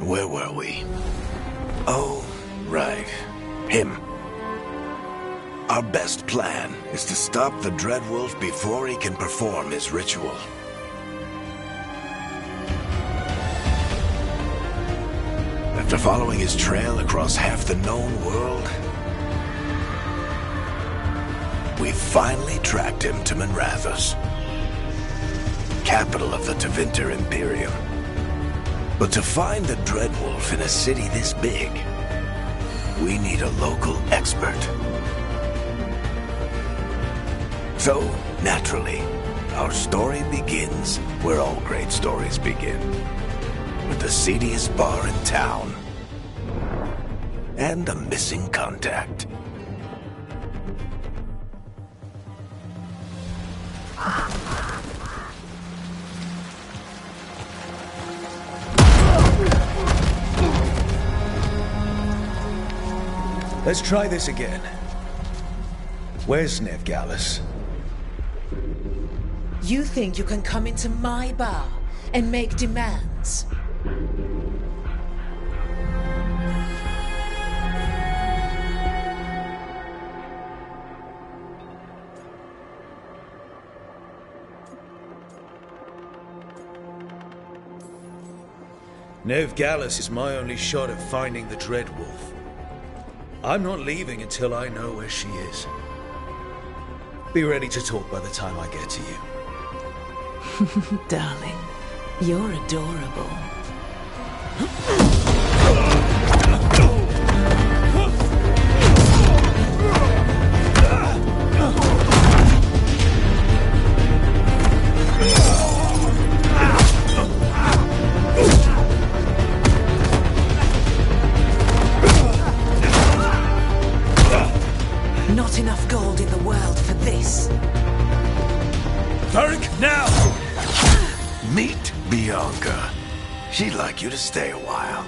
Where were we? Oh, right. Him. Our best plan is to stop the Dreadwolf before he can perform his ritual. After following his trail across half the known world, we finally tracked him to Manrathus, capital of the Tevinter Imperium. But to find the Dreadwolf in a city this big, we need a local expert. So, naturally, our story begins where all great stories begin. With the seediest bar in town. And a missing contact. Let's try this again. Where's Veilguard? You think you can come into my bar and make demands? Veilguard is my only shot at finding the Dreadwolf. I'm not leaving until I know where she is. Be ready to talk by the time I get to you. Darling, you're adorable. Not enough gold in the world for this. Varric, now! Meet Bianca. She'd like you to stay a while.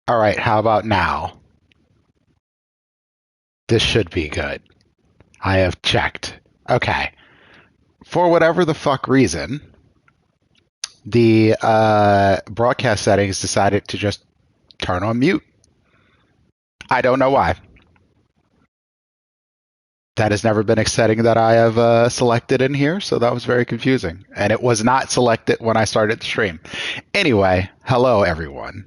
All right, how about now? This should be good. I have checked. Okay. For whatever the fuck reason, the broadcast settings decided to just turn on mute. I don't know why. That has never been a setting that I have selected in here, so that was very confusing. And it was not selected when I started the stream. Anyway, hello everyone.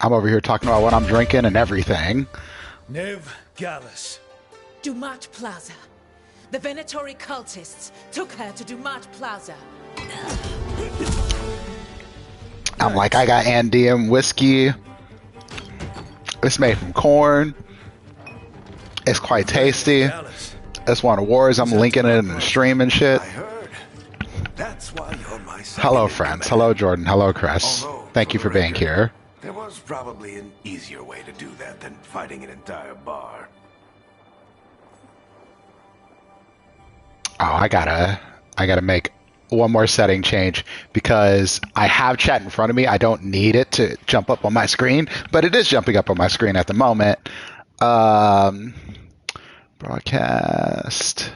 I'm over here talking about what I'm drinking and everything. Nev Gallus. Dumat Plaza. The Venatori cultists took her to Dumat Plaza. I'm like, I got Andean whiskey. It's made from corn. It's quite tasty. It's one of wars. I'm linking it in the stream and shit. That's why you're my Hello, friends. Hello, Jordan. Hello, Chris. Thank you for being here. There was probably an easier way to do that than fighting an entire bar. Oh, I gotta make one more setting change because I have chat in front of me. I don't need it to jump up on my screen, but it is jumping up on my screen at the moment. Broadcast.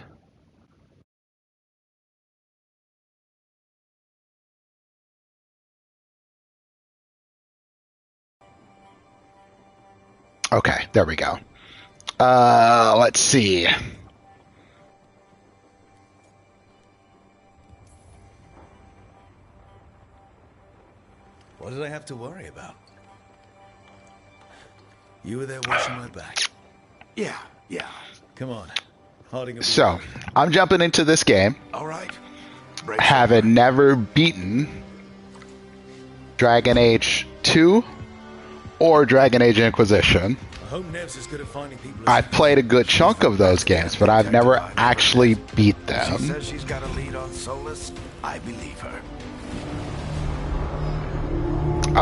Okay, there we go. Let's see. What did I have to worry about? You were there watching my back. Yeah. Come on. Harding. So, I'm jumping into this game. All right. Having never beaten Dragon Age 2 or Dragon Age Inquisition. I hope Nev's as good at finding people. I've played a good chunk of those games, but I've never actually beat She them. says she's got a lead on Solus. I believe her.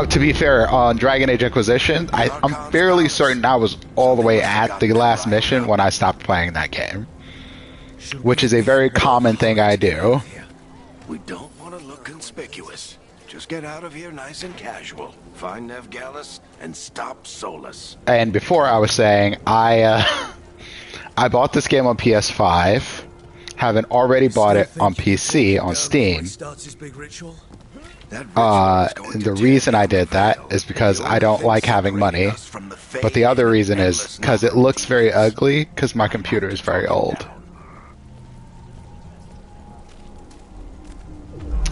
To be fair, on Dragon Age Inquisition, I'm fairly certain I was all the way at the last mission when I stopped playing that game, which is a very common thing I do. We don't want to look conspicuous. Just get out of here nice and casual. Find Nev Gallus and stop Solus. And before I was saying, I bought this game on PS5, having already bought it on PC on Steam. The reason I did that is because I don't like having money, but the other reason is because it looks very ugly because my computer is very old.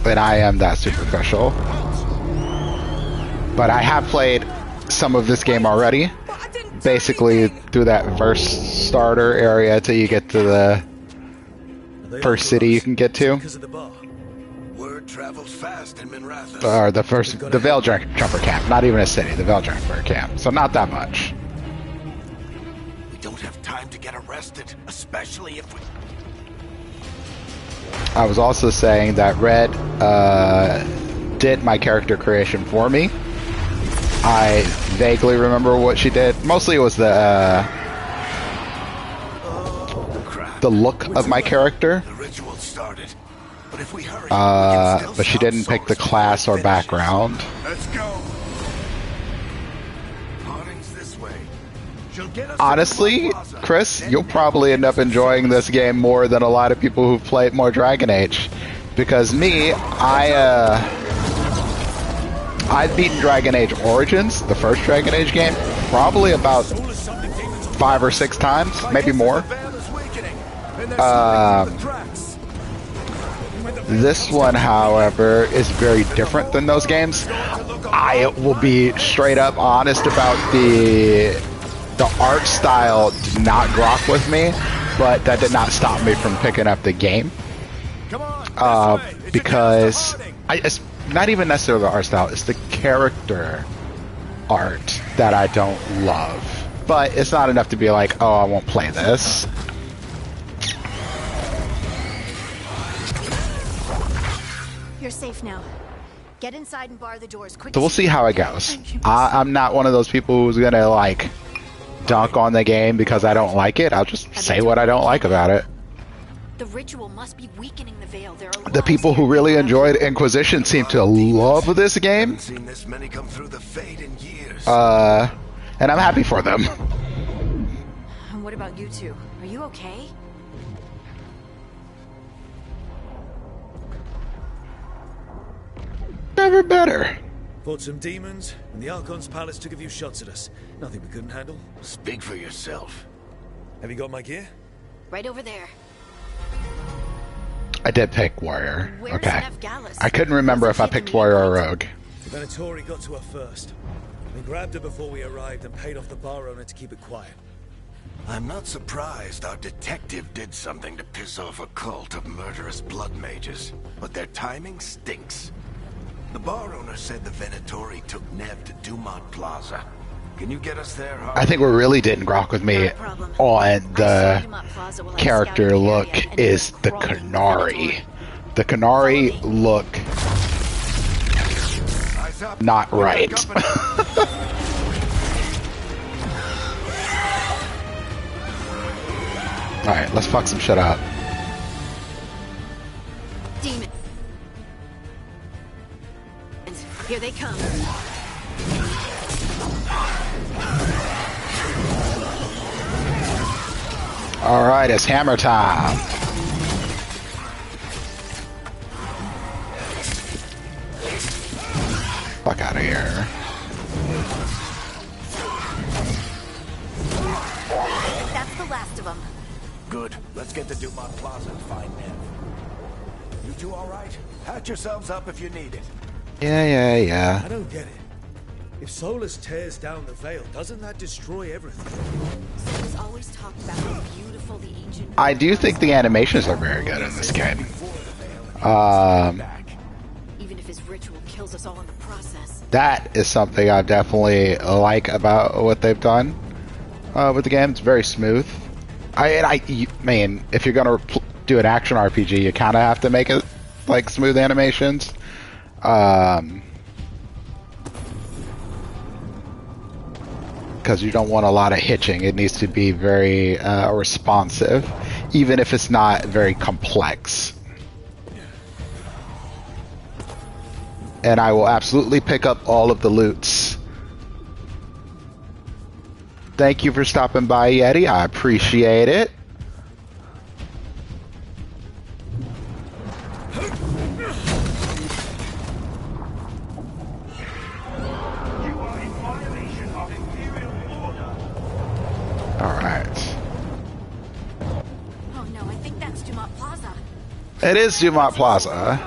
And I am that superficial. But I have played some of this game already, basically through that verse starter area till you get to the first city you can get to. Word travels fast in Minratha. Or the Veilguard camp, not even a city, the Veilguard camp. So not that much. We don't have time to get arrested, especially if we... I was also saying that Red did my character creation for me. I vaguely remember what she did. Mostly it was the look of my character. The ritual started. But if we hurry, but she didn't pick the class or background. Let's go. Harding's this way. She'll get us. Honestly, Chris, you'll probably end up enjoying this game more than a lot of people who've played more Dragon Age. Because me, I've beaten Dragon Age Origins, the first Dragon Age game, probably about 5 or 6 times, maybe more. This one, however, is very different than those games. I will be straight up honest about the art style did not grok with me, but that did not stop me from picking up the game. Because it's not even necessarily the art style, it's the character art that I don't love. But it's not enough to be like, oh, I won't play this. You're safe now. Get inside and bar the doors quick. So we'll see how it goes. I'm not one of those people who's gonna like dunk on the game because I don't like it. I'll just say what I don't like about it. The ritual must be weakening the veil. There are The people who really enjoyed Inquisition seem to love this game. Haven't seen this many come through the Fade in years. And I'm happy for them. And what about you two? Are you okay? Never better. Fought some demons, and the Archon's palace took a few shots at us. Nothing we couldn't handle. Speak for yourself. Have you got my gear? Right over there. I did pick Warrior. Where's Okay. Veilguard? I couldn't remember if I picked Warrior or Rogue. The Venatori got to her first. They grabbed her before we arrived and paid off the bar owner to keep it quiet. I'm not surprised our detective did something to piss off a cult of murderous blood mages, but their timing stinks. The bar owner said the Venatori took Nev to Dumont Plaza. Can you get us there, Harvey? I think what really didn't grok with me on the character look is the Canary. The Canary look not right. Alright, let's fuck some shit up. Demon. Here they come. Alright, it's hammer time. Fuck out of here. That's the last of them. Good. Let's get to Dumont Plaza and find Nev. You two all right? Patch yourselves up if you need it. Yeah. I don't get it. If Solus tears down the veil, doesn't that destroy everything? Solus always talked about how beautiful the ancient... I do think the animations are very good in this game. Even if his ritual kills us all in the process. That is something I definitely like about what they've done with the game. It's very smooth. Man, if you're gonna do an action RPG, you kind of have to make it like smooth animations. Because you don't want a lot of hitching. It needs to be very responsive, even if it's not very complex. And I will absolutely pick up all of the loots. Thank you for stopping by, Yeti. I appreciate it. Alright. Oh no, I think that's Dumont Plaza. It is Dumont Plaza.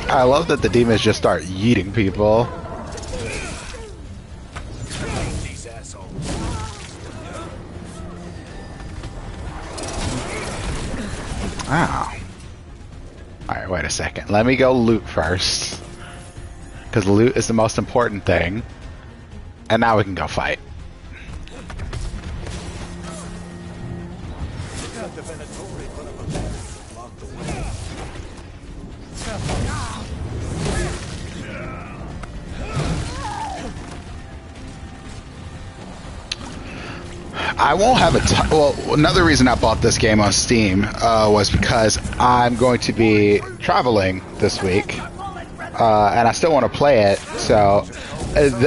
I love that the demons just start yeeting people. These assholes. Wow. Alright, wait a second. Let me go loot first. Because loot is the most important thing. And now we can go fight. The Venatori put up a barrier to block the way. I won't have well, another reason I bought this game on Steam was because I'm going to be traveling this week. And I still want to play it, so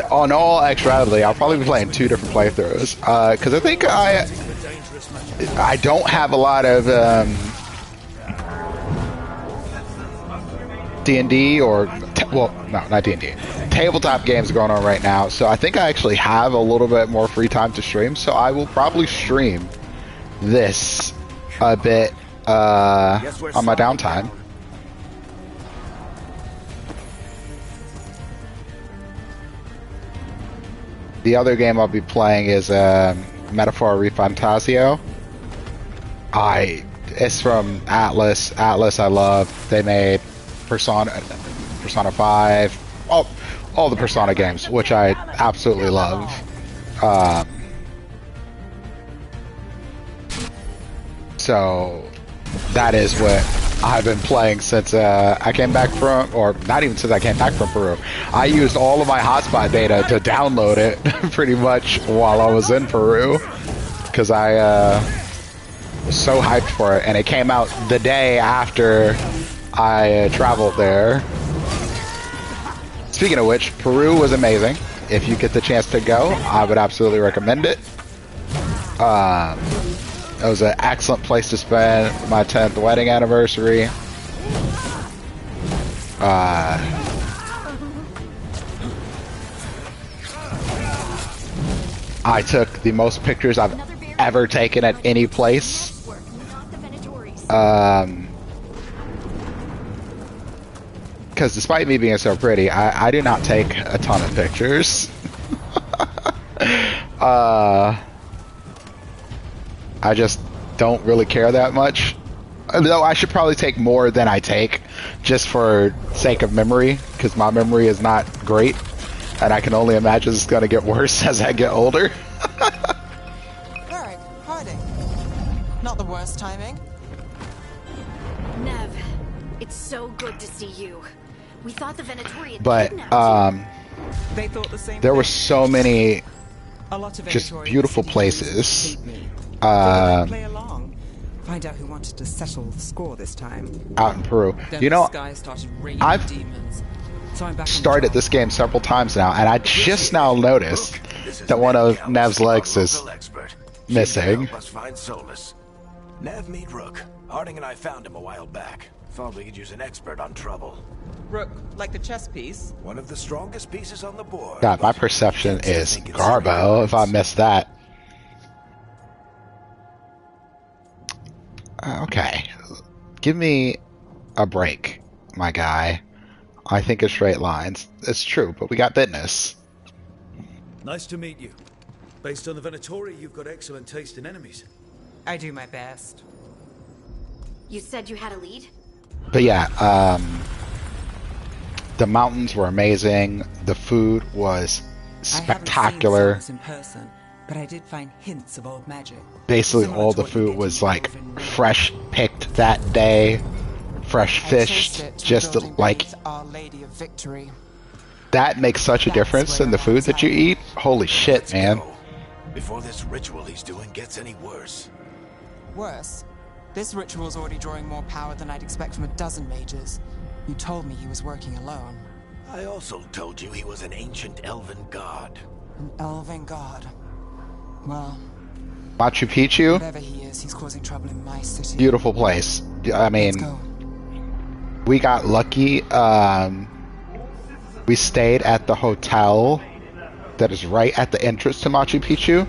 on all extra-reality, I'll probably be playing 2 different playthroughs. Because I think I don't have a lot of D&D or well, no, not D&D, tabletop games going on right now. So I think I actually have a little bit more free time to stream. So I will probably stream this a bit on my downtime. The other game I'll be playing is Metaphor Refantasio. It's from Atlas. Atlas I love. They made Persona 5, all the Persona games, which I absolutely love. So that is what I've been playing since I came back from, or not even since I came back from Peru. I used all of my hotspot data to download it pretty much while I was in Peru, because I was so hyped for it, and it came out the day after I traveled there. Speaking of which, Peru was amazing. If you get the chance to go, I would absolutely recommend it. It was an excellent place to spend my 10th wedding anniversary. I took the most pictures I've ever taken at any place. Because despite me being so pretty, I do not take a ton of pictures. I just don't really care that much. Though I should probably take more than I take, just for sake of memory, because my memory is not great, and I can only imagine it's going to get worse as I get older. Eric, Harding. Not the worst timing. Nev, it's so good to see you. We thought the Venatori had But kidnapped They thought the same there thing. were so many A lot of just Venatori beautiful city places. hate me. Play along. Find out who wanted to settle the score this time. Out in Peru. Then You know, the sky started raining I've demons. So I'm back on the started job. this game several times now, and I just now noticed that one of Nev's legs is missing. Help us find solace. Nev, meet Rook. Harding and I found him a while back. Thought we could use an expert on trouble. Rook, like the chess piece. One of the strongest pieces on the board. God, my perception is garbo if I missed that. Okay. Give me a break, my guy. I think it's straight lines. It's true, but we got business. Nice to meet you. Based on the Venatori, you've got excellent taste in enemies. I do my best. You said you had a lead? But yeah, the mountains were amazing. The food was spectacular. I haven't seen the in person, but I did find hints of old magic. Basically, Similar all to the what you food did was to me like over in fresh picked that day, fresh I fished, traced it to just the building like beneath Our Lady of Victory. that makes such a That's difference in where the food that you I'm eat. Holy shit, Let's man. go. Before this ritual he's doing gets any worse. Worse, this ritual's already drawing more power than I'd expect from a dozen mages. You told me he was working alone. I also told you he was an ancient elven god. An elven god. Well, Machu Picchu, whatever he is, he's causing trouble in my city. beautiful place. I Let's mean, go. we got lucky. We stayed at the hotel that is right at the entrance to Machu Picchu.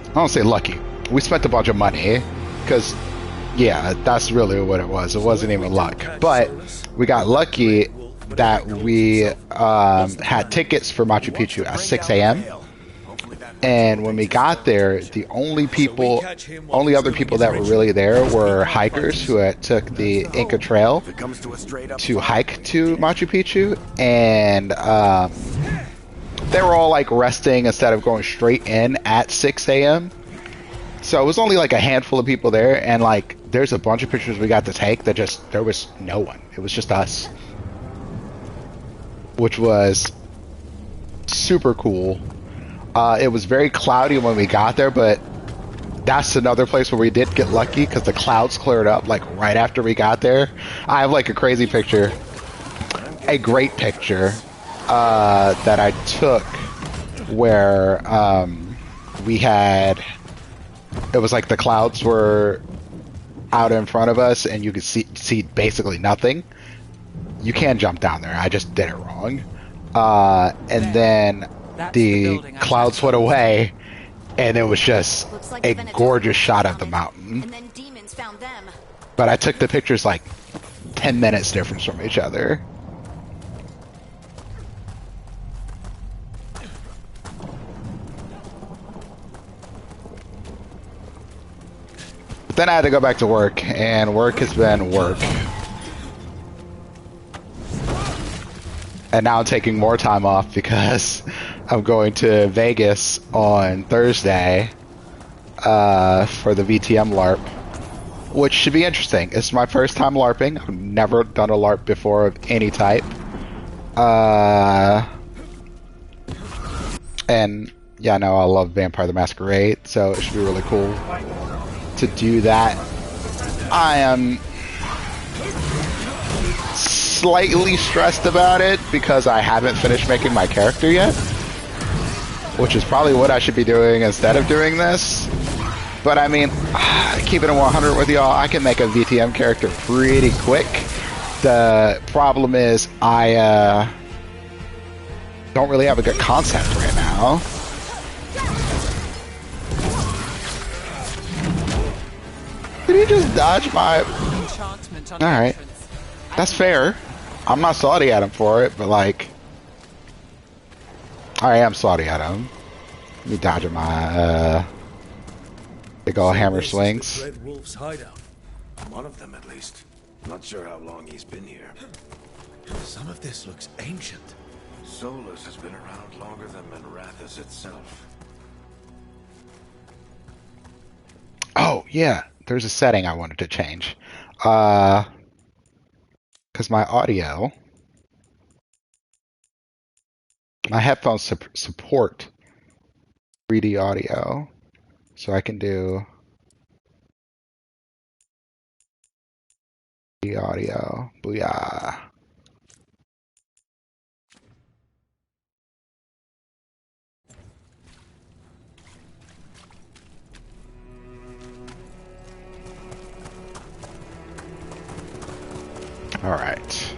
I don't say lucky. We spent a bunch of money because, yeah, that's really what it was. It wasn't even luck. But we got lucky that we had tickets for Machu Picchu at 6 a.m. And when we got there, the only other people that were really there were hikers who had took the Inca Trail If it comes to a straight up to hike to Machu Picchu, and they were all like resting instead of going straight in at 6 a.m. So it was only like a handful of people there, and like there's a bunch of pictures we got to take that just there was no one. It was just us, which was super cool. It was very cloudy when we got there, but that's another place where we did get lucky because the clouds cleared up like right after we got there. I have like a crazy picture, a great picture that I took where we had, it was like the clouds were out in front of us and you could see basically nothing. You can jump down there. I just did it wrong. And then the clouds went away and it was just Looks like a the Venatori gorgeous shot of the found it, mountain. And then demons found them. But I took the pictures like 10 minutes difference from each other. But then I had to go back to work, and work has been work. And now I'm taking more time off because I'm going to Vegas on Thursday for the VTM LARP, which should be interesting. It's my first time LARPing. I've never done a LARP before of any type. And yeah, no, I love Vampire the Masquerade, so it should be really cool to do that. I am slightly stressed about it because I haven't finished making my character yet, which is probably what I should be doing instead of doing this. But I mean, keeping it 100 with y'all, I can make a VTM character pretty quick. The problem is I don't really have a good concept right now. Did he just dodge my... Alright. That's fair. I'm not salty at him for it, but like... I am salty at him. Let me dodge my big ol' hammer swings. Red Wolf's hideout. One of them, at least. Not sure how long he's been here. Some of this looks ancient. Solus has been around longer than Manrathus itself. Oh, yeah. There's a setting I wanted to change. Because my audio... My headphones support 3D audio. So I can do... 3D audio. Booyah. All right.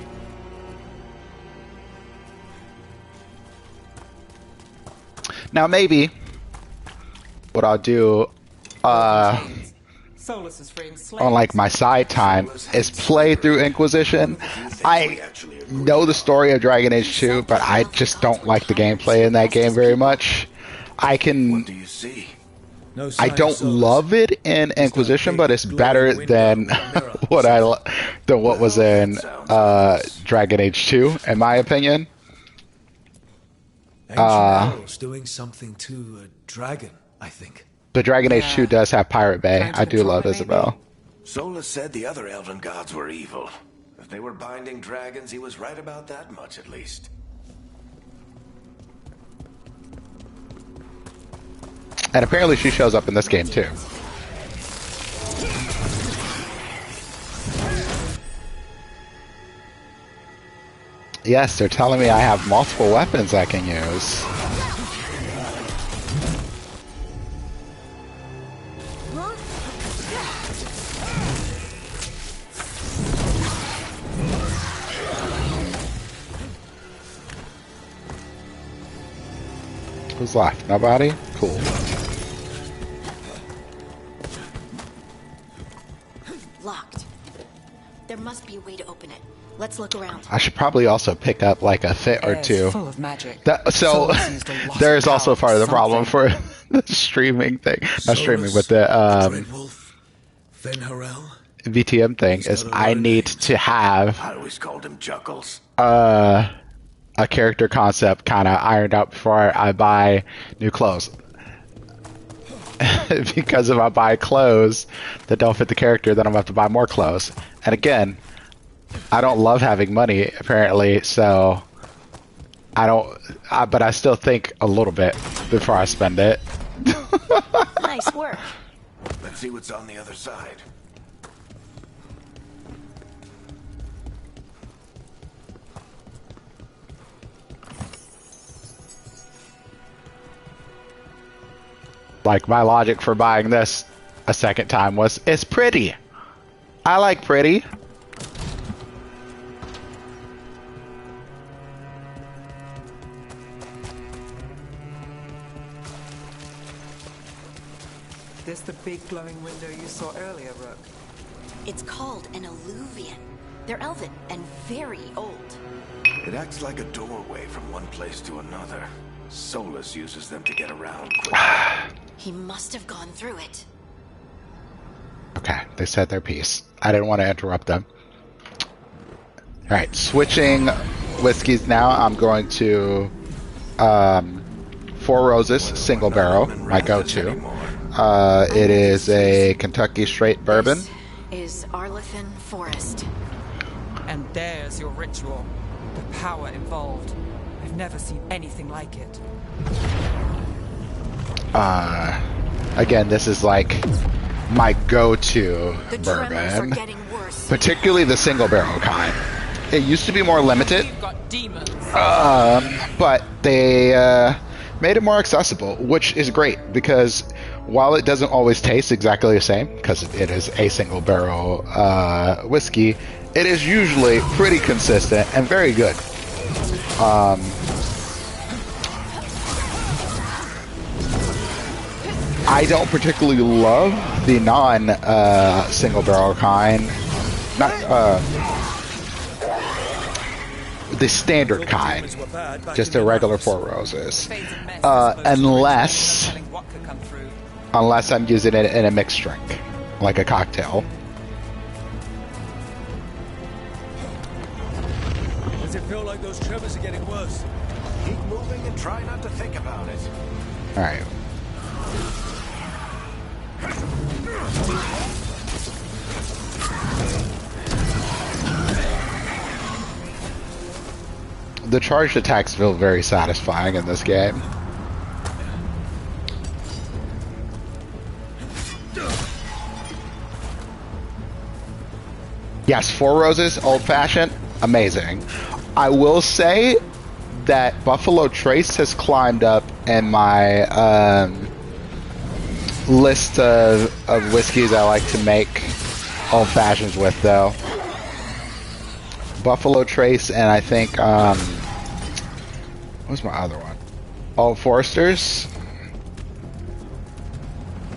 Now maybe what I'll do on like my side time is play through Inquisition. I know the story of Dragon Age 2, but I just don't like the gameplay in that game very much. I can... I don't love it in Inquisition, but it's better than what was in Dragon Age 2, in my opinion. Ancient arrows doing something to a dragon, I think. But Dragon Age 2 does have Pirate Bay. I do love Isabel. Solus said the other elven gods were evil. If they were binding dragons, he was right about that much, at least. And apparently she shows up in this game too. Yes, they're telling me I have multiple weapons I can use. Who's left? Nobody? Cool. Locked. There must be a way to open it. Let's look around. I should probably also pick up like a fit or two. Full of magic. So there's also part of the problem for the streaming thing. Not streaming, but the VTM thing is I need to have I always called him Juggles. a character concept kind of ironed out before I buy new clothes. Because if I buy clothes that don't fit the character, then I'm going to have to buy more clothes. And again, I don't love having money, apparently, so but I still think a little bit before I spend it. Nice work. Let's see what's on the other side. Like, my logic for buying this a second time was, it's pretty. I like pretty. This the big glowing window you saw earlier, Rook? It's called an alluvian. They're elven and very old. It acts like a doorway from one place to another. Solus uses them to get around quickly. He must have gone through it. Okay, they said their piece. I didn't want to interrupt them. Alright, switching whiskeys now. I'm going to Four Roses Single Barrel, my go-to. It is a Kentucky Straight Bourbon. This is Arlethan Forest. And there's your ritual. The power involved. I've never seen anything like it. Again, this is like my go-to The tremors are bourbon, getting worse. particularly the single barrel kind. It used to be more limited, You've got demons. but they made it more accessible, which is great because while it doesn't always taste exactly the same, because it is a single barrel whiskey, it is usually pretty consistent and very good. I don't particularly love the non single barrel kind, not the standard kind, just a regular Four Roses, unless I'm using it in a mixed drink, like a cocktail. Does it feel like those tremors are getting worse? Keep moving and try not to think about it. All right. The charged attacks feel very satisfying in this game. Yes, Four Roses, old fashioned, amazing. I will say that Buffalo Trace has climbed up in my list of whiskeys I like to make old fashions with, though. Buffalo Trace, and I think what's my other one? Old Foresters.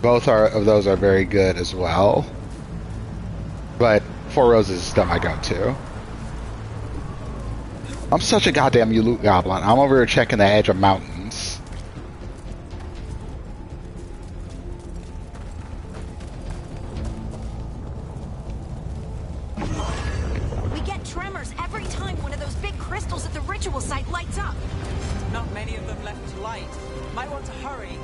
Both of those are very good as well. But Four Roses is still my go-to. I'm such a goddamn loot goblin. I'm over here checking the edge of mountains. We get tremors every time one of those big crystals at the ritual site lights up. Not many of them left to light. Might want to hurry.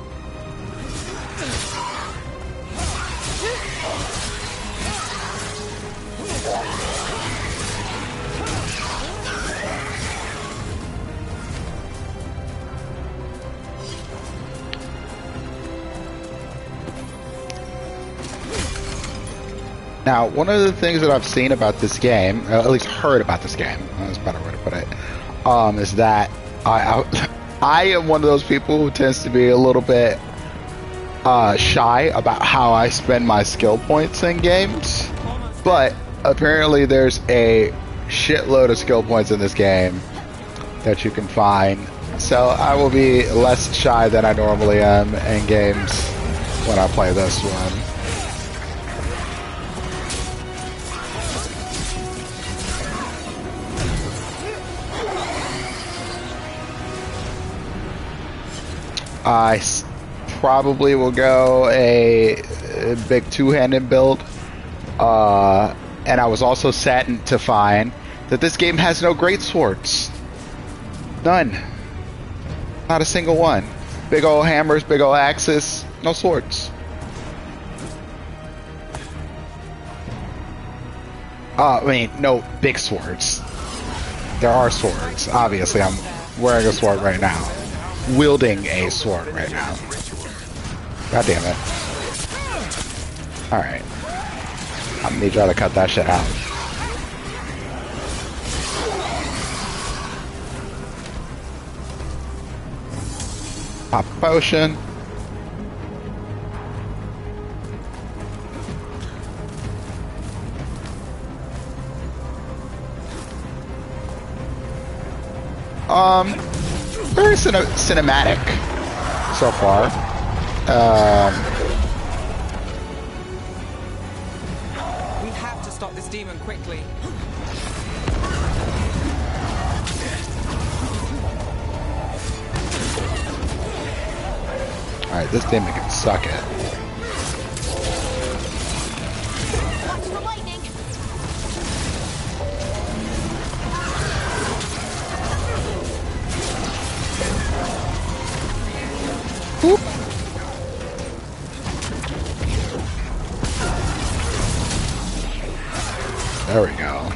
Now, one of the things that I've seen about this game, or at least heard about this game, that's a better way to put it, is that I am one of those people who tends to be a little bit shy about how I spend my skill points in games. But apparently there's a shitload of skill points in this game that you can find. So I will be less shy than I normally am in games when I play this one. I probably will go a big two-handed build. And I was also saddened to find that this game has no great swords. None. Not a single one. Big old hammers, big old axes, no swords. I mean, no big swords. There are swords. Obviously, I'm wearing a sword right now. Wielding a sword right now. God damn it. Alright. I'm gonna need y'all to cut that shit out. Pop a potion. Very cinematic so far. We have to stop this demon quickly. Alright, this demon can suck it. Watch the lightning. Boop. There we go.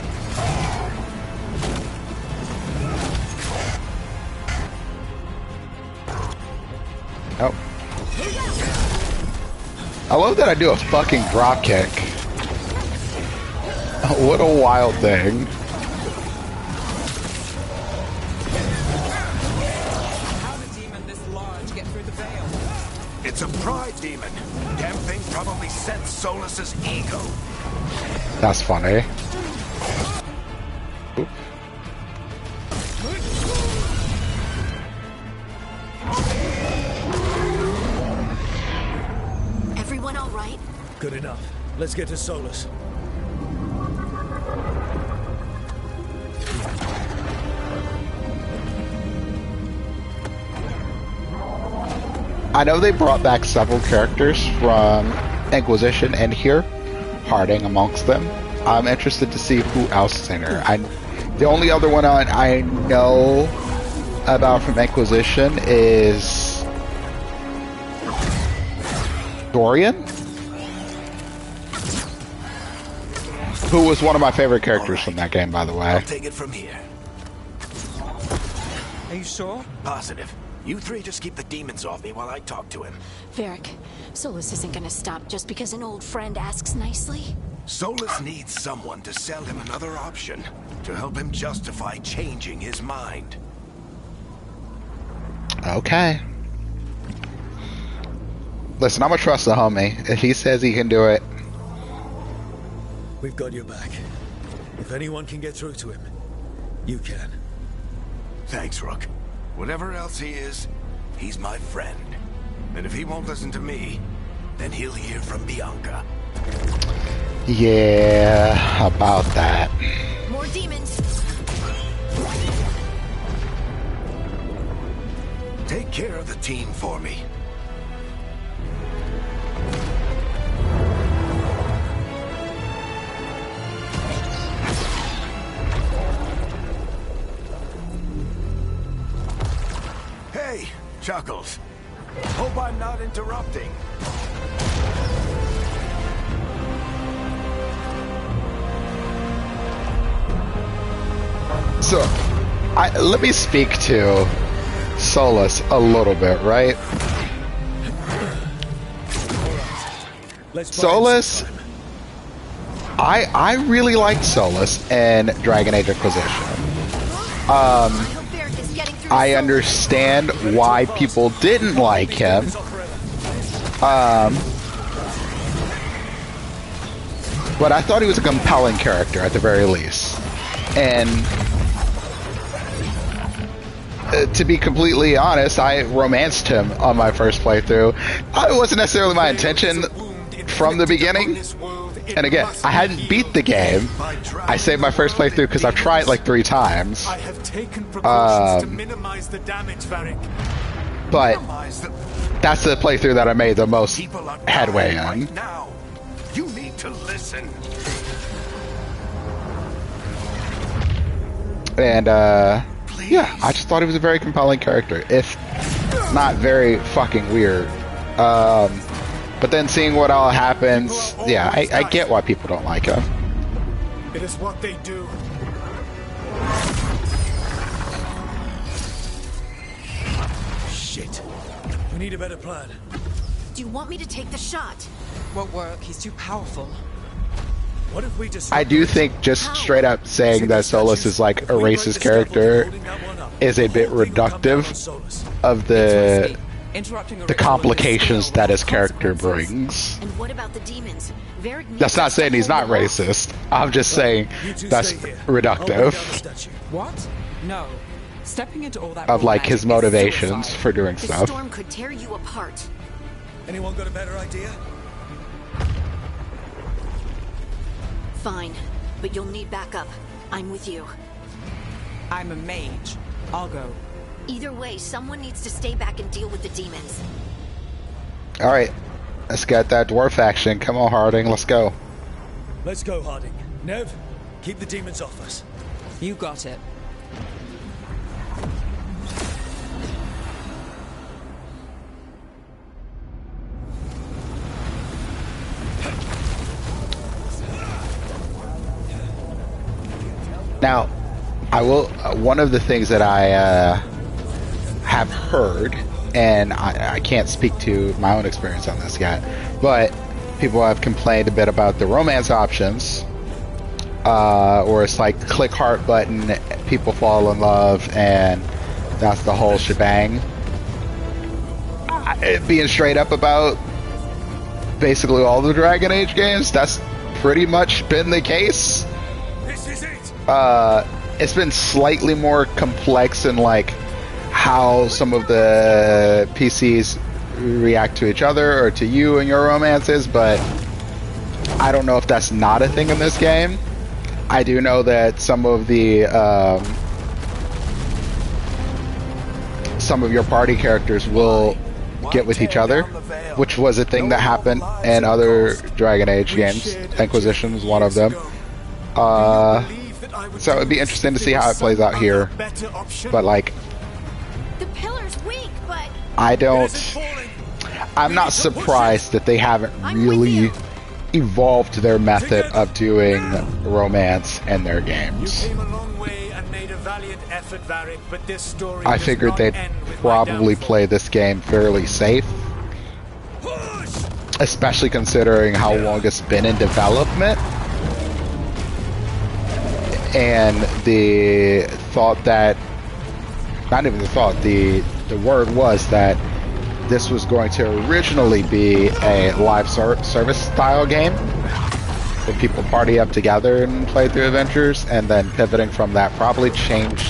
Oh. I love that I do a fucking drop kick. What a wild thing. How did a demon this large get through the veil? It's a pride demon. Damn thing probably sent Solus's ego. That's funny. Oop. Everyone all right? Good enough. Let's get to Solus. I know they brought back several characters from Inquisition and here, Harding amongst them. I'm interested to see who else is in here. The only other one I know about from Inquisition is Dorian, who was one of my favorite characters from that game, by the way. I'll take it from here. Are you sure? Positive. You three just keep the demons off me while I talk to him. Varric, Solus isn't gonna stop just because an old friend asks nicely. Solus needs someone to sell him another option, to help him justify changing his mind. Okay. Listen, I'm gonna trust the homie. If he says he can do it. We've got your back. If anyone can get through to him, you can. Thanks, Rook. Whatever else he is, he's my friend. And if he won't listen to me, then he'll hear from Bianca. Yeah, about that. More demons. Take care of the team for me. Hey, Chuckles. Hope I'm not interrupting. So, let me speak to Solus a little bit, right? Solus, I really liked Solus in Dragon Age Inquisition. I understand why people didn't like him. But I thought he was a compelling character at the very least. And to be completely honest, I romanced him on my first playthrough. It wasn't necessarily my intention from the beginning. And again, I hadn't beat the game. I saved my first playthrough because I've tried like 3 times. I have taken precautions to minimize the damage, Varric. But that's the playthrough that I made the most headway in. Right now. You need to listen. And yeah, I just thought he was a very compelling character, if not very fucking weird. But then seeing what all happens, yeah, I get why people don't like him. It is what they do. Shit. We need a better plan. Do you want me to take the shot? Won't work. He's too powerful. What if we just... I do think just straight up saying that Solus is like a racist character is a bit reductive of the complications that his character brings. And what about the demons? Varric needs That's not to saying he's not hold off. racist. I'm just saying that's reductive What? No. Stepping into all that of raw like his magic is motivations suicide. for doing The stuff. storm could tear you apart. Anyone got a better idea? Fine, but you'll need backup. I'm with you. I'm a mage. I'll go. Either way, someone needs to stay back and deal with the demons. Alright, let's get that dwarf action. Come on, Harding, let's go. Let's go, Harding. Nev, keep the demons off us. You got it. Now, I will. One of the things that I have heard and I can't speak to my own experience on this yet, but people have complained a bit about the romance options, or it's like click heart button, people fall in love, and that's the whole shebang. Being straight up about basically all the Dragon Age games, that's pretty much been the case. This is it. It's been slightly more complex in like how some of the PCs react to each other or to you and your romances, but I don't know if that's not a thing in this game. I do know that some of the some of your party characters will get with each other, which was a thing that happened in other Dragon Age games. Inquisition was one of them. So it'd be interesting to see how it plays out here. But like, The pillar's weak, but I'm not surprised that they haven't really evolved their method of doing romance in their games. I figured they'd probably play this game fairly safe, especially considering how long it's been in development, and the thought that, not even the thought, the word was that this was going to originally be a live service style game where people party up together and play through adventures, and then pivoting from that probably changed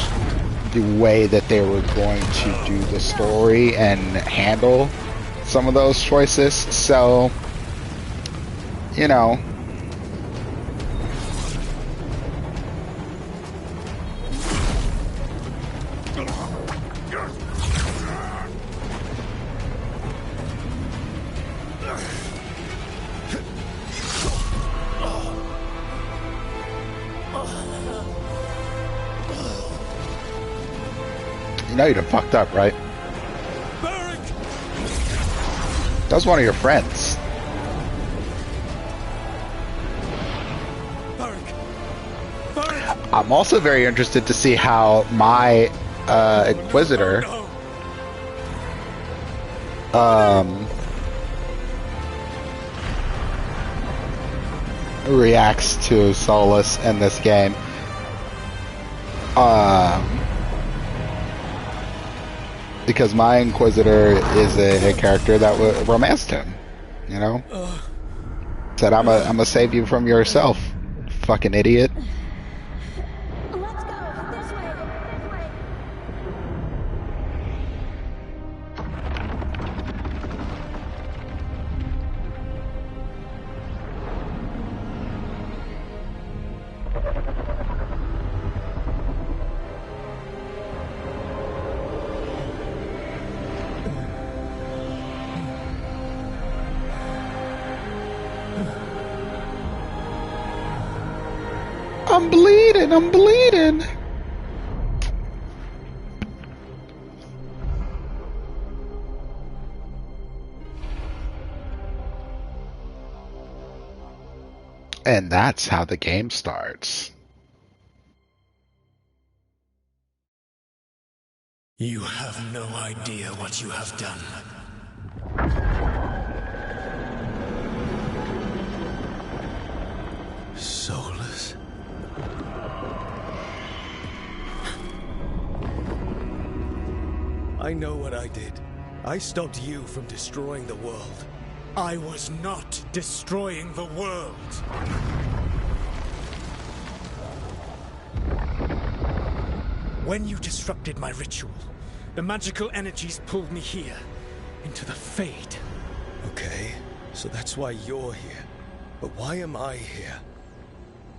the way that they were going to do the story and handle some of those choices. So, you know, you know you done fucked up, right? That was one of your friends. I'm also very interested to see how my Inquisitor reacts to Solus in this game. Because my Inquisitor is a character that romanced him, you know? Said, I'm gonna save you from yourself, fucking idiot. let's go this way. I'm bleeding. And that's how the game starts. You have no idea what you have done. Soulless. I know what I did. I stopped you from destroying the world. I was not destroying the world. When you disrupted my ritual, the magical energies pulled me here, into the Fade. Okay, so that's why you're here. But why am I here?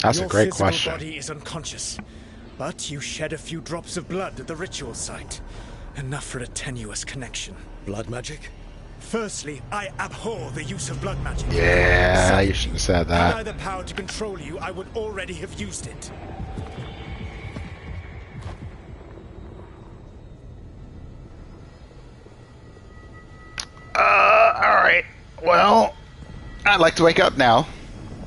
That's a great question. Your physical body is unconscious, but you shed a few drops of blood at the ritual site. Enough for a tenuous connection. Blood magic? Firstly, I abhor the use of blood magic. Yeah, you shouldn't have said Had I that. the power to control you, I would already have used it. Alright. Well, I'd like to wake up now.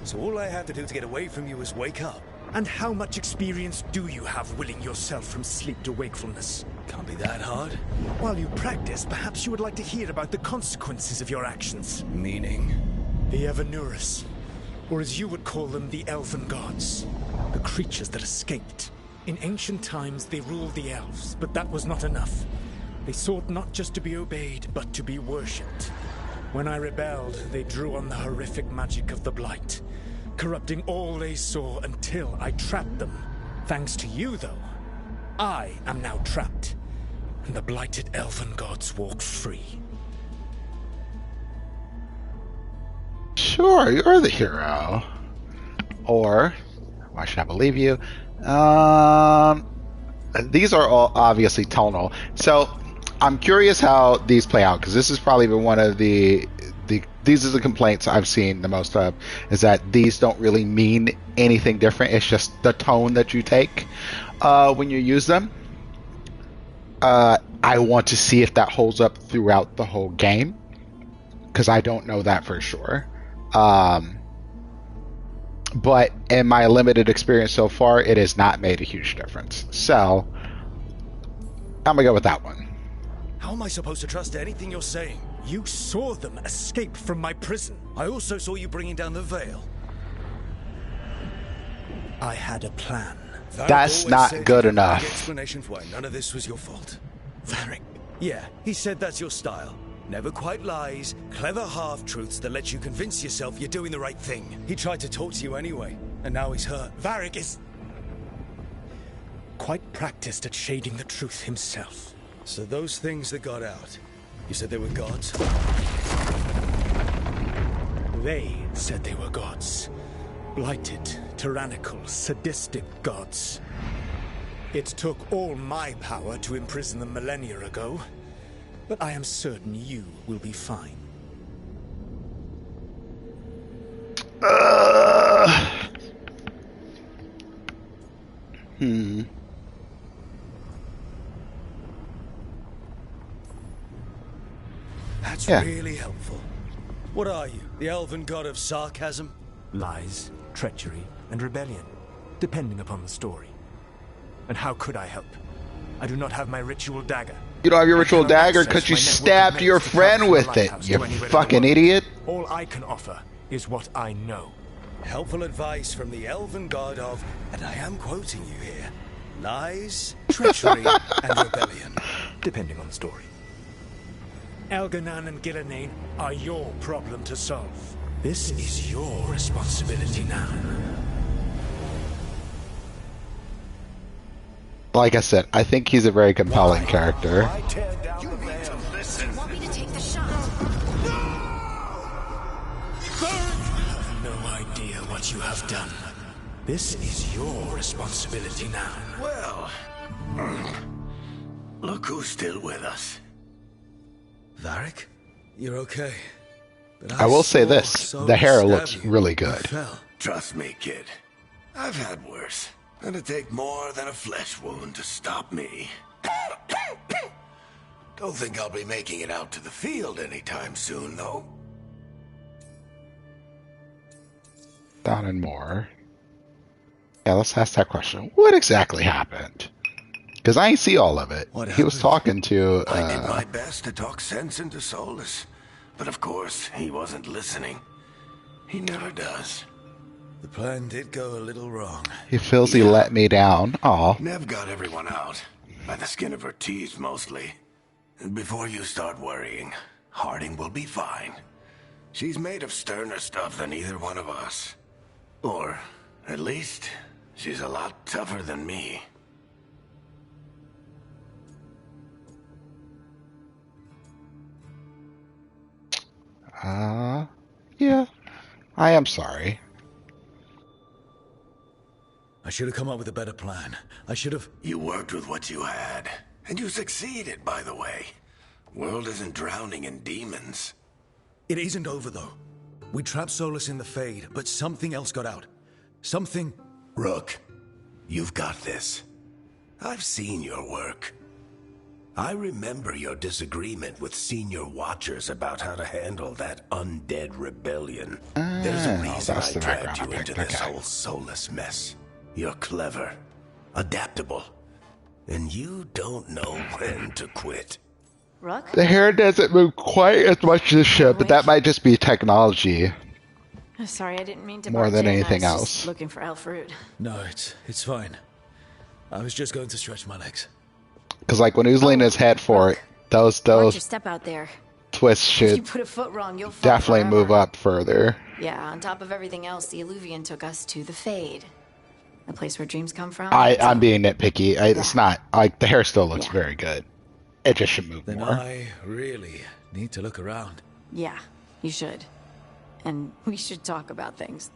So all I had to do to get away from you was wake up. And how much experience do you have willing yourself from sleep to wakefulness? Can't be that hard. While you practice, perhaps you would like to hear about the consequences of your actions. Meaning? The Evanurus, or as you would call them, the Elven Gods. The creatures that escaped. In ancient times, they ruled the elves, but that was not enough. They sought not just to be obeyed, but to be worshipped. When I rebelled, they drew on the horrific magic of the Blight, corrupting all they saw until I trapped them. Thanks to you, though, I am now trapped, and the blighted Elven Gods walk free. Sure, you're the hero. Or, why should I believe you? These are all obviously tonal. So, I'm curious how these play out, because this has probably been one of these are the complaints I've seen the most of, is that these don't really mean anything different. It's just the tone that you take when you use them. I want to see if that holds up throughout the whole game, because I don't know that for sure. But in my limited experience so far, it has not made a huge difference. So, I'm going to go with that one. How am I supposed to trust anything you're saying? You saw them escape from my prison. I also saw you bringing down the veil. I had a plan. That's not good enough. Explanation for why none of this was your fault. Varric. Yeah, he said that's your style. Never quite lies, clever half-truths that let you convince yourself you're doing the right thing. He tried to talk to you anyway, and now he's hurt. Varric is quite practiced at shading the truth himself. So those things that got out, you said they were gods? They said they were gods. Blighted, tyrannical, sadistic gods. It took all my power to imprison them millennia ago, but I am certain you will be fine. That's really helpful. What are you, the elven god of sarcasm? Lies, treachery, and rebellion, depending upon the story. And how could I help? I do not have my ritual dagger. You don't have your ritual dagger because you stabbed your friend with it, you fucking idiot. All I can offer is what I know. Helpful advice from the elven god of, and I am quoting you here, lies, treachery, and rebellion. Depending on the story. Elganan and Gillenane are your problem to solve. This is your responsibility now. Like I said, I think he's a very compelling character. You need to listen. Want me to take the shot? You have no idea what you have done. This is your responsibility now. Well, look who's still with us. Varric, you're okay. But I will say this, the hair looks really good. Trust me, kid. I've had worse. It'll take more than a flesh wound to stop me. Don't think I'll be making it out to the field anytime soon, though. Down and more. Yeah, let's ask that question. What exactly happened? Because I ain't see all of it. He was talking to... I did my best to talk sense into Solus. But of course, he wasn't listening. He never does. The plan did go a little wrong. He feels he let me down. Aw. Nev got everyone out. By the skin of her teeth, mostly. And before you start worrying, Harding will be fine. She's made of sterner stuff than either one of us. Or, at least, she's a lot tougher than me. Yeah. I am sorry. I should have come up with a better plan. I should have... You worked with what you had. And you succeeded, by the way. World isn't drowning in demons. It isn't over, though. We trapped Solus in the Fade, but something else got out. Something... Rook, you've got this. I've seen your work. I remember your disagreement with senior watchers about how to handle that undead rebellion. There's a reason I dragged you into this whole Solus mess. You're clever, adaptable, and you don't know when to quit. Rook? The hair doesn't move quite as much as it should, but that might just be technology Sorry, I didn't mean to more barge than in. anything I was just else. looking for Alfred. No, it's fine. I was just going to stretch my legs. Because like when he was leaning his head for it, Watch your those step out there. twists If you should put a foot wrong, you'll fall definitely forever. move up further. Yeah, on top of everything else, the Illuvian took us to the Fade. The place where dreams come from. I'm being nitpicky. It's not like the hair still looks Yeah. very good. It just should move Then more. I really need to look around. Yeah, you should. And we should talk about things.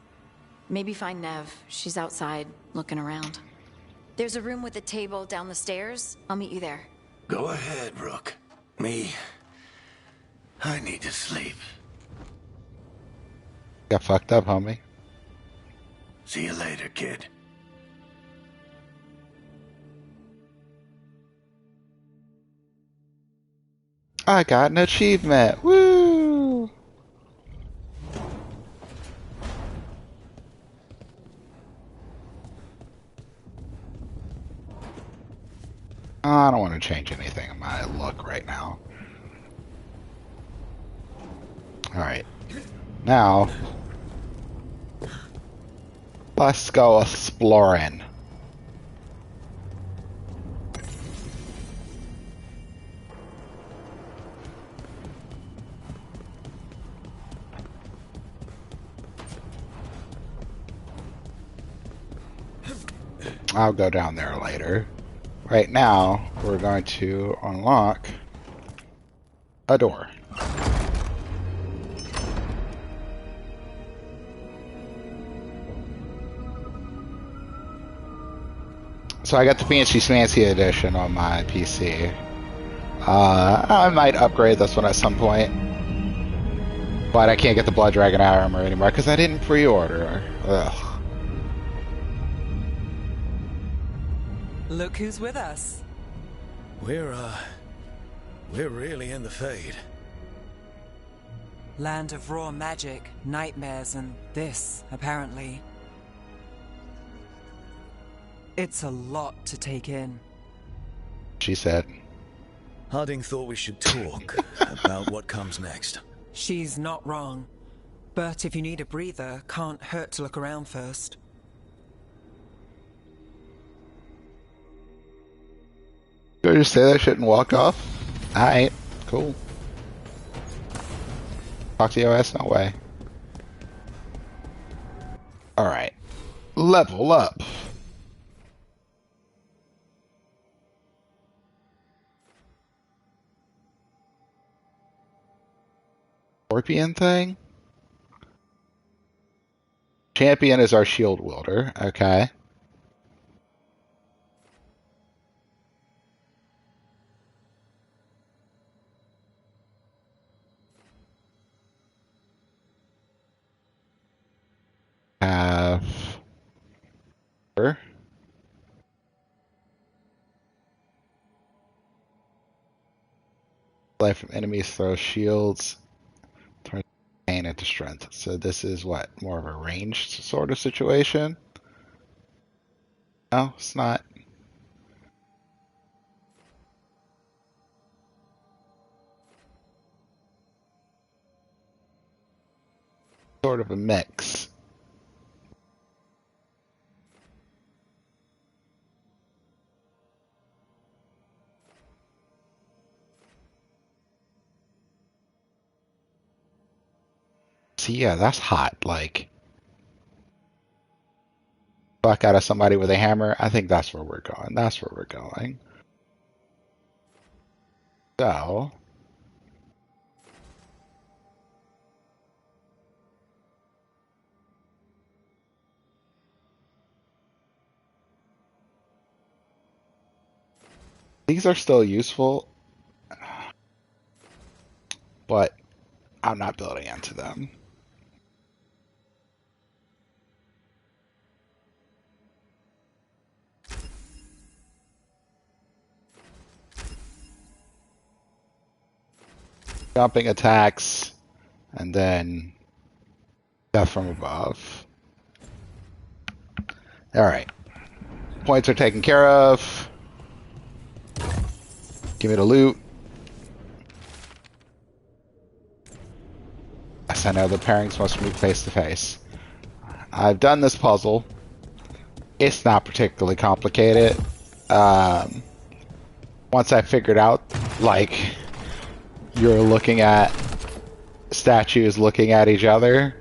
Maybe find Nev. She's outside, looking around. There's a room with a table down the stairs. I'll meet you there. Go ahead, Rook. I need to sleep. Got fucked up, homie. See you later, kid. I got an achievement. Woo! I don't want to change anything in my look right now. Alright. Now, let's go exploring. I'll go down there later. Right now, we're going to unlock a door. So I got the fancy edition on my PC. I might upgrade this one at some point. But I can't get the Blood Dragon armor anymore because I didn't pre-order. Ugh. Look who's with us. We're really in the Fade. Land of raw magic, nightmares, and this, apparently. It's a lot to take in. She said. Harding thought we should talk about what comes next. She's not wrong. But if you need a breather, can't hurt to look around first. Did I just say that shit and walk off? Alright, cool. Talk to your ass? No way. Alright. Level up. Scorpion thing? Champion is our shield wielder. Okay. Have her. Life from enemies, throw shields, turn pain into strength. So this is what? More of a ranged sort of situation? No, it's not. Sort of a mix. See, yeah, that's hot. Like, fuck out of somebody with a hammer. I think that's where we're going. That's where we're going. So, these are still useful, but I'm not building into them. Jumping attacks, and then death from above. Alright. Points are taken care of. Give me the loot. Yes, I know the pairings must meet face to face. I've done this puzzle. It's not particularly complicated. Once I figured out, like, you're looking at statues looking at each other,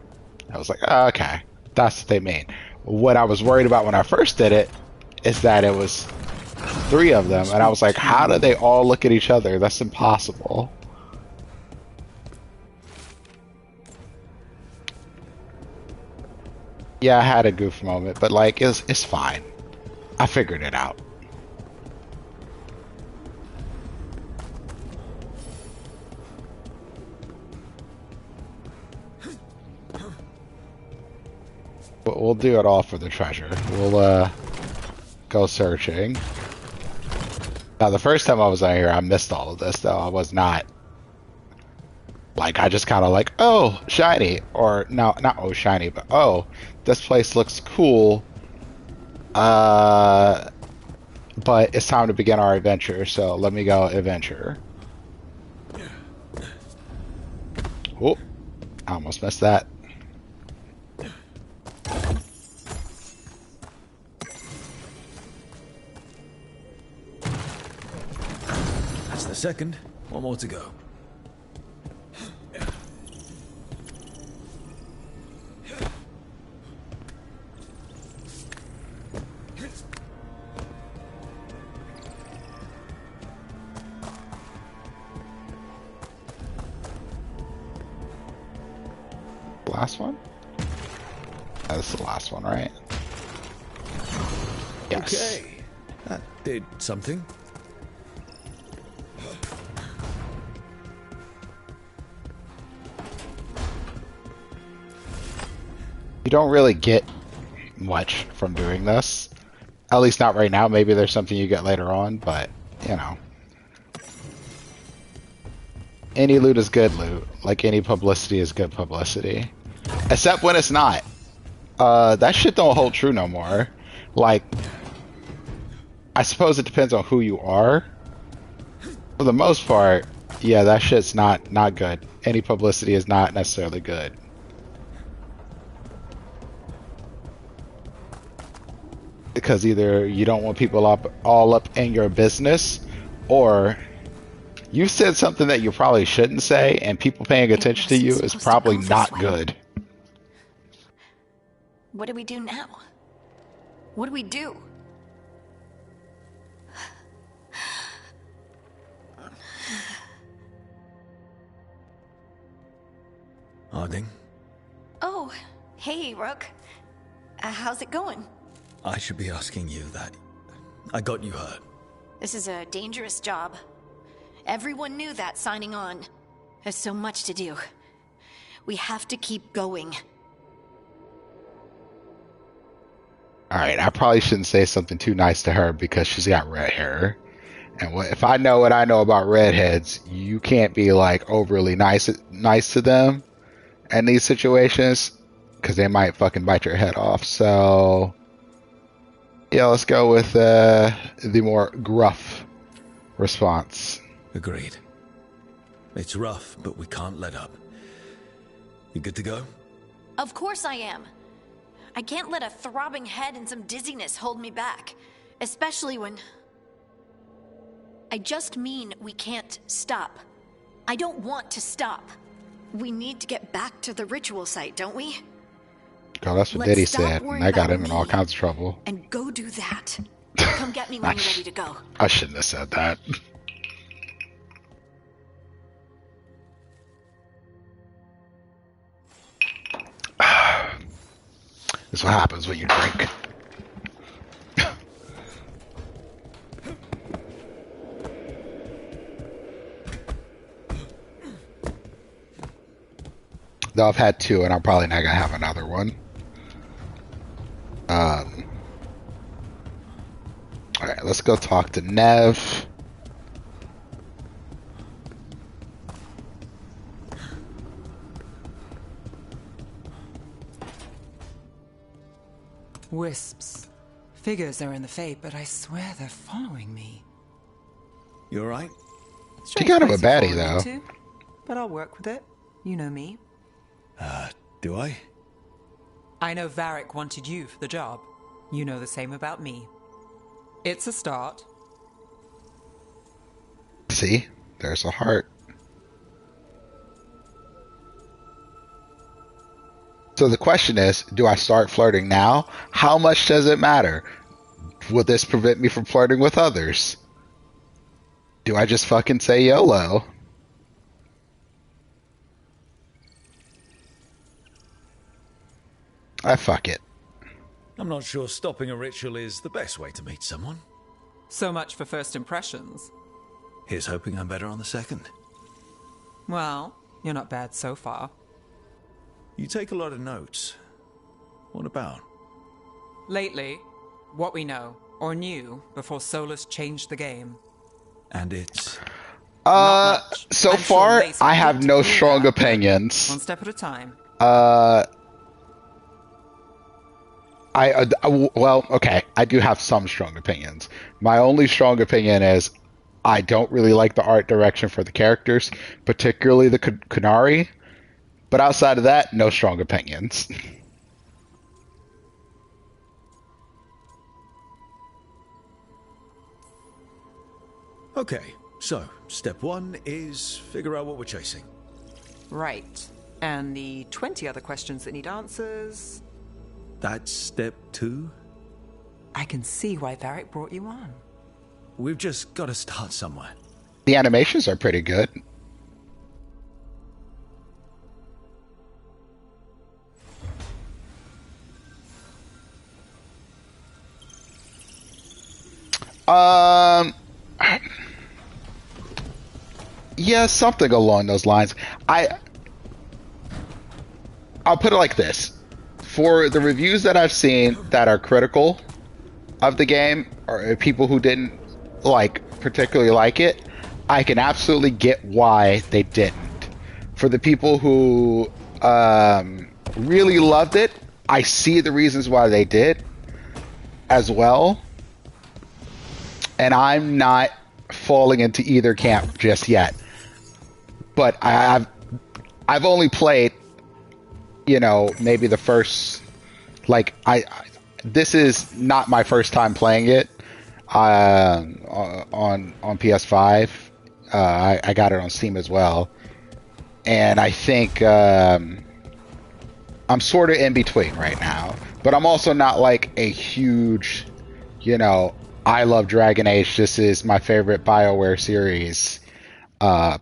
I was like, oh, okay, that's what they mean. What I was worried about when I first did it is that it was 3 of them, and I was like, how do they all look at each other? That's impossible. Yeah, I had a goof moment, but like, it's fine. I figured it out. But we'll do it all for the treasure. We'll go searching. Now, the first time I was out here, I missed all of this, though. I was not. Like, I just kind of like, oh, shiny. Or, no, not oh, shiny, but oh, this place looks cool. But it's time to begin our adventure, so let me go adventure. Oh, I almost missed that. That's the second. One more to go. Last one? That's the last one, right? Yes. Okay. That did something. You don't really get much from doing this. At least not right now. Maybe there's something you get later on, but, you know. Any loot is good loot. Like any publicity is good publicity. Except when it's not. That shit don't hold true no more. Like, I suppose it depends on who you are. For the most part, yeah, that shit's not good. Any publicity is not necessarily good. Because either you don't want people all up in your business, or you said something that you probably shouldn't say, and people paying attention to you is probably not good. What do we do now? What do we do? Harding? Oh, hey, Rook. How's it going? I should be asking you that. I got you hurt. This is a dangerous job. Everyone knew that signing on. There's so much to do. We have to keep going. Alright, I probably shouldn't say something too nice to her because she's got red hair. And if I know what I know about redheads, you can't be like overly nice to them in these situations because they might fucking bite your head off. So, yeah, let's go with the more gruff response. Agreed. It's rough, but we can't let up. You good to go? Of course I am. I can't let a throbbing head and some dizziness hold me back. Especially when... I just mean we can't stop. I don't want to stop. We need to get back to the ritual site, don't we? God, that's what Diddy said, and I got him in all kinds of trouble. And go do that. Come get me when you're ready to go. I shouldn't have said that. That's what happens when you drink. Though I've had 2, and I'm probably not gonna have another one. Alright, let's go talk to Nev. Wisps. Figures they're in the Fate, but I swear they're following me. You alright? She kind of a Strange place baddie, you're falling though. into, but I'll work with it. You know me. Do I? I know Varric wanted you for the job. You know the same about me. It's a start. See? There's a heart. So the question is, do I start flirting now? How much does it matter? Will this prevent me from flirting with others? Do I just fucking say YOLO? Fuck it. I'm not sure stopping a ritual is the best way to meet someone. So much for first impressions. Here's hoping I'm better on the second. Well, you're not bad so far. You take a lot of notes. What about? Lately, what we know, or knew, before Solus changed the game. And it's... Not much. So I'm sure far, Mason I have did no do strong that. opinions. One step at a time. Well, okay, I do have some strong opinions. My only strong opinion is I don't really like the art direction for the characters, particularly the Kunari. But outside of that, no strong opinions. Okay, so step one is figure out what we're chasing. Right. And the 20 other questions that need answers... That's step two? I can see why Varric brought you on. We've just got to start somewhere. The animations are pretty good. Yeah, something along those lines. I'll put it like this. For the reviews that I've seen that are critical of the game, or people who didn't particularly like it, I can absolutely get why they didn't. For the people who really loved it, I see the reasons why they did as well. And I'm not falling into either camp just yet. But I've only played, maybe the first, this is not my first time playing it on PS5. I got it on Steam as well. And I think I'm sort of in between right now. But I'm also not like a huge, I love Dragon Age, this is my favorite BioWare series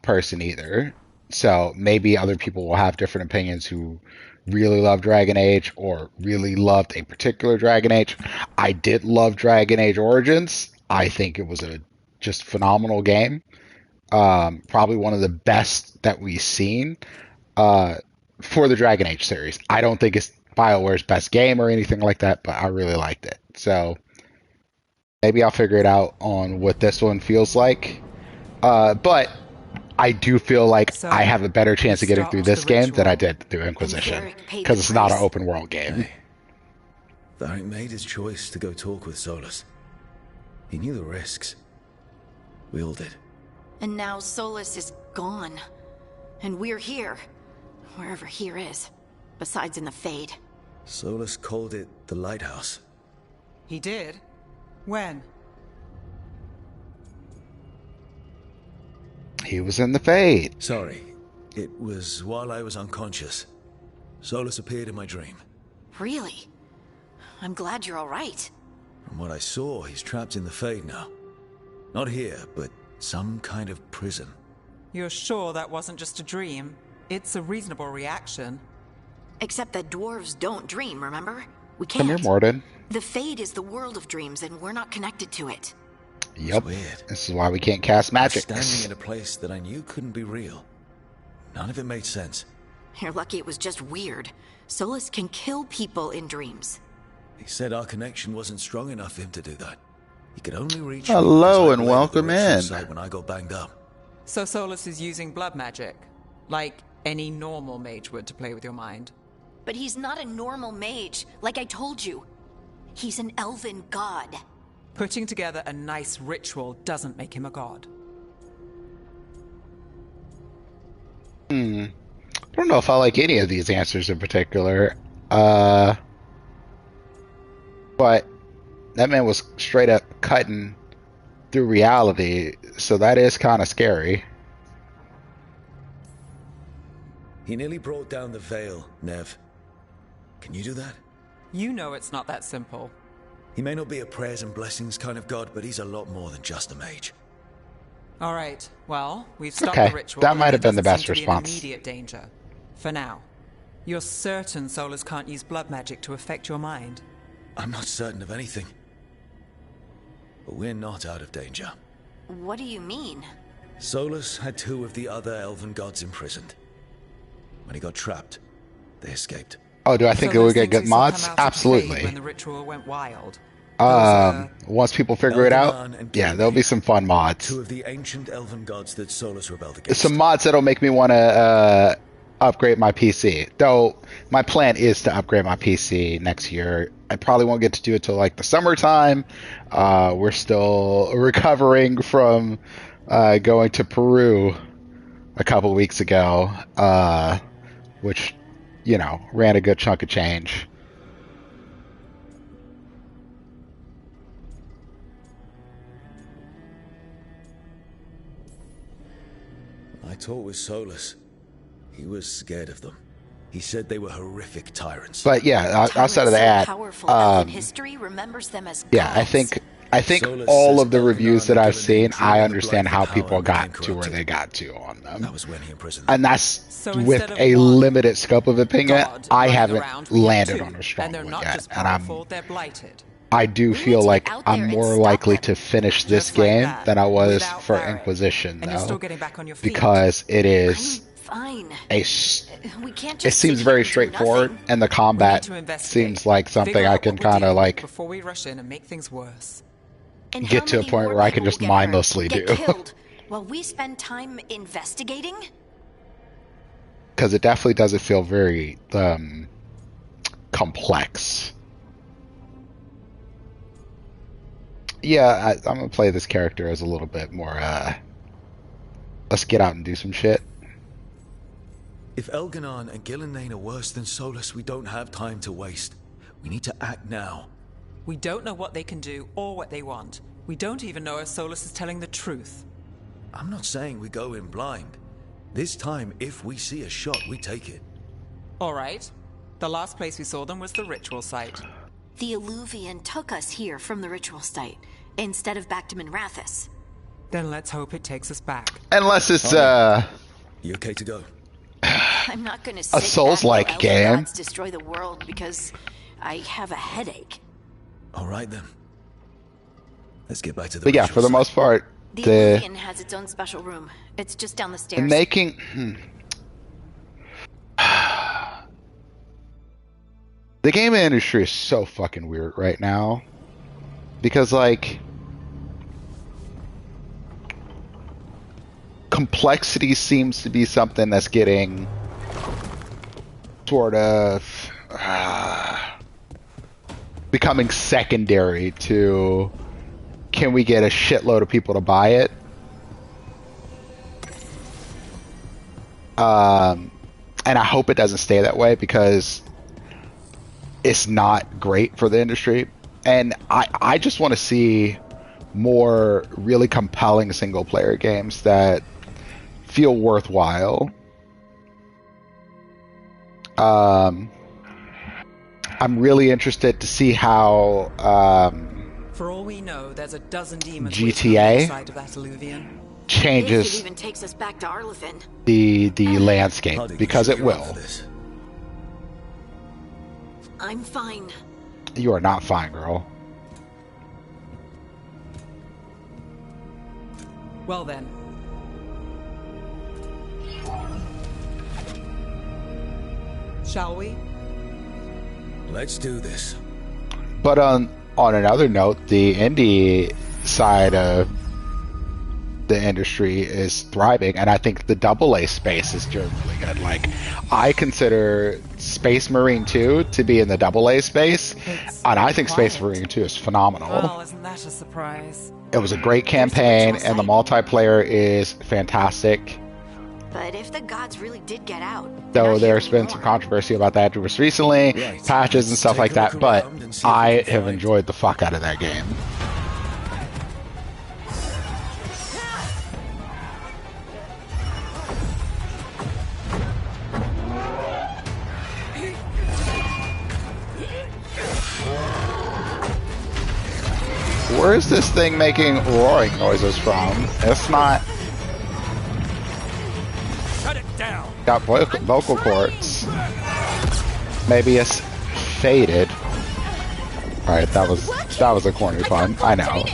person either. So maybe other people will have different opinions who really love Dragon Age or really loved a particular Dragon Age. I did love Dragon Age Origins. I think it was a just phenomenal game. Probably one of the best that we've seen for the Dragon Age series. I don't think it's BioWare's best game or anything like that, but I really liked it. So maybe I'll figure it out on what this one feels like. But I do feel like I have a better chance of getting through this game than I did through Inquisition, because it's not an open world game. Hey, Varric made his choice to go talk with Solus. He knew the risks. We all did. And now Solus is gone. And we're here. Wherever here is. Besides in the Fade. Solus called it the Lighthouse. He did? When? He was in the Fade. Sorry. It was while I was unconscious. Solus appeared in my dream. Really? I'm glad you're alright. From what I saw, he's trapped in the Fade now. Not here, but some kind of prison. You're sure that wasn't just a dream? It's a reasonable reaction. Except that dwarves don't dream, remember? We Come can't. here, Morden. The Fade is the world of dreams, and we're not connected to it. Yep. Weird. This is why we can't cast magic. Standing in a place that I knew couldn't be real. None of it made sense. You're lucky it was just weird. Solus can kill people in dreams. He said our connection wasn't strong enough for him to do that. He could only reach Hello me and welcome in. when I got banged up. So Solus is using blood magic, like any normal mage would to play with your mind. But he's not a normal mage, like I told you. He's an elven god. Putting together a nice ritual doesn't make him a god. I don't know if I like any of these answers in particular. But that man was straight up cutting through reality, so that is kind of scary. He nearly brought down the Veil, Nev. Can you do that? You know it's not that simple. He may not be a prayers and blessings kind of god, but he's a lot more than just a mage. All right. Well, we've stopped Okay, the ritual. that might have been the and it best doesn't seem to be in response. immediate danger. For now. You're certain Solus can't use blood magic to affect your mind? I'm not certain of anything. But we're not out of danger. What do you mean? Solus had 2 of the other elven gods imprisoned. When he got trapped, they escaped. Oh, do I think it So would those get things good we saw come mods? out of the cave Absolutely. When the ritual went wild. Once people figure it out, Elganon and yeah, there'll be some fun mods. 2 of the ancient elven gods that Solus rebelled against. Some mods that'll make me want to upgrade my PC. Though my plan is to upgrade my PC next year. I probably won't get to do it till like the summertime. We're still recovering from going to Peru a couple weeks ago, which, you know, ran a good chunk of change. I talked with Solus. He was scared of them. He said they were horrific tyrants. But yeah, outside of So that, powerful elven history remembers them as yeah, I gods. think Solus all says of the Elganon reviews that and I've Gillinan seen, drew I the understand blood how for people power got became to where corrupted. they got to on them. That was when he imprisoned them. And that's So with instead of a one limited scope of opinion. God I running haven't around, we have landed 2, on a strong and they're one not yet, just and powerful, they're blighted. I do We feel need to like get out there I'm and more stop likely them. to finish this Just like game that, than I was without for Barrett. Inquisition, And you're still though, getting back on your feet. because it I'm is fine. we can't it just seems sit very here and do straightforward, nothing. and the We need combat to investigate. seems like Figure something out I what can we're kind of dealing with like before we rush in and make things worse. And how get to a many point more where I can people just will get mindlessly hurt, do. get killed while we spend time investigating? Because it definitely doesn't feel very complex. Yeah, I'm gonna play this character as a little bit more. Let's get out and do some shit. If Elganon and Gillinan are worse than Solus, we don't have time to waste. We need to act now. We don't know what they can do or what they want. We don't even know if Solus is telling the truth. I'm not saying we go in blind. This time, if we see a shot, we take it. All right. The last place we saw them was the ritual site. The Illuvian took us here from the ritual site, instead of back to Minrathous. Then let's hope it takes us back. Unless it's You okay to go? I'm not gonna sit Souls-like back while game. elven gods destroy the world because I have a headache. All right then. Let's get back to the but yeah, ritual for the site. most part, The the Illuvian has its own special room. It's just down the stairs. making the gaming industry is so fucking weird right now, because like complexity seems to be something that's getting sort of becoming secondary to, can we get a shitload of people to buy it? And I hope it doesn't stay that way, because it's not great for the industry. And I just want to see more really compelling single player games that feel worthwhile. I'm really interested to see how For all we know, there's a dozen demons GTA inside of that Illuvian. If it changes even takes us back to Arlefin. the landscape, Harding, because we it should get on will. for this. I'm fine. You are not fine, girl. Well then. Shall we? Let's do this. But on another note, the indie side of the industry is thriving, and I think the AA space is doing really good. Like, I consider Space Marine 2 to be in the AA space, and I think Space Marine 2 is phenomenal. Well, isn't that a surprise? It was a great campaign, and the multiplayer is fantastic. But if the gods really did get out, Though there's been some controversy about that just recently, patches and stuff like that, but I have enjoyed the fuck out of that game. Where is this thing making roaring noises from? It's not... Shut it down. Got vocal cords. Maybe it's faded. Alright, that was a corny pun. I know.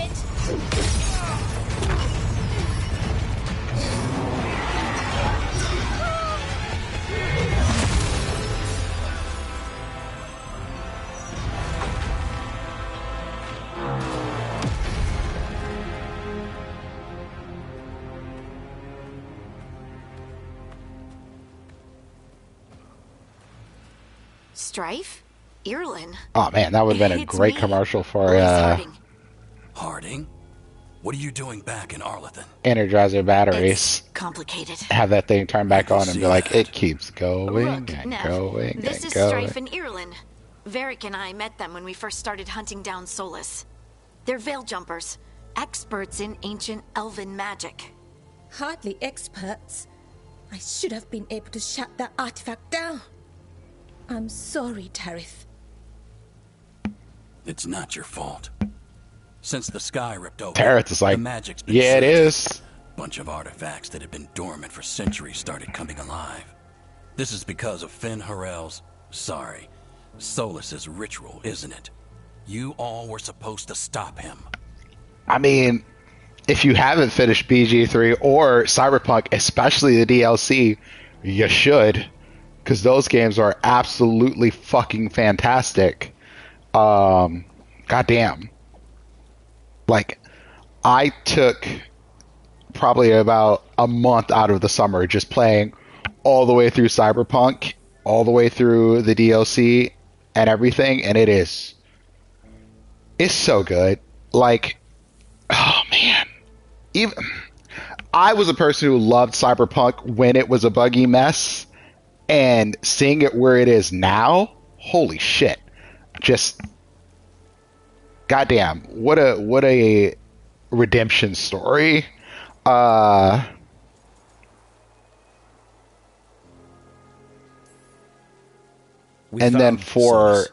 Strife? Irlin? Oh man, that would have been a great commercial for Harding? What are you doing back in Arlington? Energizer batteries. It's complicated. Have that thing turn back on and be like, it keeps going Look, and Nev, going this and is going. Strife and Irlin. Varric and I met them when we first started hunting down Solus. They're veil jumpers, experts in ancient elven magic. Hardly experts. I should have been able to shut that artifact down. I'm sorry, Tarith. It's not your fault. Since the sky ripped open, Tarith is like, the magic's been yeah, it surging. is. Bunch of artifacts that had been dormant for centuries started coming alive. This is because of Finn Harel's, sorry, Solus's ritual, isn't it? You all were supposed to stop him. I mean, if you haven't finished BG3 or Cyberpunk, especially the DLC, you should. Because those games are absolutely fucking fantastic. Goddamn. Like, I took probably about a month out of the summer just playing all the way through Cyberpunk, all the way through the DLC and everything, and it's so good. Like, oh man. I was a person who loved Cyberpunk when it was a buggy mess. And seeing it where it is now, holy shit. Just goddamn, what a redemption story. And then for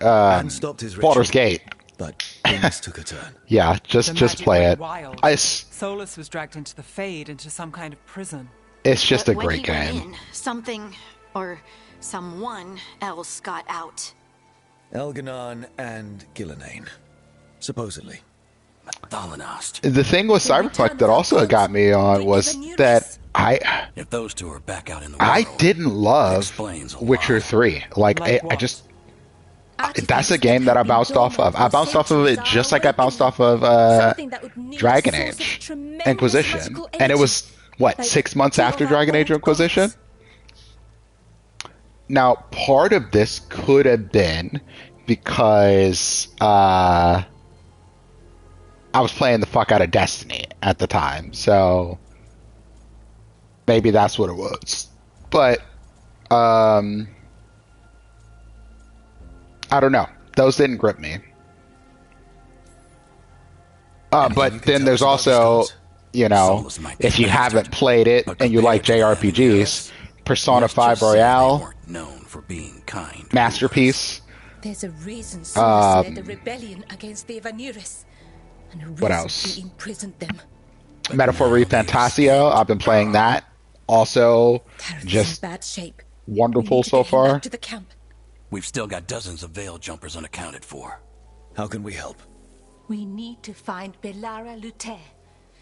Baldur's Gate. But things took a turn. Yeah, just play it. Solus was dragged into the Fade, into some kind of prison. It's just But a great when he game. went in, something or someone else got out. Elganon and Gillenane, supposedly. Thalanost. The thing with Cyberpunk that also got me on was that If those two are back out in the world, I didn't love explains a Witcher lot. 3. Like, I what? just... That's a game that I bounced off of. I bounced off of it just like I bounced off of Dragon Age Inquisition. And it was, what, 6 months after Dragon Age Inquisition? Now, part of this could have been because I was playing the fuck out of Destiny at the time. So maybe that's what it was. But I don't know. Those didn't grip me. But then there's also, you know, if you haven't played it and you like JRPGs, Persona 5 Royale, known for being kind. masterpiece. There's a reason Solus led the rebellion against the Evanuris. And a reason What else? he imprisoned them. Metaphor Fantasio, I've been playing that. Also, Tareth's just in bad shape. wonderful We need to so get him far. back to the camp. We've still got dozens of veil jumpers unaccounted for. How can we help? We need to find Belara Lute.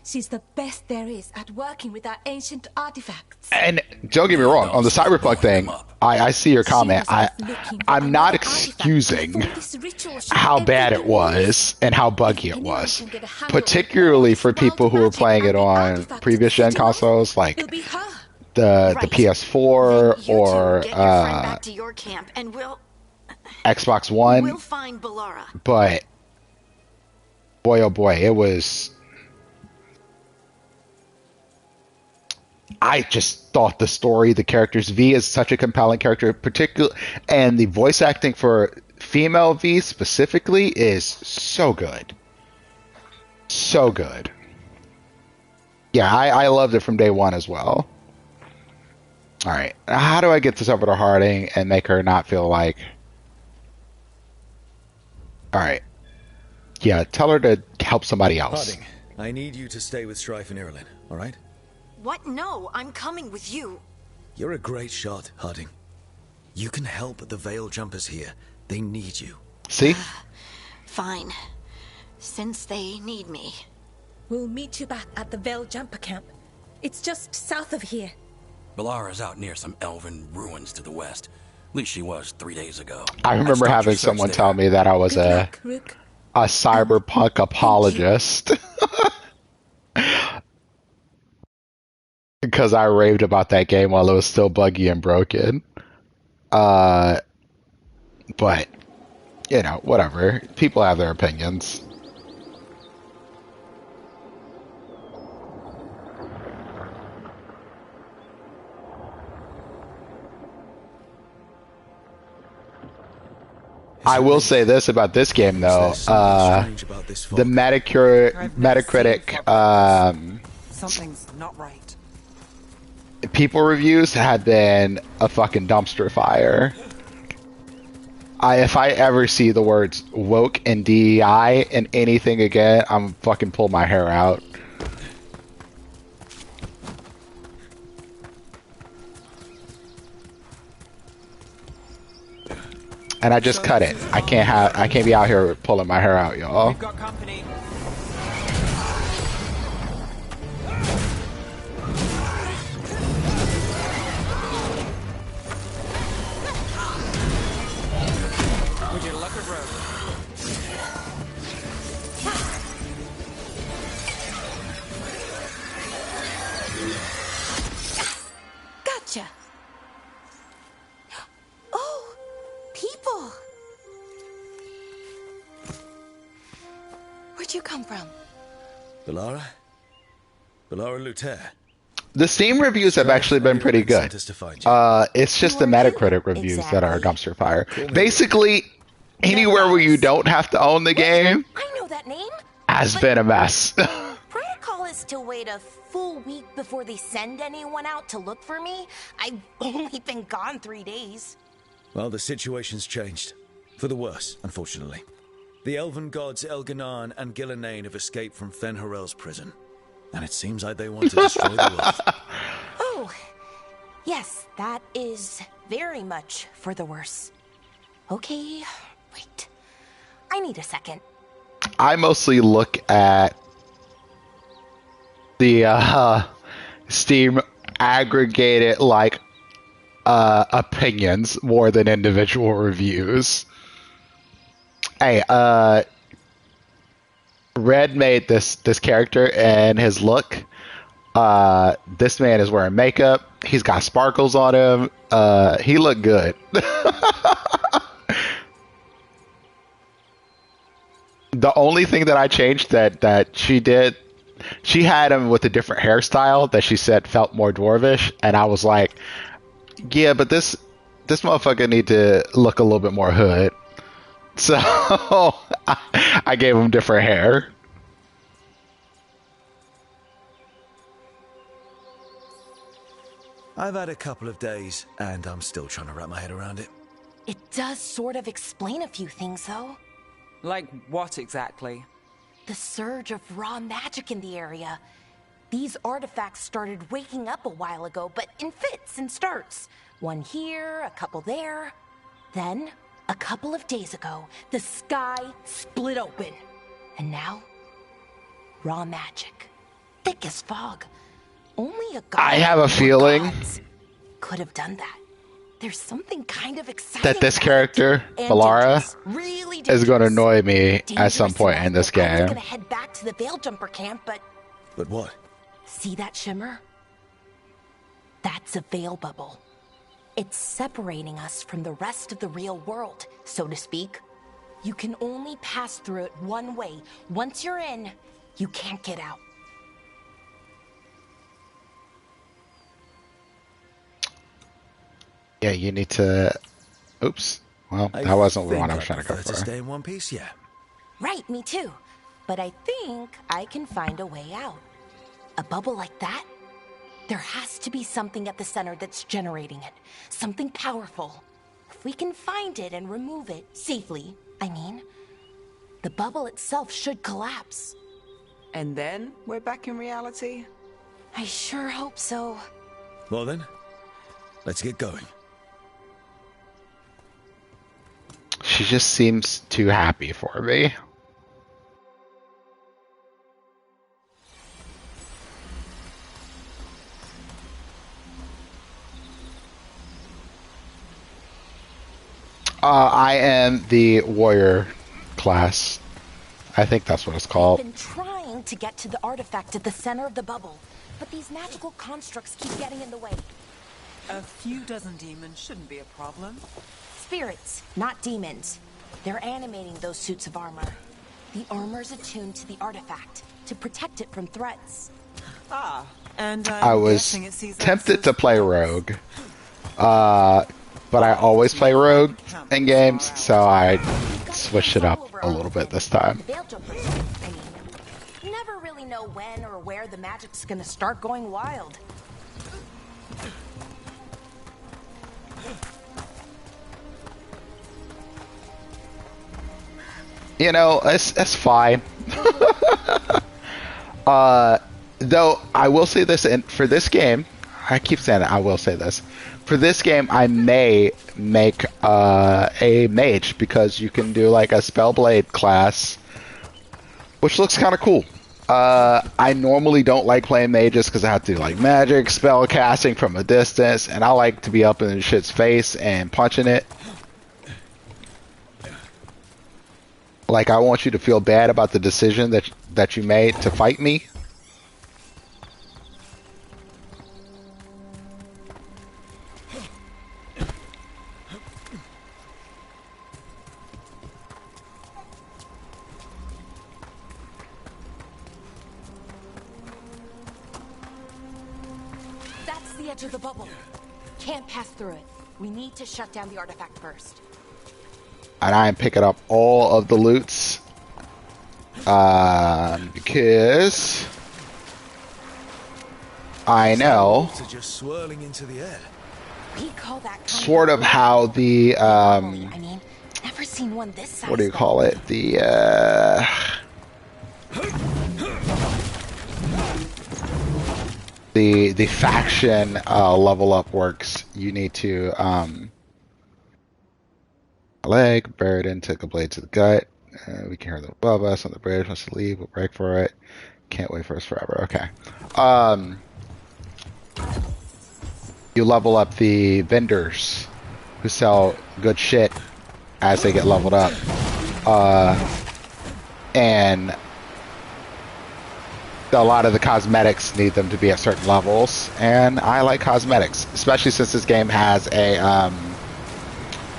She's the best there is at working with our ancient artifacts. And don't get me wrong, on the Cyberpunk thing, I see your comment. I'm not excusing how bad it was and how buggy it was. Particularly for people who were playing it on previous gen consoles, like, the Right. PS4 Then you or two get your friend back to your camp, and Xbox One. we'll find Bellara. But boy, oh boy, it was. I just thought the story, the characters, V is such a compelling character, particular, and the voice acting for female V specifically is so good, so good. Yeah, I loved it from day one as well. All right, how do I get this over to Harding and make her not feel like? All right, yeah, tell her to help somebody else. Harding, I need you to stay with Strife and Irilyn, all right? What? No, I'm coming with you. You're a great shot, Harding. You can help the Veil Jumpers here. They need you. See? Fine. Since they need me. We'll meet you back at the Veil Jumper Camp. It's just south of here. Bellara's out near some elven ruins to the west. At least she was 3 days ago. I remember I'd start having your search someone there. tell me that I was Good luck, Rook. a cyberpunk apologist. Because I raved about that game while it was still buggy and broken. But, you know, whatever. People have their opinions. I will say this about this game, though. The Metacritic Something's not right. people reviews had been a fucking dumpster fire. If I ever see the words woke and DEI in anything again, I'm fucking pull my hair out. And I just cut it. I can't be out here pulling my hair out, y'all. We've got company. Would you look at road? Gotcha. Oh, people. Where'd you come from? Bellara? Bellara Luther. The Steam reviews have actually been pretty good. It's just the Metacritic reviews that are a dumpster fire. Basically, anywhere where you don't have to own the game I know that name. has been a mess. Protocol is to wait a full week before they send anyone out to look for me. I've only been gone 3 days. Well, the situation's changed. For the worse, unfortunately. The elven gods Elganan and Gillenane have escaped from Fen'Harel's prison. And it seems like they want to destroy the world. Oh, yes, that is very much for the worse. Okay, wait. I need a second. I mostly look at the Steam aggregated opinions more than individual reviews. Hey, Red made this character and his look. This man is wearing makeup. He's got sparkles on him. He looked good. The only thing that I changed that she did, she had him with a different hairstyle that she said felt more dwarvish, and I was like, yeah, but this motherfucker need to look a little bit more hood. So I gave him different hair. I've had a couple of days, and I'm still trying to wrap my head around it. It does sort of explain a few things, though. Like what exactly? The surge of raw magic in the area. These artifacts started waking up a while ago, but in fits and starts. One here, a couple there. Then, a couple of days ago, the sky split open. And now, raw magic. Thick as fog. Only a god I have a or feeling gods could have done that. There's something kind of exciting that this about character, it. And Bellara, dangerous, really is going to dangerous. annoy me at Dangerous some point enough in this that I was game. gonna head back to the Veil Jumper camp, but But what? see that shimmer? That's a veil bubble. It's separating us from the rest of the real world, so to speak. You can only pass through it one way. Once you're in, you can't get out. Yeah, you need to... Oops. Well, that wasn't the one I was trying to go for. To stay in one piece, yeah. Right, me too. But I think I can find a way out. A bubble like that? There has to be something at the center that's generating it. Something powerful. If we can find it and remove it safely, I mean, the bubble itself should collapse. And then we're back in reality? I sure hope so. Well then, let's get going. She just seems too happy for me. I am the warrior class. I think that's what it's called. I've been trying to get to the artifact at the center of the bubble, but these magical constructs keep getting in the way. A few dozen demons shouldn't be a problem. Spirits, not demons. They're animating those suits of armor. The armor's attuned to the artifact to protect it from threats. Ah, and I was tempted to play rogue. But I always play rogue in games, so I switched it up a little bit this time. You never really know when or where the magic's gonna start going wild. You know, it's fine. Though I will say this, and for this game, I keep saying that, I will say this. For this game, I may make a mage, because you can do like a Spellblade class, which looks kind of cool. I normally don't like playing mages because I have to do like magic, spell casting from a distance, and I like to be up in shit's face and punching it. Like, I want you to feel bad about the decision that you made to fight me. That's the edge of the bubble. Can't pass through it. We need to shut down the artifact first. And I am picking up all of the loots. Because I know Just swirling into the air. We call that sort of how the I mean, never seen one this size. what do you call it? The faction level up works. You need to leg, bear it in, take a blade to the gut. We can hear them above us on the bridge. Wants to leave, we'll break for it. Can't wait for us forever. Okay. You level up the vendors who sell good shit as they get leveled up. And a lot of the cosmetics need them to be at certain levels, and I like cosmetics, especially since this game has a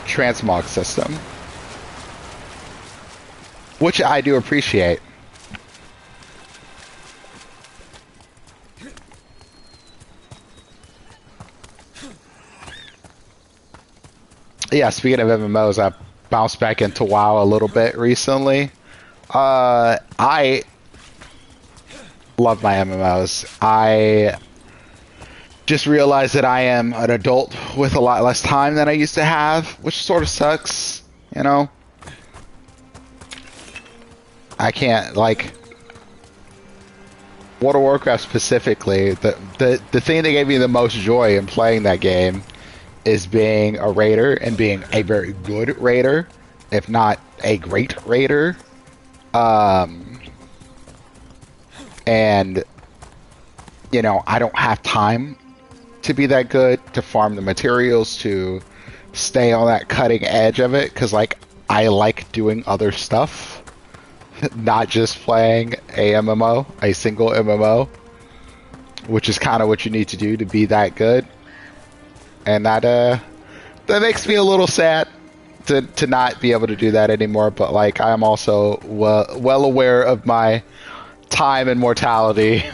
transmog system, which I do appreciate. Yeah, speaking of MMOs, I bounced back into WoW a little bit recently. I love my MMOs. I just realized that I am an adult with a lot less time than I used to have, which sort of sucks, you know? I can't, like, World of Warcraft specifically, the thing that gave me the most joy in playing that game is being a raider, and being a very good raider, if not a great raider. And, you know, I don't have time to be that good, to farm the materials, to stay on that cutting edge of it, because, like, I like doing other stuff, not just playing a MMO, a single MMO, which is kind of what you need to do to be that good. And that makes me a little sad to not be able to do that anymore. But like, I'm also well aware of my time and mortality.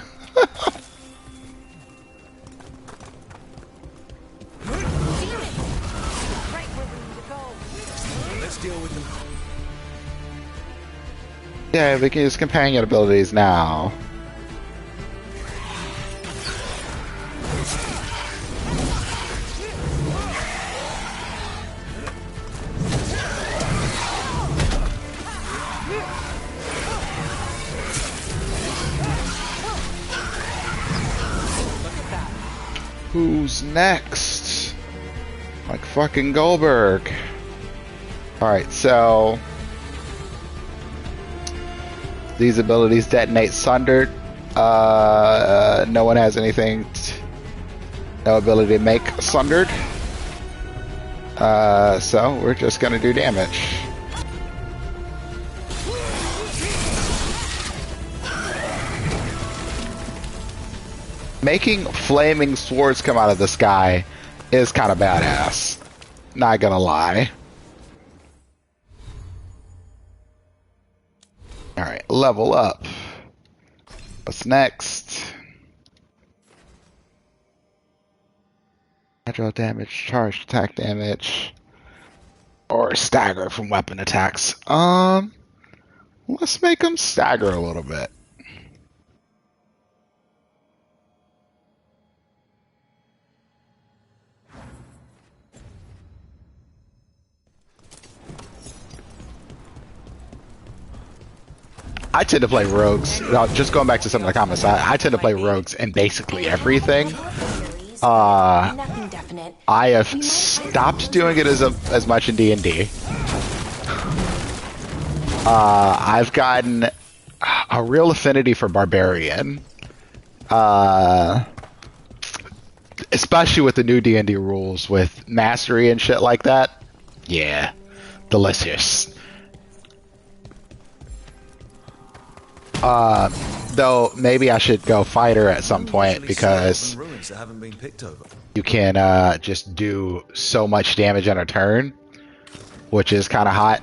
Let's deal with them. Yeah, we can use companion abilities now. Who's next? Like fucking Goldberg. Alright, so these abilities detonate sundered. No one has anything. No ability to make sundered. So we're just gonna do damage. Making flaming swords come out of the sky is kind of badass. Not gonna lie. Alright, level up. What's next? Agile damage, charged attack damage, or stagger from weapon attacks. Let's make them stagger a little bit. I tend to play rogues. Just going back to some of the comments, I tend to play rogues in basically everything. I have stopped doing it as much in D&D. I've gotten a real affinity for Barbarian. Especially with the new D&D rules with mastery and shit like that. Yeah, delicious. Though maybe I should go fighter at some point because you can just do so much damage on a turn, which is kind of hot.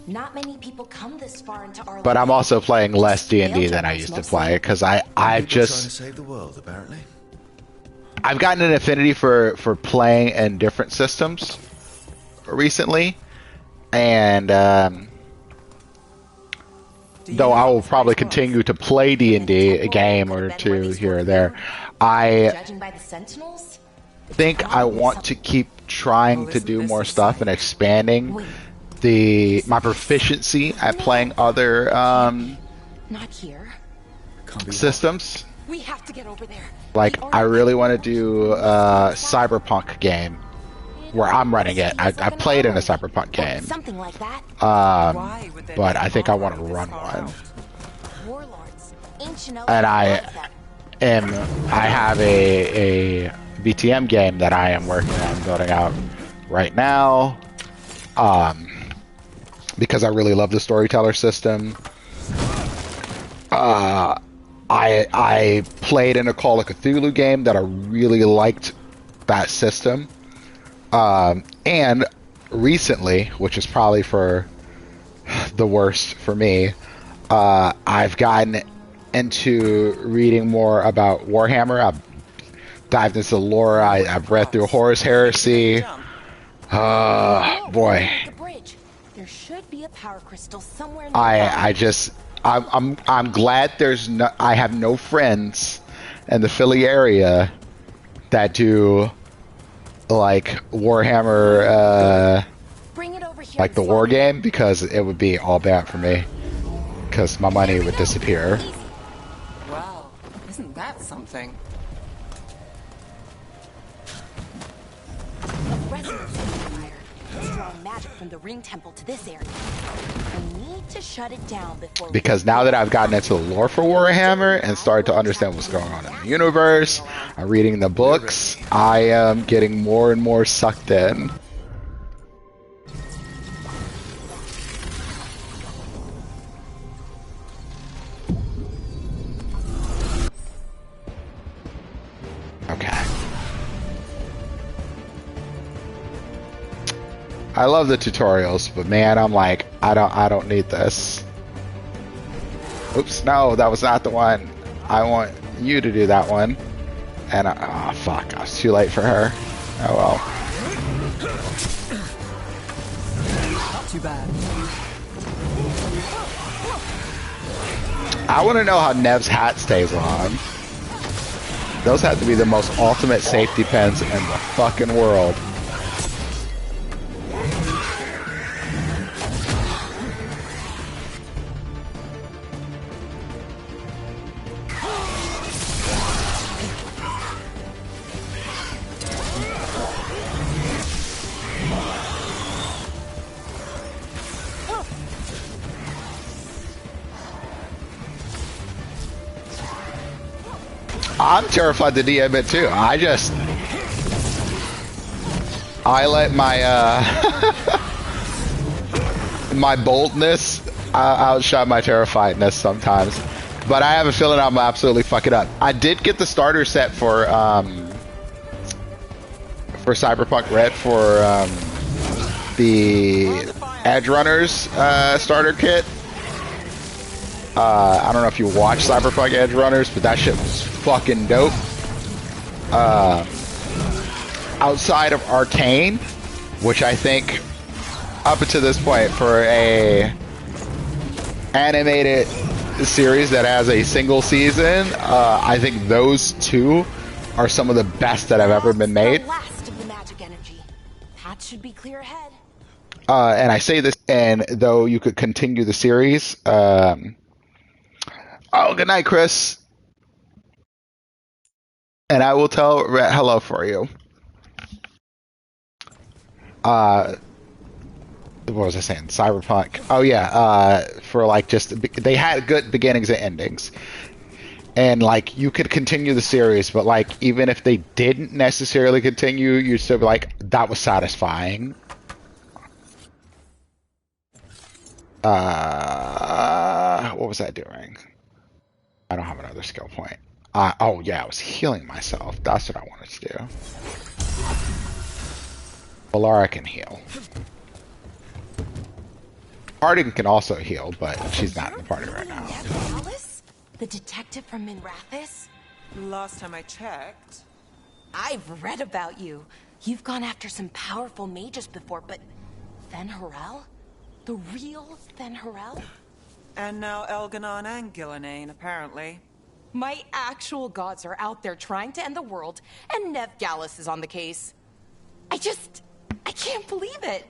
Not many people come this far into our But I'm also playing less D&D than I used to play because I've just I've gotten an affinity for playing in different systems recently, and though I will probably continue to play D&D a game or two here or there, I think I want to keep trying to do more stuff and expanding my proficiency at playing other systems. We have to get over there. Like, I really want to do a cyberpunk game where I'm running it. I played in a cyberpunk game. Something like that. But I think I want to run one. And I have a VTM game that I am working on building out right now. Because I really love the storyteller system. I played in a Call of Cthulhu game that I really liked that system. And recently, which is probably for the worst for me, I've gotten into reading more about Warhammer. I've dived into the lore. I've read through Horus Heresy. Boy. There should be a power crystal somewhere. I'm glad I have no friends in the Philly area that do like Warhammer, like the war game, because it would be all bad for me because my money would disappear. Wow, isn't that something? Strong magic from the ring temple to this area. I need to shut it down before. Because now that I've gotten into the lore for Warhammer and started to understand what's going on in the universe, I'm reading the books, I am getting more and more sucked in. I love the tutorials, but man, I'm like, I don't need this. Oops, no, that was not the one. I want you to do that one. And oh fuck, I was too late for her. Oh well. Not too bad. I want to know how Nev's hat stays on. Those have to be the most ultimate safety pins in the fucking world. I'm terrified to DM it too. I let my my boldness outshine my terrifiedness sometimes. But I have a feeling I'm absolutely fucking up. I did get the starter set for Cyberpunk Red for the Edge Runners starter kit. I don't know if you watch Cyberpunk Edge Runners, but that shit was fucking dope. Outside of Arcane, which I think up until this point for a animated series that has a single season, I think those two are some of the best that have ever been made. Last of the magic energy. That should be clear ahead. And I say this, and though you could continue the series, oh, good night, Chris. And I will tell Rhett hello for you. What was I saying? Cyberpunk. Oh yeah, for like they had good beginnings and endings. And like you could continue the series, but like even if they didn't necessarily continue, you'd still be like, that was satisfying. What was I doing? I don't have another skill point. Oh yeah, I was healing myself. That's what I wanted to do. Valara can heal. Harding can also heal, but she's not in the party right now. Alice? The detective from Minrathis? Last time I checked. I've read about you. You've gone after some powerful mages before, but Fen Harel? The real Fen Harel? And now Elganon and Gillenane, apparently. My actual gods are out there trying to end the world, and Nev Gallus is on the case. I can't believe it.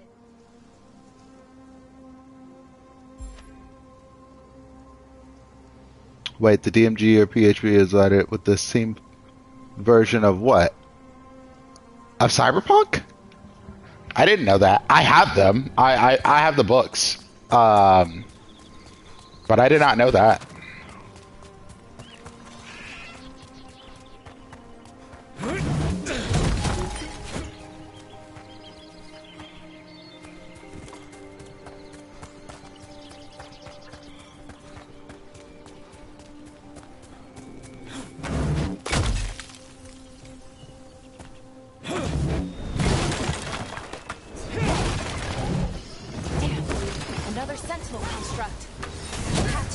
Wait, the DMG or PHP is at it with the same version of what? Of Cyberpunk? I didn't know that. I have them. I have the books. But I did not know that.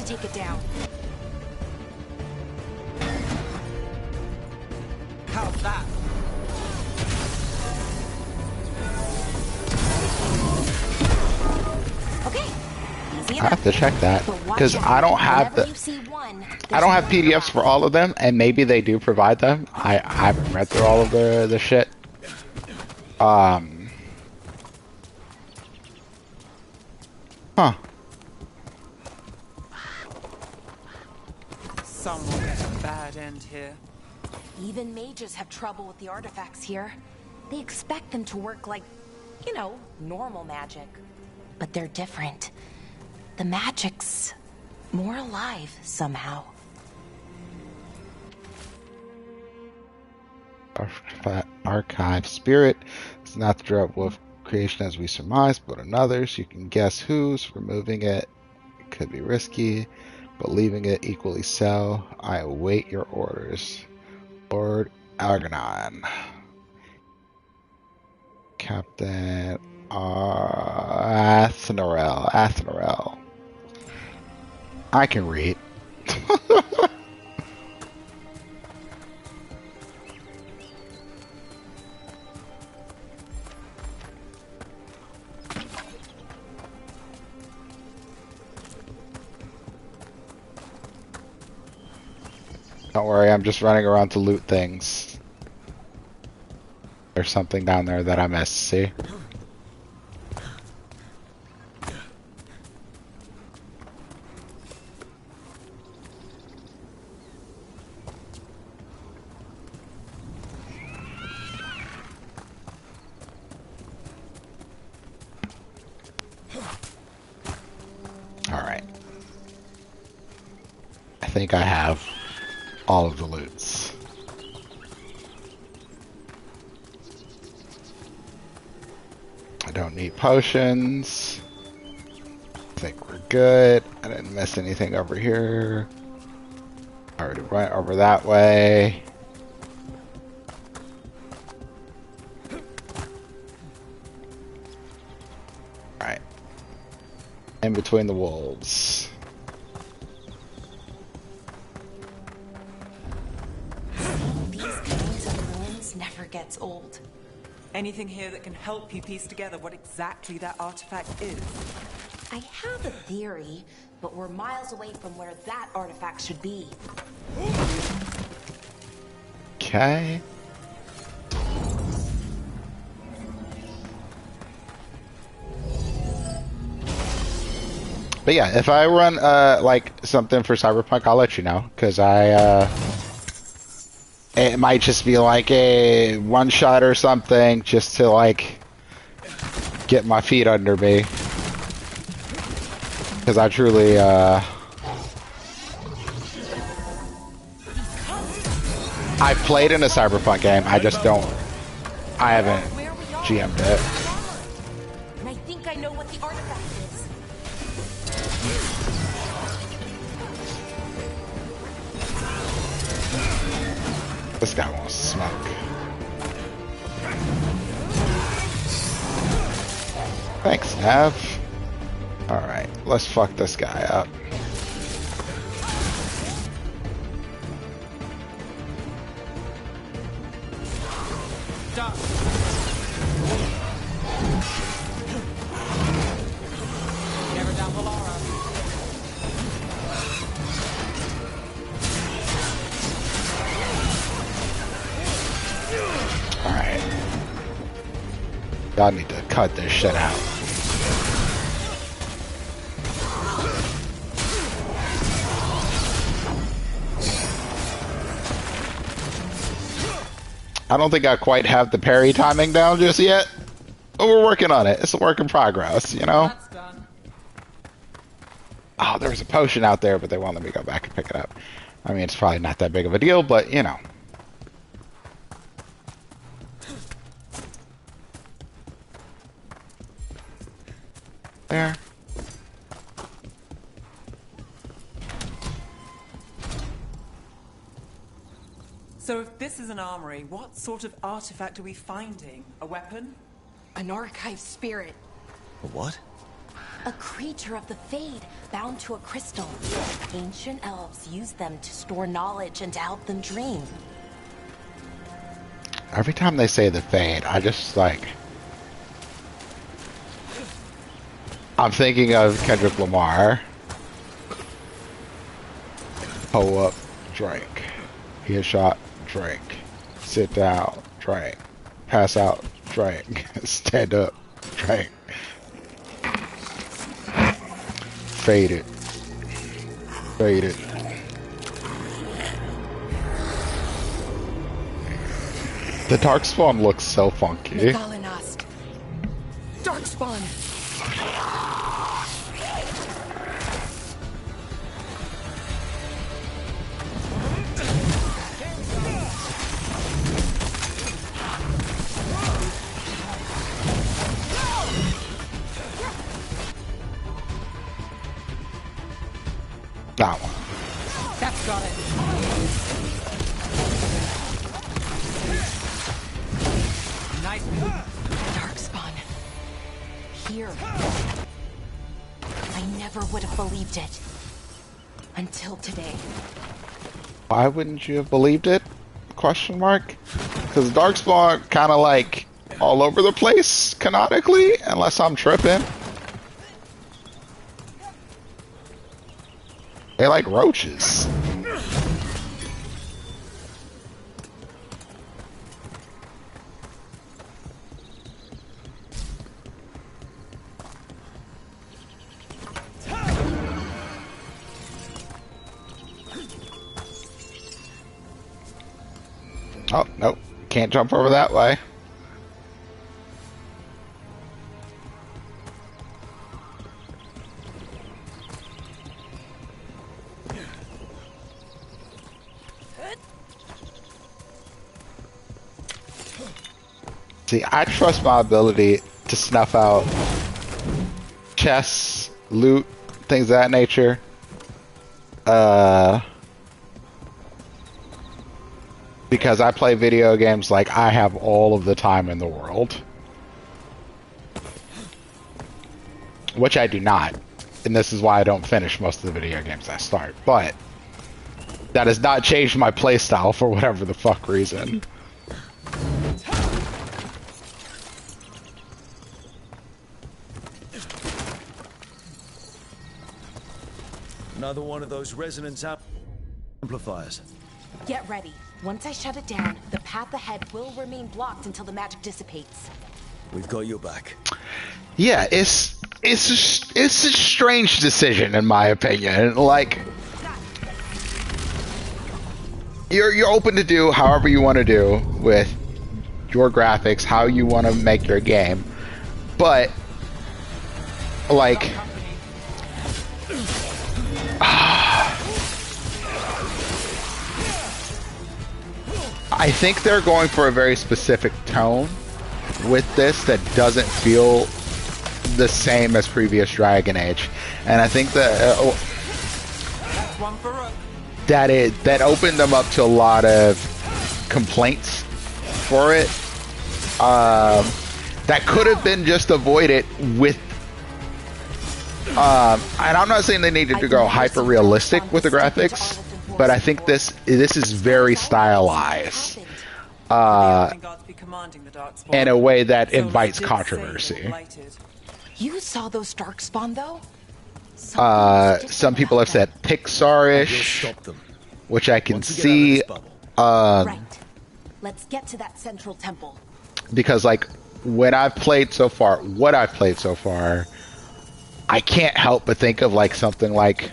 Take it down. How's that? Okay. I have to check that because I don't have PDFs for all of them, and maybe they do provide them. I haven't read through all of the shit. Huh. Some will get a bad end here. Even mages have trouble with the artifacts here. They expect them to work like, you know, normal magic. But they're different. The magic's more alive somehow. Archive spirit is not the direct wolf creation as we surmise, but another, so you can guess whose. Removing it could be risky, but leaving it equally so. I await your orders. Lord Algernon. Captain Athenarel. I can read. Don't worry, I'm just running around to loot things. There's something down there that I missed, see? Alright. I think I have all of the loots. I don't need potions. I think we're good. I didn't miss anything over here. I already went over that way. Alright. In between the wolves. Never gets old. Anything here that can help you piece together what exactly that artifact is? I have a theory, but we're miles away from where that artifact should be. Okay. But yeah, if I run like something for Cyberpunk, I'll let you know, because it might just be like a one shot or something, just to like get my feet under me. Because I truly I've played in a Cyberpunk game, I haven't GM'd it. And I think I know what the artifact is. This guy wants to smoke. Thanks, Nav. Alright, let's fuck this guy up. Never down Valara. Alright. Y'all need to cut this shit out. I don't think I quite have the parry timing down just yet, but we're working on it. It's a work in progress, you know? That's done. Oh, there's a potion out there, but they won't let me go back and pick it up. I mean, it's probably not that big of a deal, but, you know. There. So if this is an armory, what sort of artifact are we finding? A weapon? An archive spirit. A what? A creature of the Fade, bound to a crystal. Ancient elves use them to store knowledge and to help them dream. Every time they say the Fade, I just, like... I'm thinking of Kendrick Lamar. Pull up, drink. Get shot, drink. Sit down, drink. Pass out, drink. Stand up, drink. Fade it. Fade it. The Darkspawn looks so funky. Megalinast. Darkspawn. That one. That's got it. Nice move. Darkspawn. not believed it. Until today. Why wouldn't you have believed it? Question mark? Because Darkspawn kind of like all over the place canonically, unless I'm tripping. They like roaches. Oh, nope. Can't jump over that way. See, I trust my ability to snuff out chests, loot, things of that nature. Because I play video games like I have all of the time in the world. Which I do not. And this is why I don't finish most of the video games I start. But that has not changed my playstyle for whatever the fuck reason. Another one of those resonance amplifiers. Get ready. Once I shut it down, the path ahead will remain blocked until the magic dissipates. We've got your back. Yeah, it's a strange decision in my opinion. Like, you're open to do however you want to do with your graphics, how you want to make your game, but like. I think they're going for a very specific tone with this that doesn't feel the same as previous Dragon Age, and I think that that opened them up to a lot of complaints for it. That could have been just avoided with. And I'm not saying they needed to go hyper realistic with the graphics, but I think this is very stylized in a way that invites controversy. You saw those Darkspawn though? Some people have said Pixar-ish, which I can see. Right. Let's get to that central temple. Because like what I've played so far, I can't help but think of like something like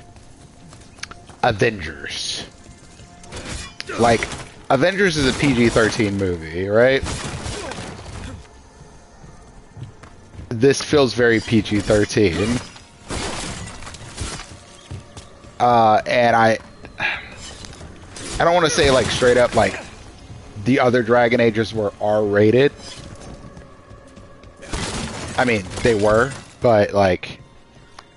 Avengers. Like, Avengers is a PG-13 movie, right? This feels very PG-13. And I don't want to say like straight up like the other Dragon Ages were R-rated. I mean, they were, but like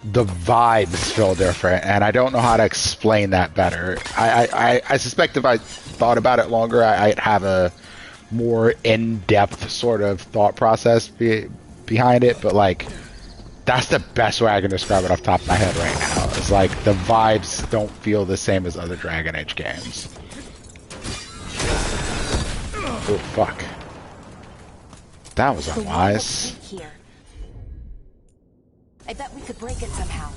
the vibes feel different, and I don't know how to explain that better. I suspect if I thought about it longer, I'd have a more in-depth sort of thought process behind it, but like that's the best way I can describe it off the top of my head right now. It's like the vibes don't feel the same as other Dragon Age games. Oh fuck. That was unwise. I bet we could break it somehow.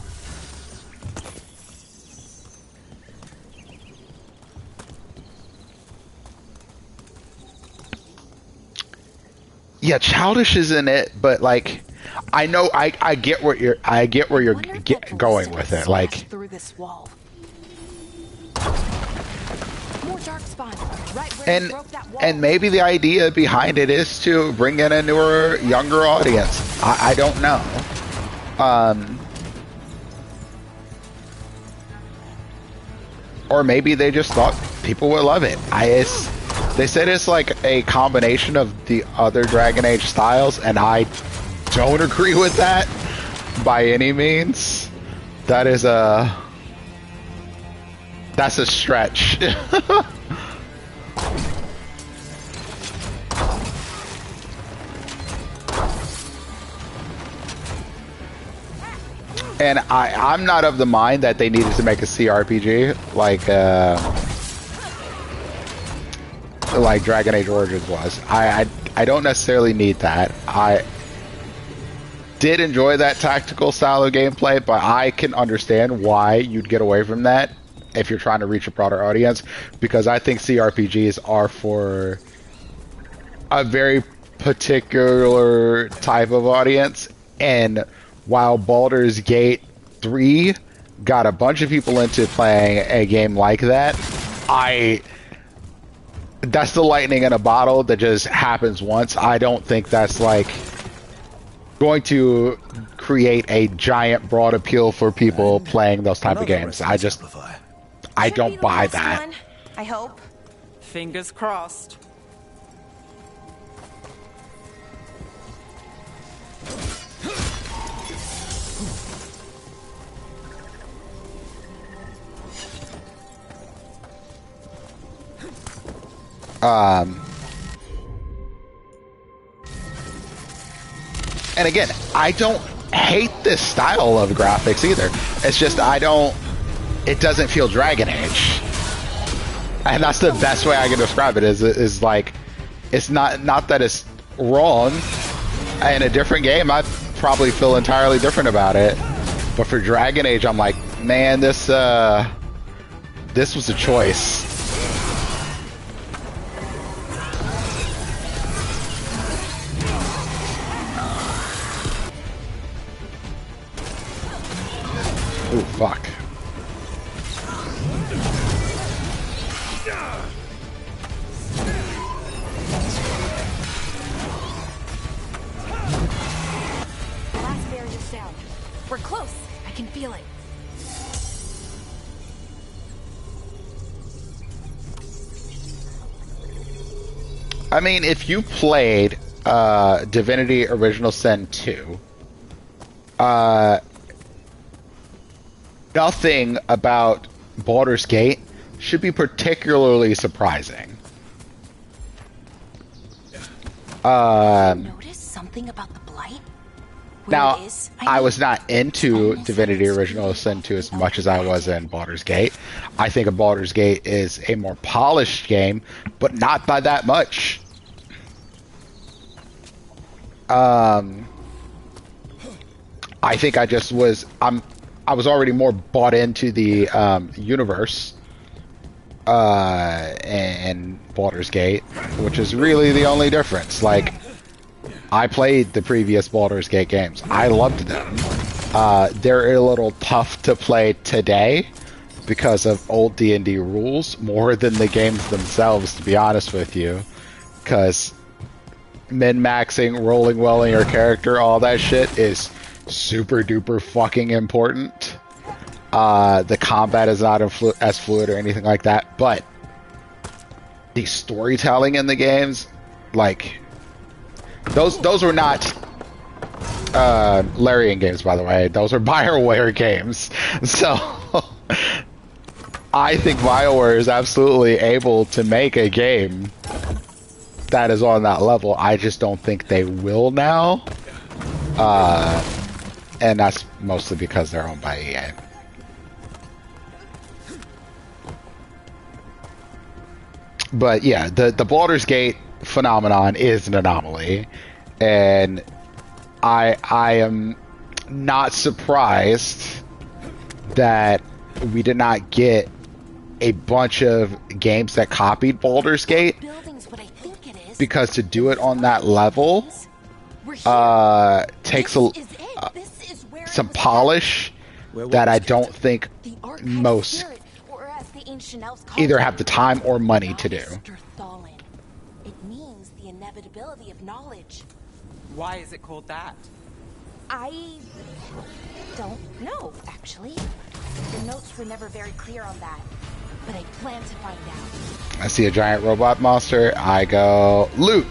Yeah, Childish is in it, but like, I know I get where you're going with it. Like, through this wall. More Darkspawn, right where and you broke that wall. and maybe the idea behind it is to bring in a newer, younger audience. I don't know. Or maybe they just thought people would love it. They said it's like a combination of the other Dragon Age styles, and I don't agree with that by any means. That's a stretch. And I'm not of the mind that they needed to make a CRPG like Dragon Age Origins was. I don't necessarily need that. I did enjoy that tactical style of gameplay, but I can understand why you'd get away from that if you're trying to reach a broader audience, because I think CRPGs are for a very particular type of audience. And while Baldur's Gate 3 got a bunch of people into playing a game like that, that's the lightning in a bottle that just happens once. I don't think that's like going to create a giant broad appeal for people playing those type of games. I don't buy that. One, I hope. Fingers crossed. And again, I don't hate this style of graphics either. It's just it doesn't feel Dragon Age. And that's the best way I can describe it, is like, it's not that it's wrong. In a different game, I'd probably feel entirely different about it. But for Dragon Age, I'm like, man, this was a choice. Ooh, fuck. The last barrier's down. We're close. I can feel it. I mean, if you played Divinity Original Sin 2, nothing about Baldur's Gate should be particularly surprising. Notice something about the blight? Now, I was not into Divinity Original Sin 2 as much as I was in Baldur's Gate. I think Baldur's Gate is a more polished game, but not by that much. I think I just was... I was already more bought into the universe and Baldur's Gate, which is really the only difference. Like, I played the previous Baldur's Gate games. I loved them. They're a little tough to play today because of old D&D rules more than the games themselves, to be honest with you. Because min-maxing, rolling well in your character, all that shit is super duper fucking important. The combat is not as fluid or anything like that, but the storytelling in the games, like, those were not Larian games, by the way. Those are BioWare games. So I think BioWare is absolutely able to make a game that is on that level. I just don't think they will now. And that's mostly because they're owned by EA. But yeah, the Baldur's Gate phenomenon is an anomaly, and I am not surprised that we did not get a bunch of games that copied Baldur's Gate, because to do it on that level takes some polish that I don't think most either have the time or money to do. It means the inevitability of knowledge. Why is it called that? I don't know, actually. The notes were never very clear on that, but I plan to find out. I see a giant robot monster. I go, loot!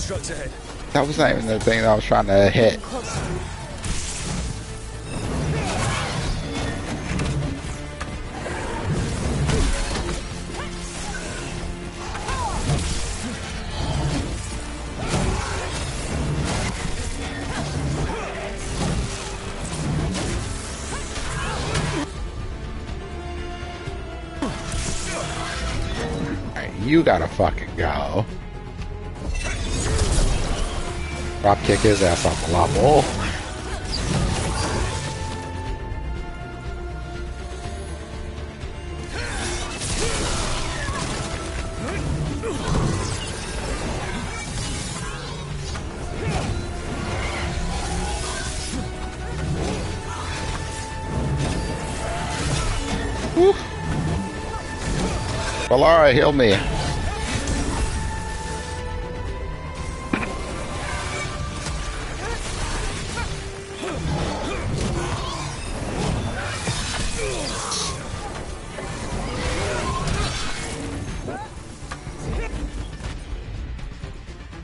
Ahead. That was not even the thing that I was trying to hit. you gotta fucking go. Drop kick his ass off the level. Valara, heal me.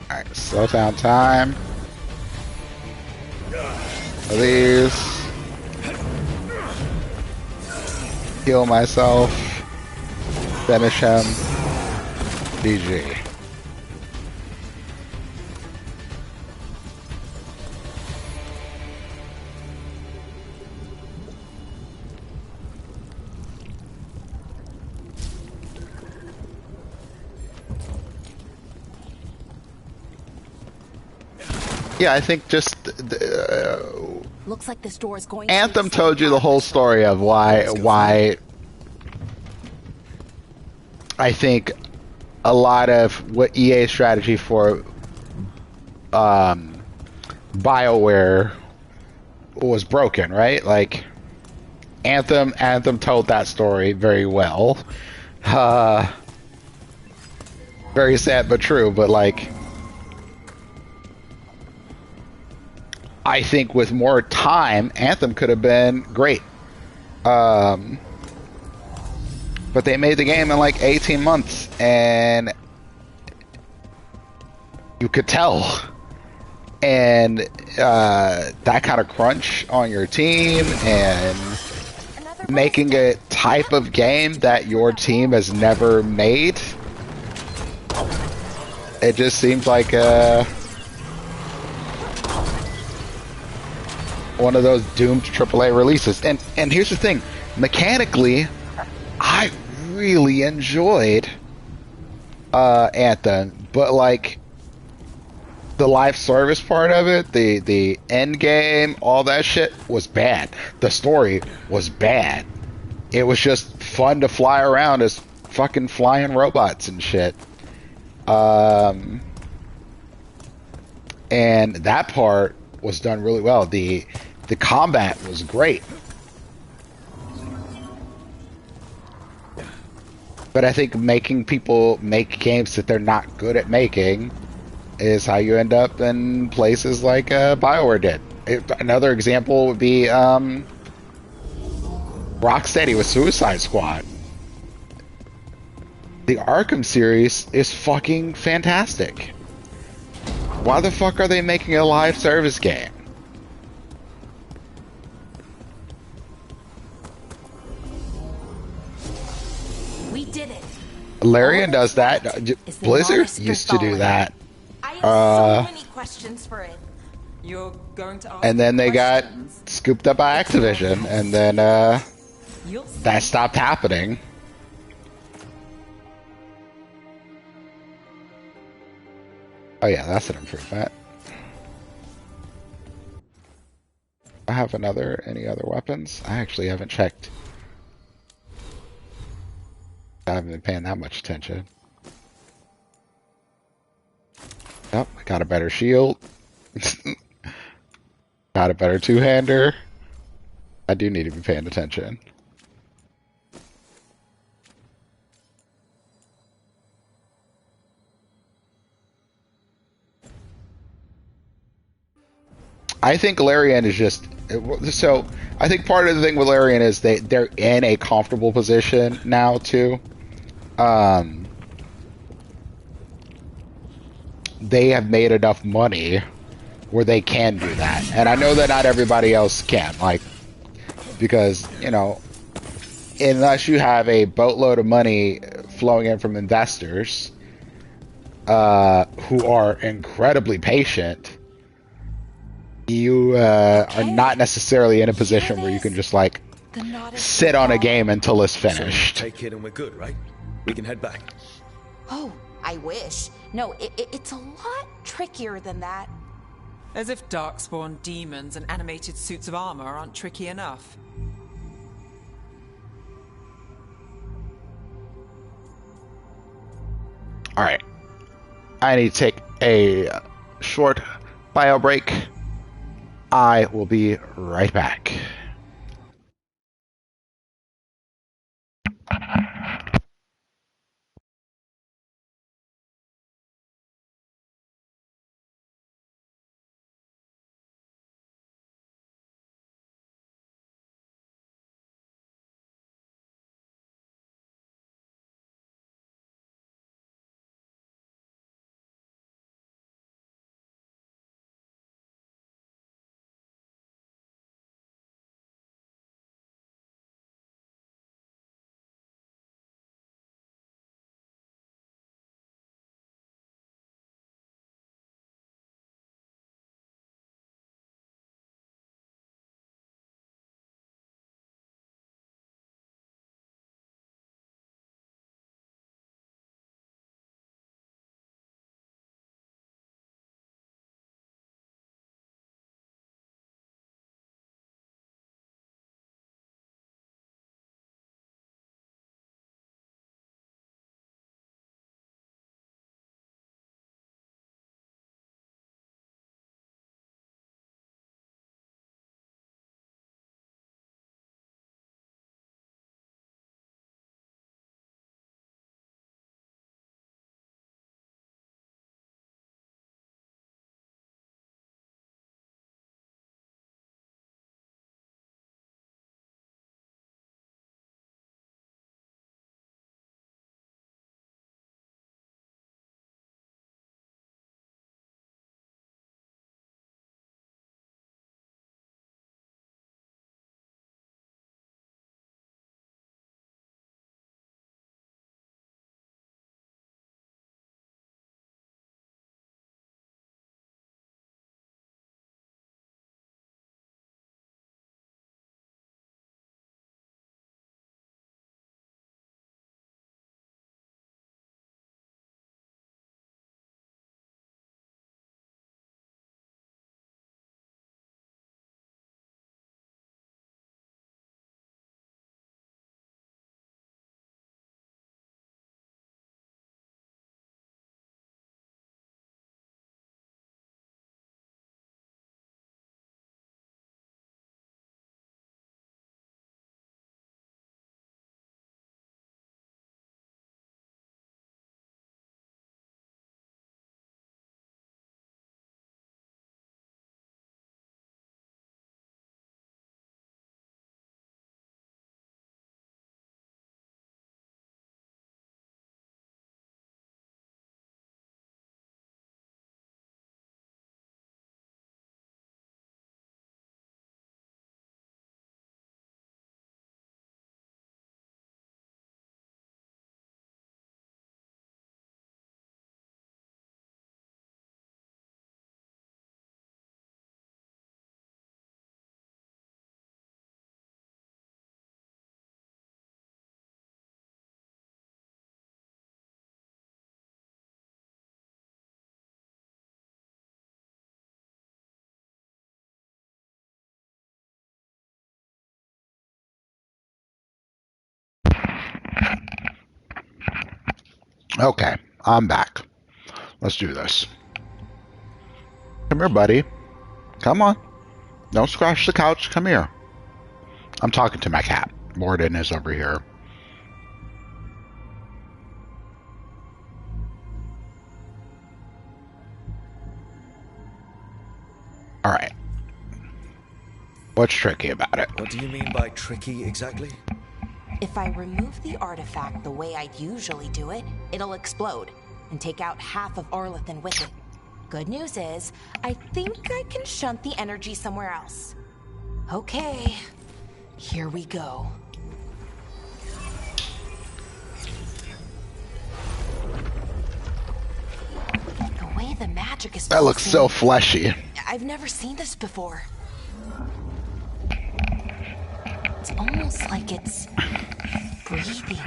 Alright, slow down time. These. Heal myself. Finish him. GG. Yeah, I think just looks like this door is going. Anthem told you the whole story of why I think a lot of what EA's strategy for BioWare was broken, right? Like Anthem told that story very well. Very sad but true, but like I think with more time, Anthem could have been great. But they made the game in like 18 months, and you could tell. And that kind of crunch on your team and making a type of game that your team has never made, it just seems like one of those doomed AAA releases. And here's the thing, mechanically, I really enjoyed Anthem, but like the live service part of it, the end game, all that shit was bad. The story was bad. It was just fun to fly around as fucking flying robots and shit. And that part was done really well. The combat was great. But I think making people make games that they're not good at making is how you end up in places like BioWare did. Another example would be Rocksteady with Suicide Squad. The Arkham series is fucking fantastic. Why the fuck are they making a live service game? We did it. Larian does that. Blizzard used to do that. I have so many questions for it. You're going to ask And then they got questions? scooped up by Activision, and then that stopped happening. Oh yeah, that's an improvement. I have any other weapons? I actually haven't checked. I haven't been paying that much attention. Yep, I got a better shield. Got a better two-hander. I do need to be paying attention. I think Larian is just so. I think part of the thing with Larian is they're in a comfortable position now too. They have made enough money where they can do that, and I know that not everybody else can. Like, because unless you have a boatload of money flowing in from investors who are incredibly patient. You are not necessarily in a position where you can just like sit on a game until it's finished. So take it and we're good, right? We can head back. Oh, I wish. No, it's a lot trickier than that. As if darkspawn demons and animated suits of armor aren't tricky enough. Alright. I need to take a short bio break. I will be right back. Okay, I'm back. Let's do this. Come here, buddy. Come on. Don't scratch the couch. Come here. I'm talking to my cat. Morden is over here. Alright. What's tricky about it? What do you mean by tricky exactly? If I remove the artifact the way I'd usually do it, it'll explode and take out half of Arlethan with it. Good news is, I think I can shunt the energy somewhere else. Okay, here we go. The way the magic is That looks so fleshy. I've never seen this before. It's almost like it's breathing.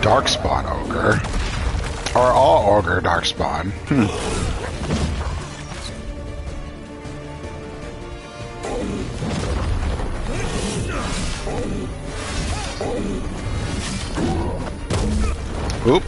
Darkspawn ogre. Or all ogre darkspawn. Oop.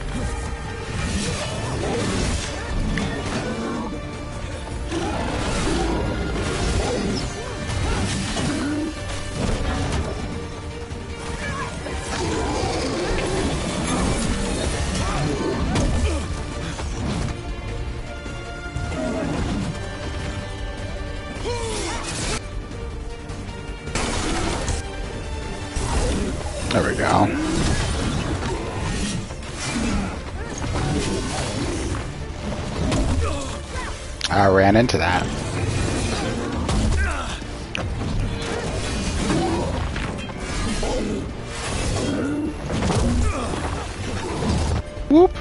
There we go. I ran into that. Whoop.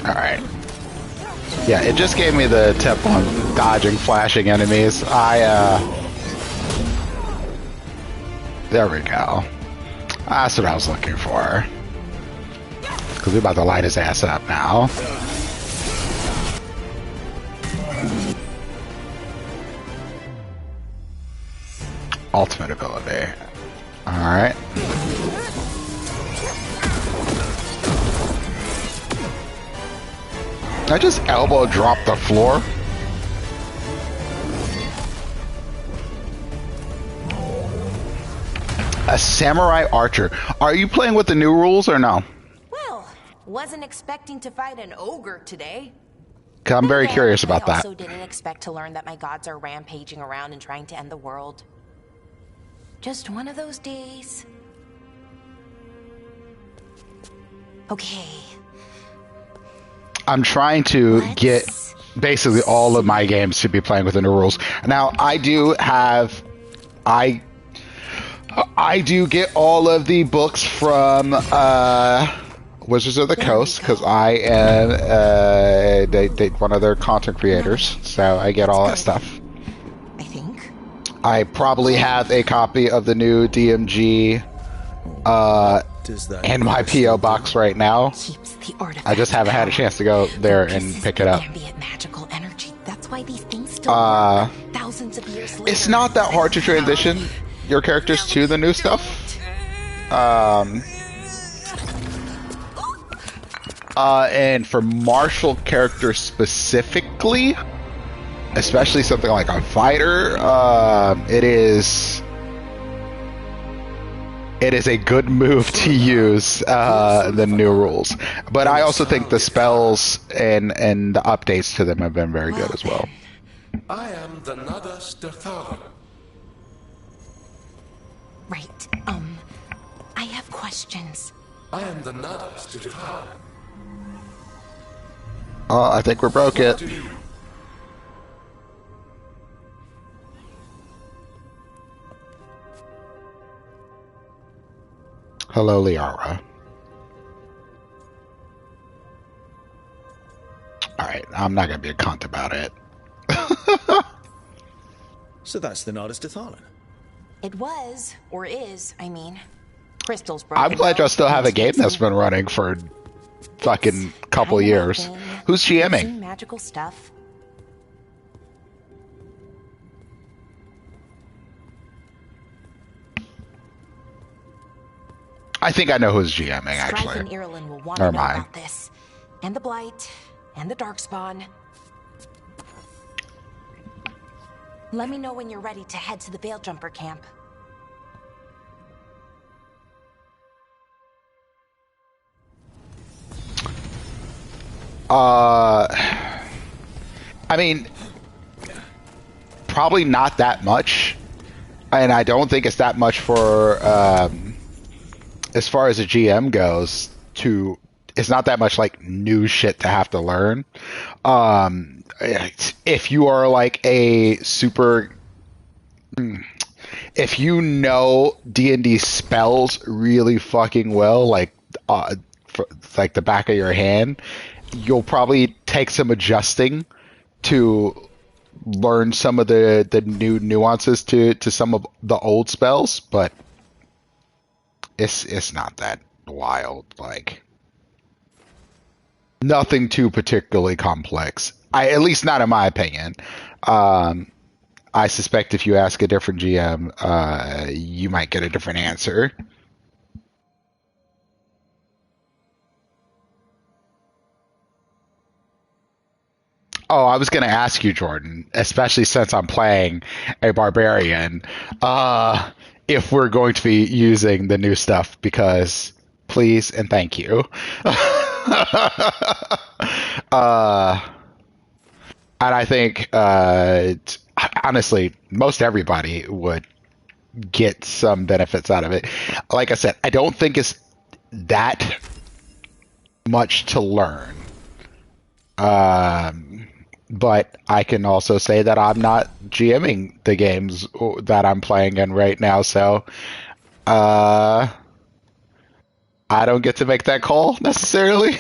Alright. Yeah, it just gave me the tip on dodging flashing enemies. There we go. That's what I was looking for. Because we're about to light his ass up now. Ultimate ability. Alright. I just elbow drop the floor. A samurai archer. Are you playing with the new rules or no? Well, wasn't expecting to fight an ogre today. 'Cause I'm very curious about that. I also didn't expect to learn that my gods are rampaging around and trying to end the world. Just one of those days. Okay. I'm trying to get basically all of my games to be playing with the new rules. Now, I do get all of the books from Wizards of the Coast because I am one of their content creators, so I get all that stuff. I think. I probably have a copy of the new DMG in my PO box right now. I just haven't had a chance to go there and pick it up. Magical energy. That's why these things still work thousands of years later. It's not that hard to transition your characters to the new stuff. And for martial characters specifically, especially something like a fighter, it is a good move to use the new rules. But I also think the spells and the updates to them have been very good as well. I am the Nada Stethala. Right. I have questions. I am the Nada Stethala. I think we broke it. Hello, Liara. Alright, I'm not going to be a cunt about it. So that's the Nardis Dethalin. It was, or is, I mean. Crystal's broken. I'm glad y'all still have a game that's been running for fucking couple years. Who's GMing? Magical stuff. I think I know who's GMing, actually. Strike and Ireland will want to know about this. And the Blight, and the Darkspawn. Let me know when you're ready to head to the Veil Jumper camp. I mean, probably not that much. And I don't think it's that much for, as far as a GM goes, it's not that much like new shit to have to learn. If you are like a super, if you know D&D spells really fucking well, like like the back of your hand, you'll probably take some adjusting to learn some of the new nuances to some of the old spells, but it's not that wild. Like, nothing too particularly complex. At least not in my opinion. I suspect if you ask a different GM, you might get a different answer. Oh, I was going to ask you, Jordan, especially since I'm playing a barbarian, if we're going to be using the new stuff, because please and thank you. And I think, honestly, most everybody would get some benefits out of it. Like I said, I don't think it's that much to learn. But I can also say that I'm not GMing the games that I'm playing in right now, so I don't get to make that call necessarily.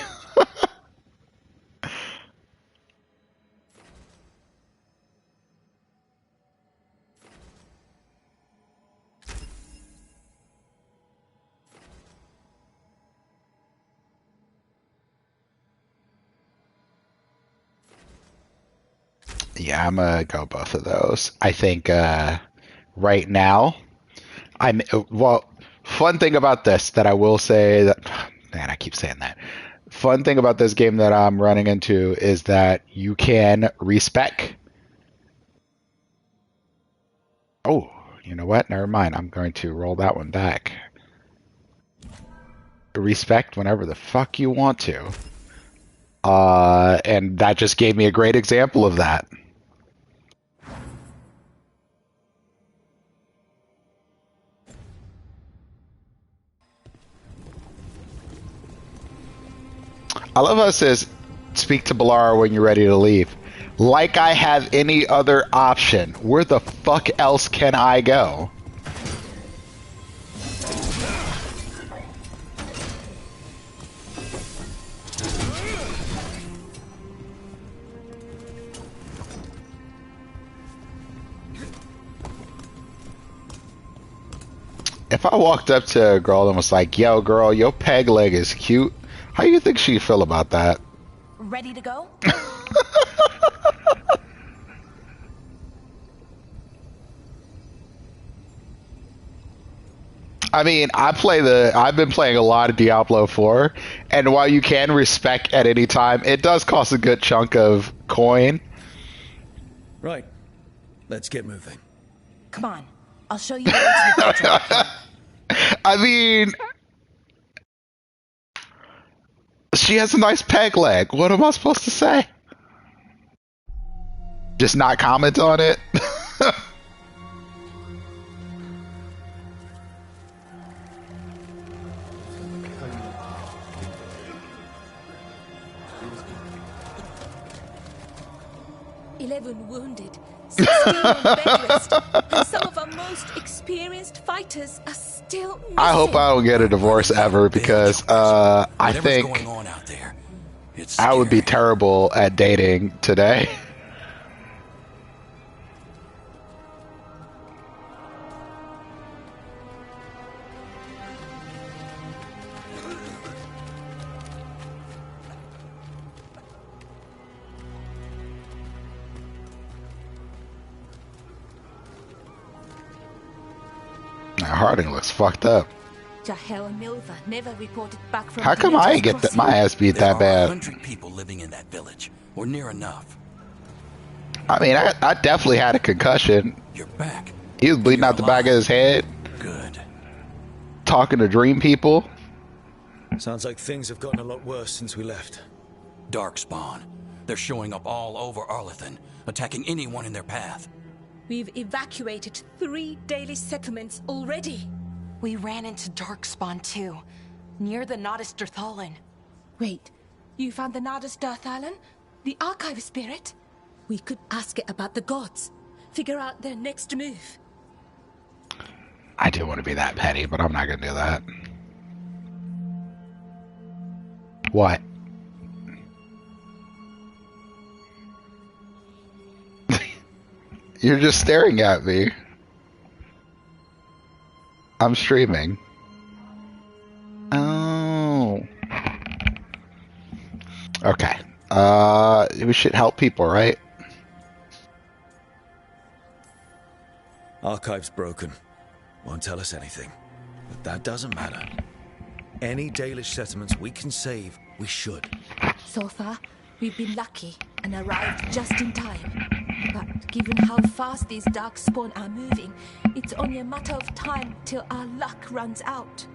Yeah, I'm gonna go both of those. I think right now, fun thing about this that I will say that, man, I keep saying that. Fun thing about this game that I'm running into is that you can respec. Oh, you know what? Never mind. I'm going to roll that one back. Respect whenever the fuck you want to. And that just gave me a great example of that. I love how it says, speak to Balara when you're ready to leave. Like I have any other option. Where the fuck else can I go? If I walked up to a girl and was like, yo, girl, your peg leg is cute, how do you think she'd feel about that? Ready to go? I mean, I've been playing a lot of Diablo 4, and while you can respec at any time, it does cost a good chunk of coin. Right. Let's get moving. Come on. I'll show you the way to the bedroom. I mean, she has a nice peg leg. What am I supposed to say? Just not comment on it? Wounded, 16 on bed rest, and some of our most experienced fighters are still missing. I hope I don't get a divorce ever, because I think going on out there, it's I would be terrible at dating today. Harding looks fucked up. Jahel and Milva never reported back from. How come I ain't get my ass beat that bad? 100 people living in that village, or near enough. I mean, I definitely had a concussion. You're back. He was bleeding out the back of his head. Good. Talking to dream people. Sounds like things have gotten a lot worse since we left. Darkspawn. They're showing up all over Arlethan, attacking anyone in their path. We've evacuated 3 daily settlements already. We ran into Darkspawn too, near the Nodus Dirthalin. Wait, you found the Nodus Dirthalin? The archive spirit? We could ask it about the gods. Figure out their next move. I do want to be that petty, but I'm not going to do that. What? You're just staring at me. I'm streaming. Oh. Okay. We should help people, right? Archive's broken. Won't tell us anything. But that doesn't matter. Any Dalish settlements we can save, we should. So far, we've been lucky and arrived just in time. But given how fast these darkspawn are moving, it's only a matter of time till our luck runs out.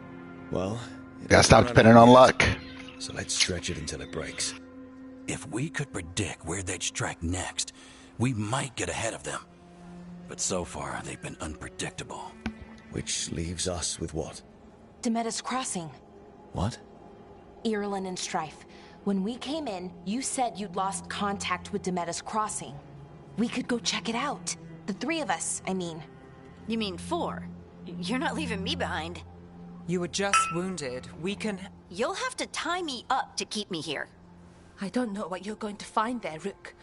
Well, gotta stop depending on luck. So let's stretch it until it breaks. If we could predict where they'd strike next, we might get ahead of them. But so far, they've been unpredictable. Which leaves us with what? Demetis Crossing. What? Irulan and Strife. When we came in, you said you'd lost contact with Demetis Crossing. We could go check it out. The three of us, I mean. You mean 4? You're not leaving me behind. You were just wounded. We can... You'll have to tie me up to keep me here. I don't know what you're going to find there, Rook.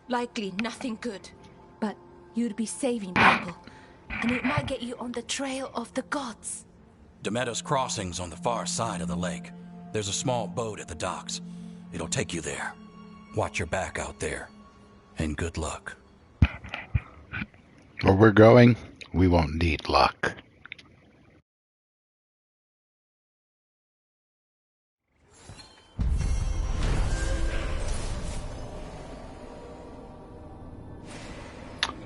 Likely nothing good. But you'd be saving people. And it might get you on the trail of the gods. Demetis Crossing's on the far side of the lake. There's a small boat at the docks. It'll take you there. Watch your back out there. And good luck. Where we're going, we won't need luck.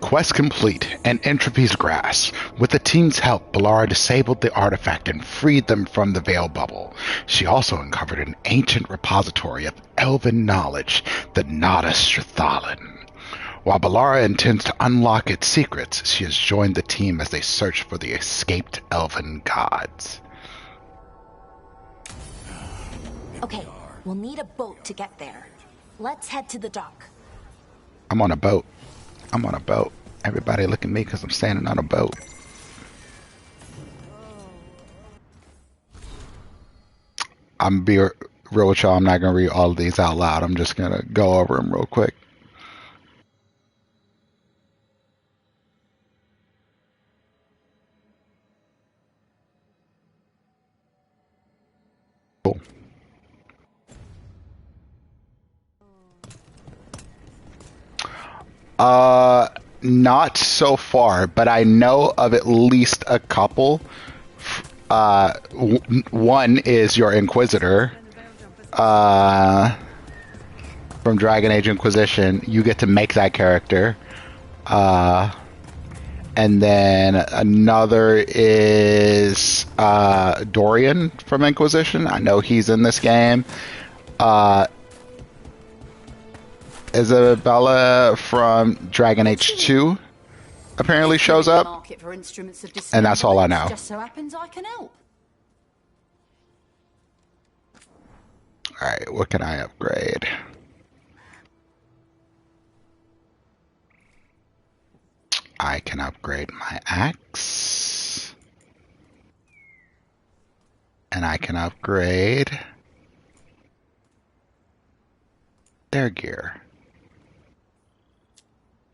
Quest complete and Entropy's grasp. With the team's help, Balara disabled the artifact and freed them from the Veil Bubble. She also uncovered an ancient repository of elven knowledge, the Nada Strathalan. While Balara intends to unlock its secrets, she has joined the team as they search for the escaped elven gods. Okay, we'll need a boat to get there. Let's head to the dock. I'm on a boat. I'm on a boat. Everybody look at me because I'm standing on a boat. I'm be real with y'all. I'm not going to read all of these out loud. I'm just going to go over them real quick. Cool. Not so far, but I know of at least a couple. One is your Inquisitor from Dragon Age Inquisition. You get to make that character. And then another is Dorian from Inquisition. I know he's in this game. Isabella from Dragon Age 2 apparently shows up, and that's all I know. Just so happens I can help. Alright, what can I upgrade? I can upgrade my axe. And I can upgrade their gear.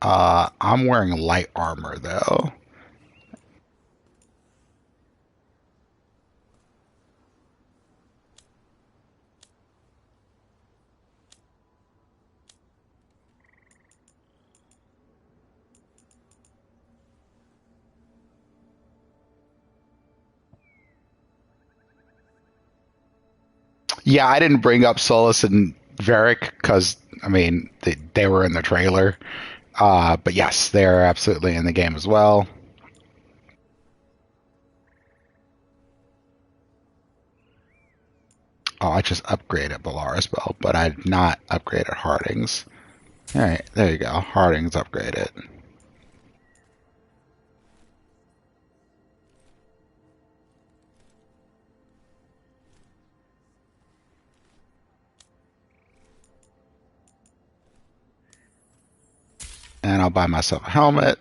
I'm wearing light armor though. Yeah, I didn't bring up Solus and Varric because, I mean, they were in the trailer. But yes, they're absolutely in the game as well. Oh, I just upgraded Balara's belt, but I did not upgraded Harding's. Alright, there you go. Harding's upgraded. And I'll buy myself a helmet.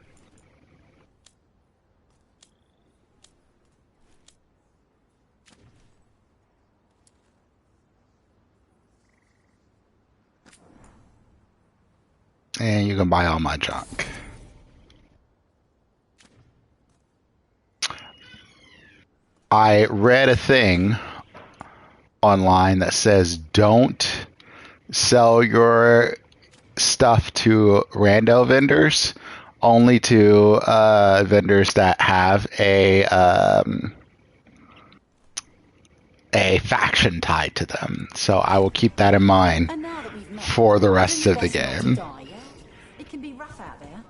buy all my junk. I read a thing online that says don't sell your stuff to rando vendors, only to vendors that have a faction tied to them. So I will keep that in mind for the rest of the game. It can be rough out there.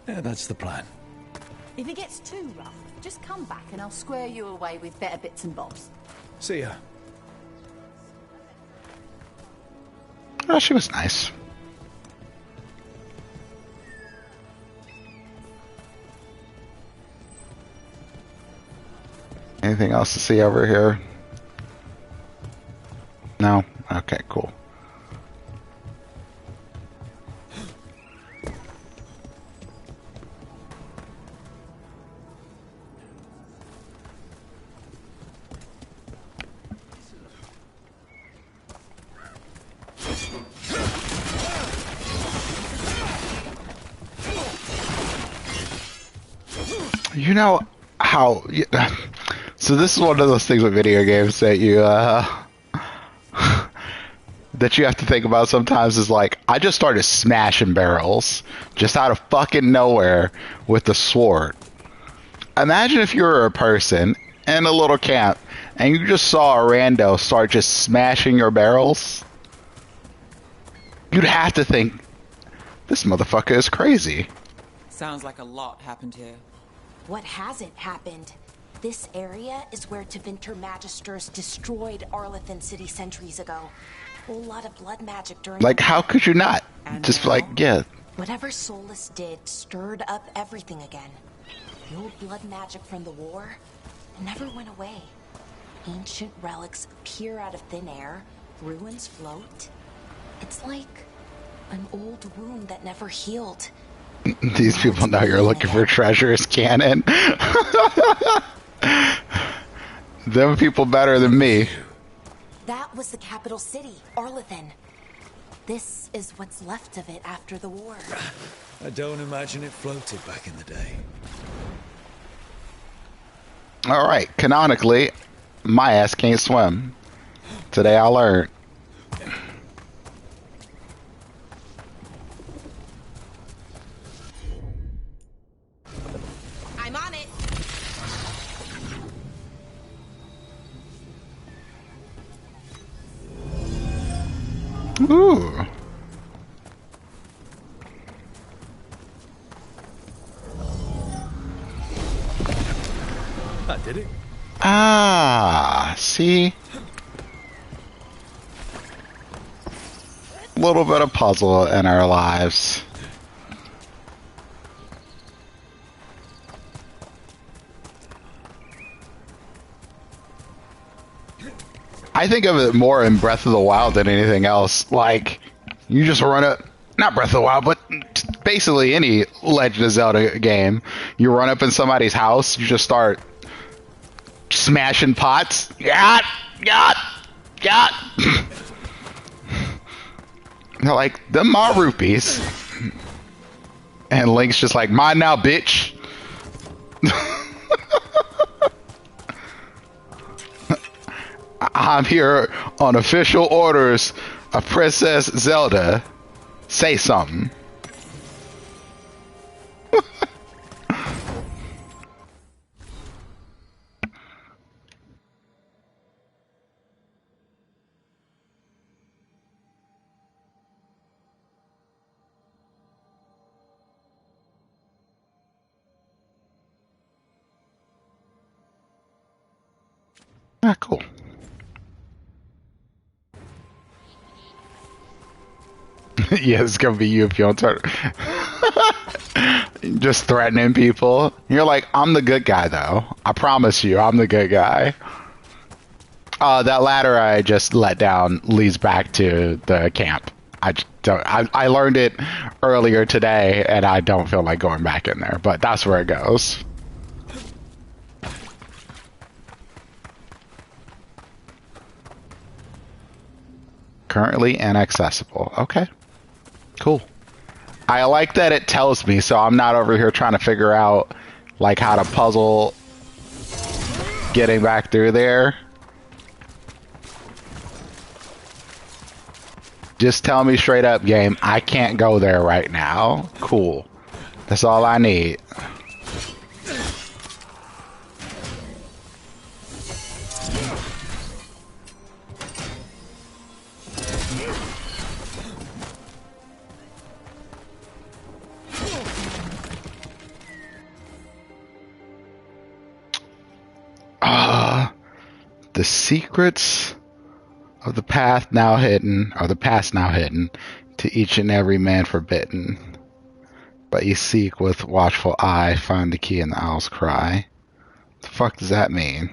Yeah, that's the plan. If it gets too rough, just come back and I'll square you away with better bits and bobs. See ya. Oh, she was nice. Anything else to see over here? No? Okay, cool. You know how... So this is one of those things with video games that you that you have to think about sometimes is like, I just started smashing barrels just out of fucking nowhere with the sword. Imagine if you were a person in a little camp and you just saw a rando start just smashing your barrels. You'd have to think, this motherfucker is crazy. Sounds like a lot happened here. What hasn't happened? This area is where Tevinter Magisters destroyed Arlethan City centuries ago. Whole lot of blood magic during... Like, how could you not? Just like, yeah. Whatever Solus did stirred up everything again. The old blood magic from the war never went away. Ancient relics appear out of thin air, ruins float. It's like an old wound that never healed. These people know you're looking for treasures, Cannon. Them people better than me. That was the capital city, Arlethan. This is what's left of it after the war. I don't imagine it floated back in the day. Alright, canonically, my ass can't swim. Today I learned. I'm on it. Ooh. I did it. Ah, see? Little bit of puzzle in our lives. I think of it more in Breath of the Wild than anything else. Like, you just run up, not Breath of the Wild, but basically any Legend of Zelda game. You run up in somebody's house, you just start smashing pots. Got. They're like, them my rupees. And Link's just like, mine now, bitch. I'm here on official orders of Princess Zelda. Say something. Ah, cool. Yeah, it's gonna be you if you don't turn. Just threatening people. You're like, I'm the good guy, though. I promise you, I'm the good guy. That ladder I just let down leads back to the camp. I learned it earlier today, and I don't feel like going back in there, but that's where it goes. Currently inaccessible. Okay. Cool. I like that it tells me, so I'm not over here trying to figure out like how to puzzle getting back through there. Just tell me straight up, game, I can't go there right now. Cool. That's all I need. The secrets of the path now hidden, or the past now hidden, to each and every man forbidden. But you seek with watchful eye, find the key in the owl's cry. The fuck does that mean?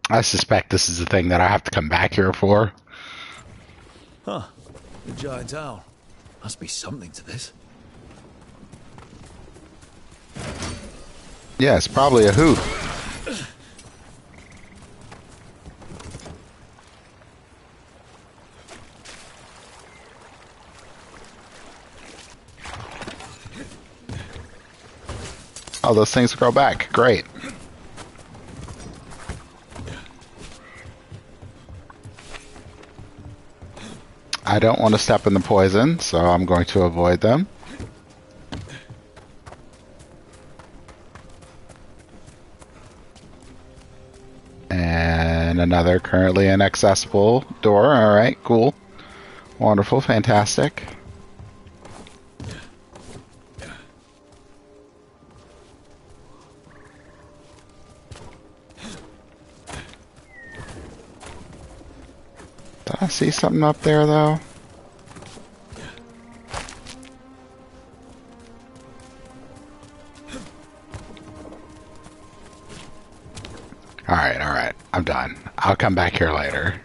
I suspect this is the thing that I have to come back here for. Huh. The giant owl. Must be something to this. Yeah, it's probably a hoot. Oh, those things grow back. Great. I don't want to step in the poison, so I'm going to avoid them. And another currently inaccessible door. Alright, cool. Wonderful, fantastic. Did I see something up there, though? Alright. I'm done. I'll come back here later.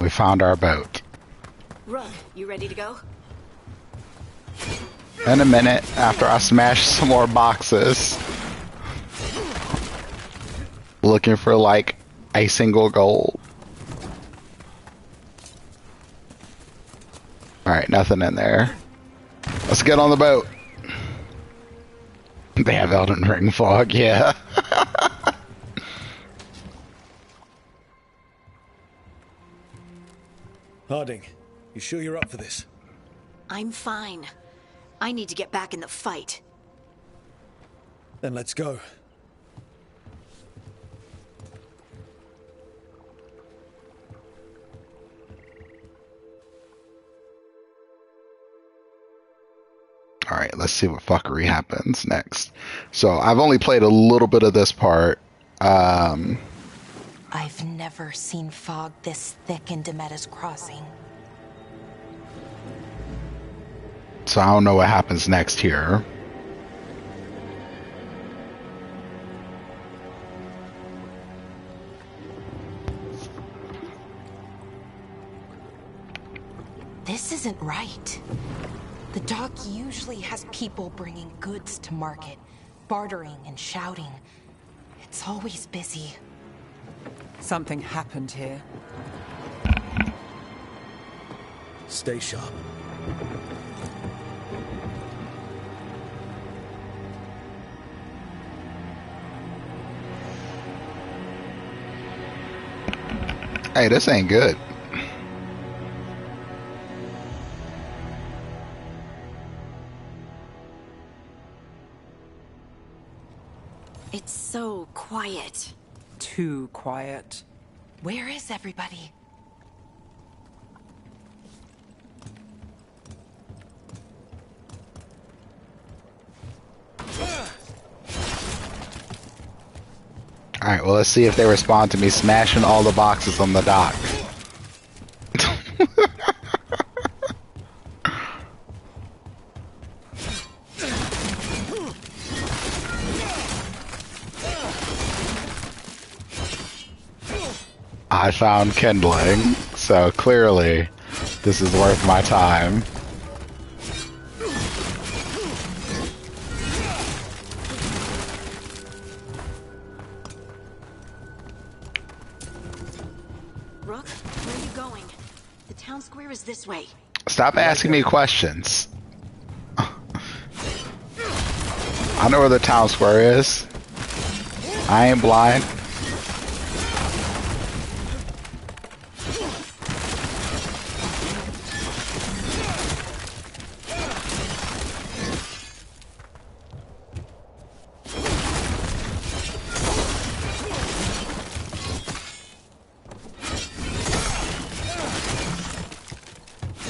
We found our boat. Rug, you ready to go? In a minute, after I smash some more boxes. Looking for like a single gold. Alright, nothing in there. Let's get on the boat. They have Elden Ring fog, yeah. Harding, you sure you're up for this? I'm fine. I need to get back in the fight. Then let's go. Alright, let's see what fuckery happens next. So, I've only played a little bit of this part. I've never seen fog this thick in Demetta's Crossing. So I don't know what happens next here. This isn't right. The dock usually has people bringing goods to market, bartering and shouting. It's always busy. Something happened here. Stay sharp. Hey, this ain't good. It's so quiet. Too quiet. Where is everybody? Alright, well, let's see if they respond to me smashing all the boxes on the dock. I found kindling, so clearly this is worth my time. Rook, where are you going? The town square is this way. Stop asking me questions. I know where the town square is. I ain't blind.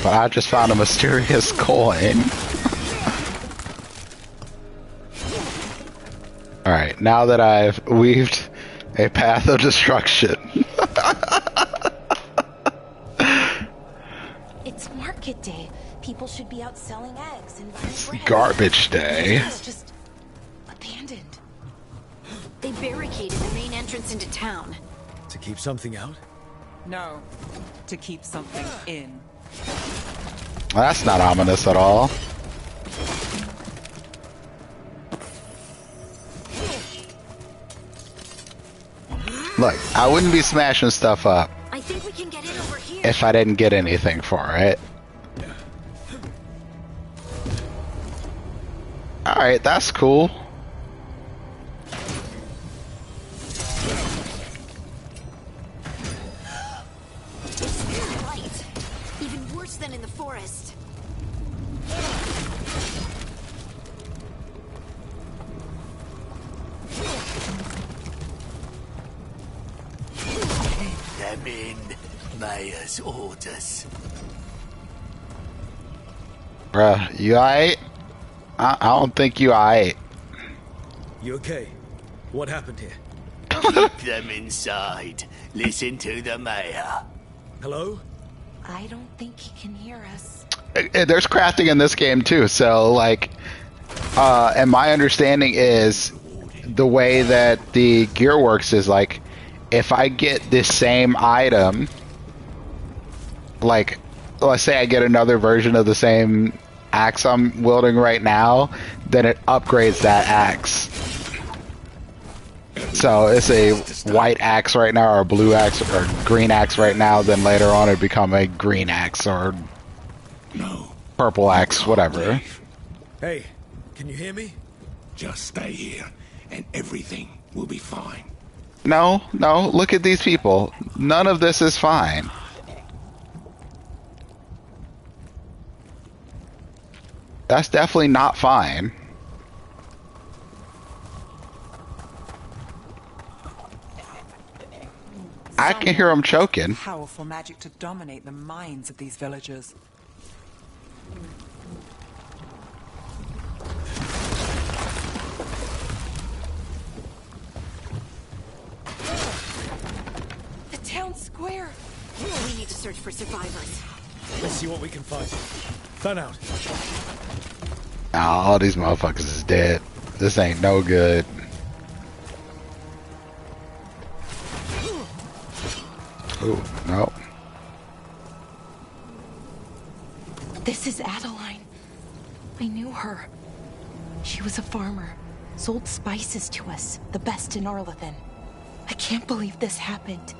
But I just found a mysterious coin. Alright, now that I've weaved a path of destruction. It's market day. People should be out selling eggs and buying bread. Garbage day. It's just abandoned. They barricaded the main entrance into town. To keep something out? No, to keep something in. Well, that's not ominous at all. Look, I wouldn't be smashing stuff up I think we can get in over here. if I didn't get anything for it. Alright, that's cool. It's light. Even worse than in the forest. Them in. Mayor's orders. Bruh, you alright? I don't think you alright. You okay? What happened here? Keep them inside. Listen to the mayor. Hello? I don't think he can hear us. There's crafting in this game too, so like, and my understanding is the way that the gear works is like, if I get this same item, like, let's say I get another version of the same axe I'm wielding right now, then it upgrades that axe. So it's a white axe right now, or a blue axe, or green axe right now, then later on it'd become a green axe, or purple axe, whatever. Hey, can you hear me? Just stay here, and everything will be fine. No, look at these people. None of this is fine. That's definitely not fine. I can hear them choking. Powerful magic to dominate the minds of these villagers. The town square. We need to search for survivors. Let's see what we can find. Fan out. Oh, all these motherfuckers is dead. This ain't no good. Ooh, no. This is Adeline. I knew her. She was a farmer. Sold spices to us, the best in Arlethan. I can't believe this happened.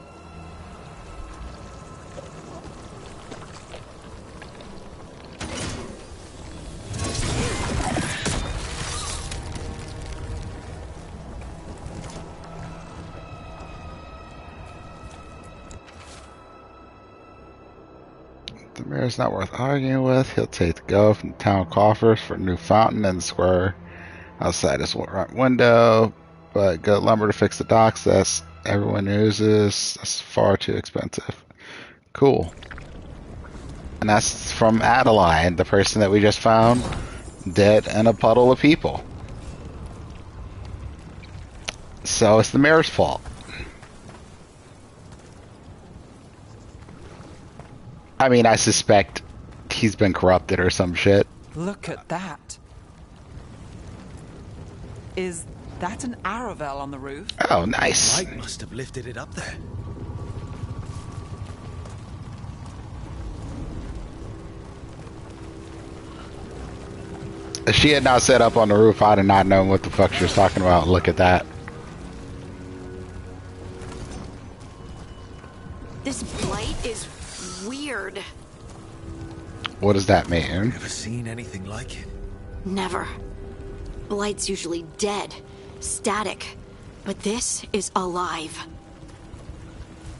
The mayor's not worth arguing with. He'll take the go from the town coffers for a new fountain in the square outside his window. But good lumber to fix the docks. That's everyone uses. That's far too expensive. Cool. And that's from Adeline, the person that we just found dead in a puddle of people. So it's the mayor's fault. I mean, I suspect he's been corrupted or some shit. Look at that. Is that an Aravel on the roof? Oh, nice. Light must have lifted it up there. If she had not set up on the roof, I'd have not known what the fuck she was talking about. Look at that. This blight is weird. What does that mean? Never seen anything like it. Never. Blight's usually dead, static. But this is alive.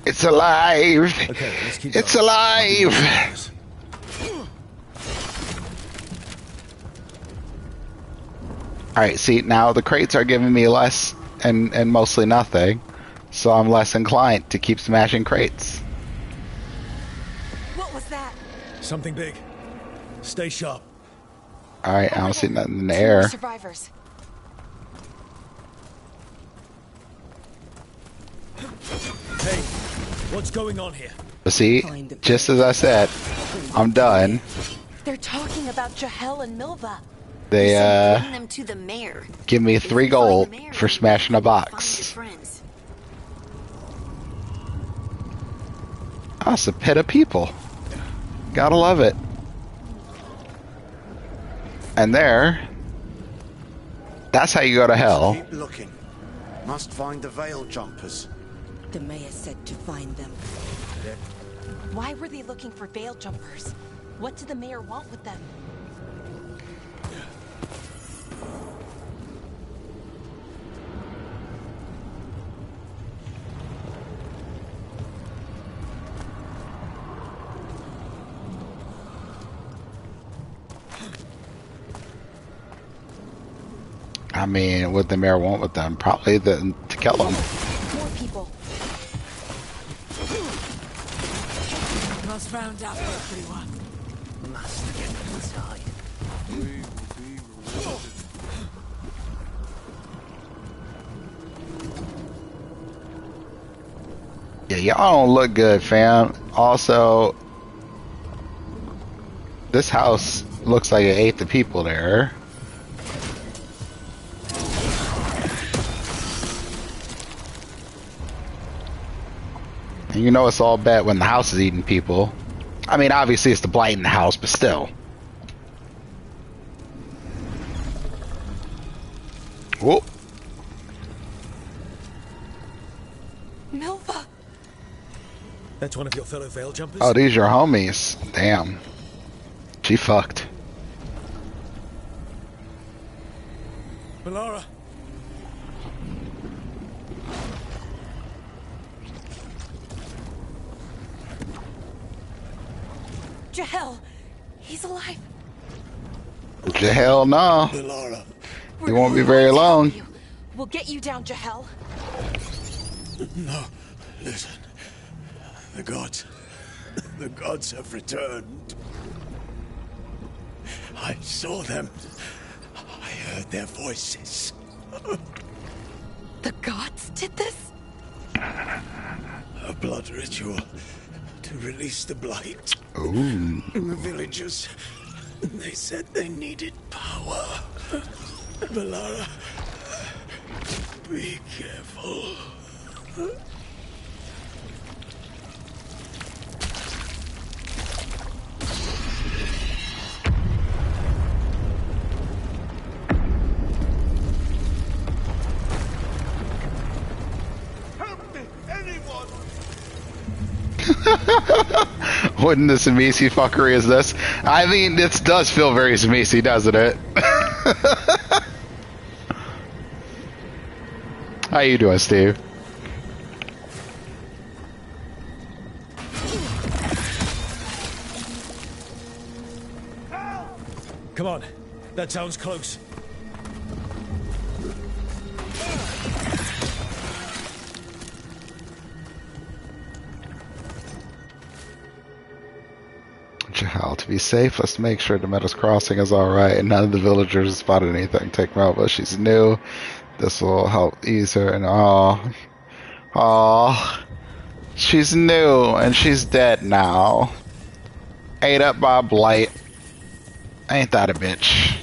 It's alive! Okay, let's keep it's going. alive! Alright, see, now the crates are giving me less and mostly nothing. So I'm less inclined to keep smashing crates. What was that? Something big. Stay sharp. Alright, I don't see nothing in the Two air. more survivors. Hey, what's going on here? But see, just as I said, I'm done. They're talking about Jahel and Milva. They, Bring them to the mayor. give me 3 gold for smashing a Find your box. friends. Oh, it's a pit of people. Gotta love it. And there, that's how you go to hell. Keep looking. Must find the veil jumpers. The mayor said to find them. Why were they looking for veil jumpers? What did the mayor want with them? I mean, what the mayor want with them? Probably to kill them. More people. Must round up everyone. Must get inside. Yeah, y'all don't look good, fam. Also, this house looks like it ate the people there. And you know it's all bad when the house is eating people. I mean, obviously it's the blight in the house, but still. Whoa. Milva! That's one of your fellow veil jumpers? Oh, these are your homies. Damn. She fucked. Melara. Jahel! He's alive! Hell no. Melara. You won't be very long. We'll get you down, Jahel. No, listen. The gods have returned. I saw them. I heard their voices. The gods did this? A blood ritual to release the blight. Ooh. The villagers, they said they needed power. Melara, be careful. What in the Samisi fuckery is this? I mean, this does feel very Samisi, doesn't it? How you doing, Steve? Come on. That sounds close. Jahal, to be safe, let's make sure the Meadows Crossing is alright and none of the villagers spotted anything. Take her out, but she's new. This will help ease her and she's new and she's dead now. Ate up by a blight. Ain't that a bitch?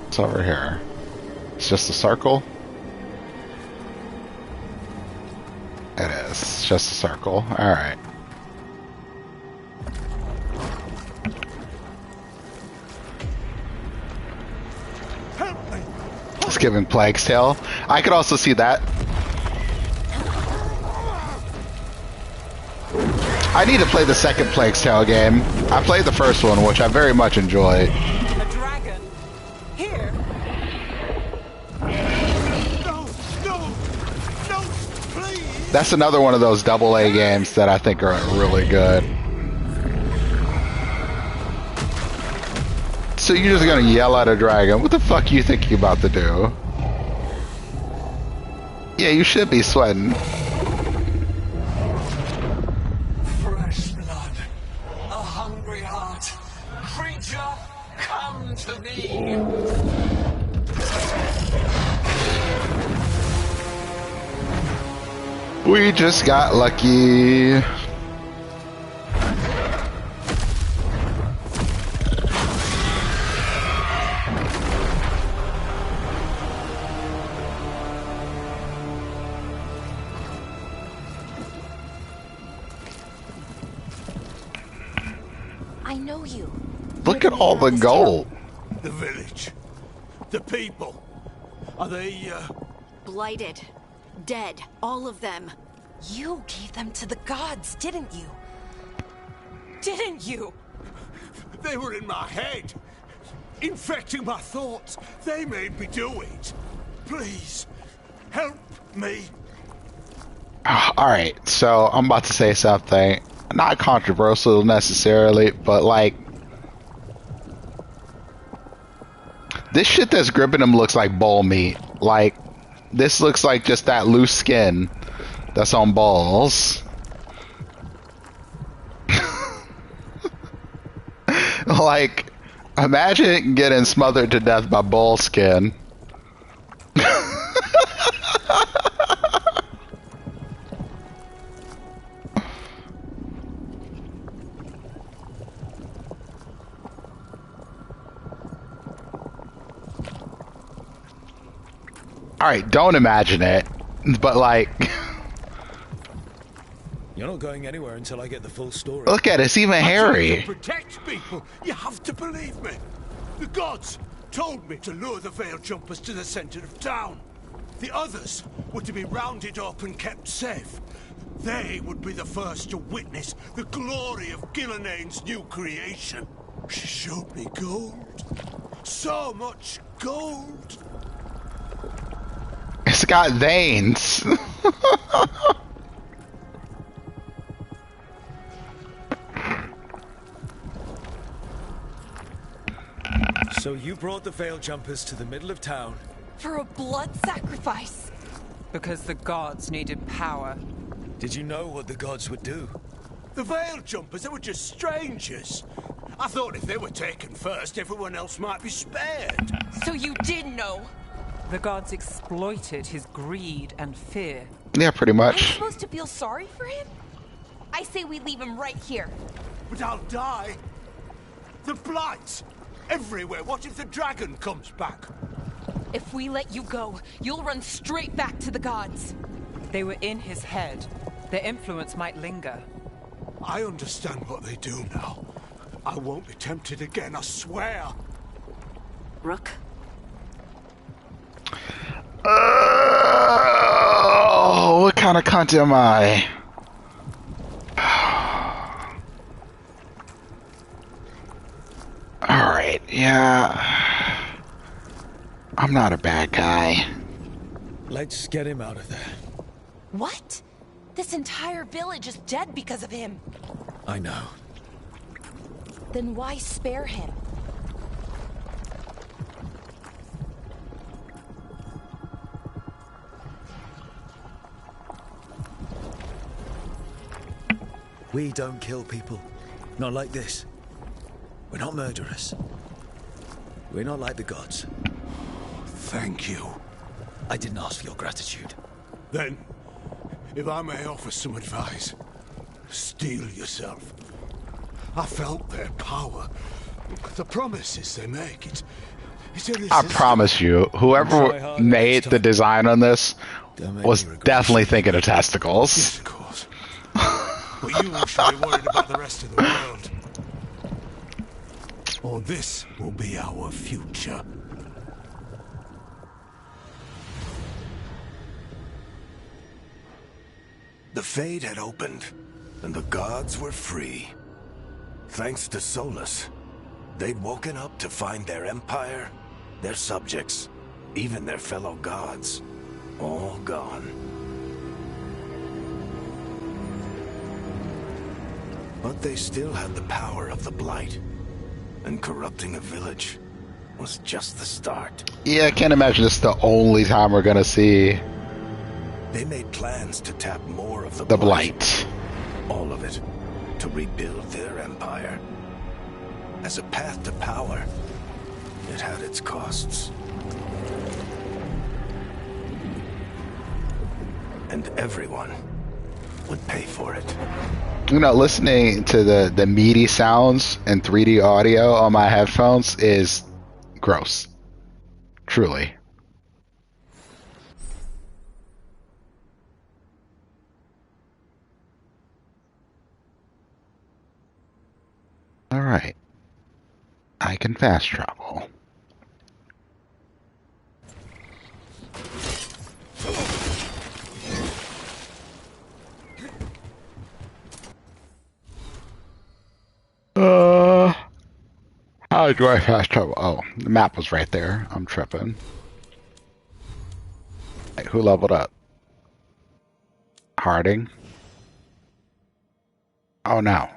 What's over here? It's just a circle? It is. It's just a circle. Alright. It's giving Plague's Tale. I could also see that. I need to play the second Plague's Tale game. I played the first one, which I very much enjoyed. A dragon? Here? No, please! That's another one of those AA games that I think are really good. So you're just gonna yell at a dragon. What the fuck are you thinking about to do? Yeah, you should be sweating. Fresh blood, a hungry heart. Creature, come to me. We just got lucky. I know you. Look at all the gold. The village. The people. Are they, Blighted. Dead. All of them. You gave them to the gods, didn't you? Didn't you? They were in my head. Infecting my thoughts. They made me do it. Please, help me. Alright, so I'm about to say something. Not controversial necessarily, but like... this shit that's gripping him looks like bull meat. Like, this looks like just that loose skin that's on balls. Like, imagine getting smothered to death by bull skin. Alright, don't imagine it, but like... You're not going anywhere until I get the full story. Look at it, it's even hairy. To protect people. You have to believe me. The gods told me to lure the Veil Jumpers to the center of town. The others were to be rounded up and kept safe. They would be the first to witness the glory of Gillenane's new creation. She showed me gold. So much gold. It's got veins. So you brought the Veil Jumpers to the middle of town? For a blood sacrifice. Because the gods needed power. Did you know what the gods would do? The Veil Jumpers, they were just strangers. I thought if they were taken first, everyone else might be spared. So you did know? The gods exploited his greed and fear. Yeah, pretty I'm much. supposed to feel sorry for him? I say we leave him right here. But I'll die. The blight. Everywhere. What if the dragon comes back? If we let you go, you'll run straight back to the gods. They were in his head. Their influence might linger. I understand what they do now. I won't be tempted again, I swear. Rook? What kind of cunt am I? Alright, yeah. I'm not a bad guy. Let's get him out of there. What? This entire village is dead because of him. I know. Then why spare him? We don't kill people. Not like this. We're not murderers. We're not like the gods. Thank you. I didn't ask for your gratitude. Then, if I may offer some advice, steel yourself. I felt their power. The promises they make, it's I promise you, whoever made the design on this was definitely thinking of testicles. Yes, of course. But you should be worried about the rest of the world. Or this will be our future. The Fade had opened, and the gods were free. Thanks to Solus, they'd woken up to find their empire, their subjects, even their fellow gods, all gone. But they still had the power of the Blight, and corrupting a village was just the start. Yeah, I can't imagine this is the only time we're gonna see They made plans to tap more of the Blight. All of it, to rebuild their empire. As a path to power, it had its costs. And everyone would pay for it. You know, listening to the meaty sounds and 3D audio on my headphones is gross. Truly. Alright. I can fast travel. How do I fast travel? Oh, the map was right there. I'm tripping. Hey, who leveled up? Harding? Oh no.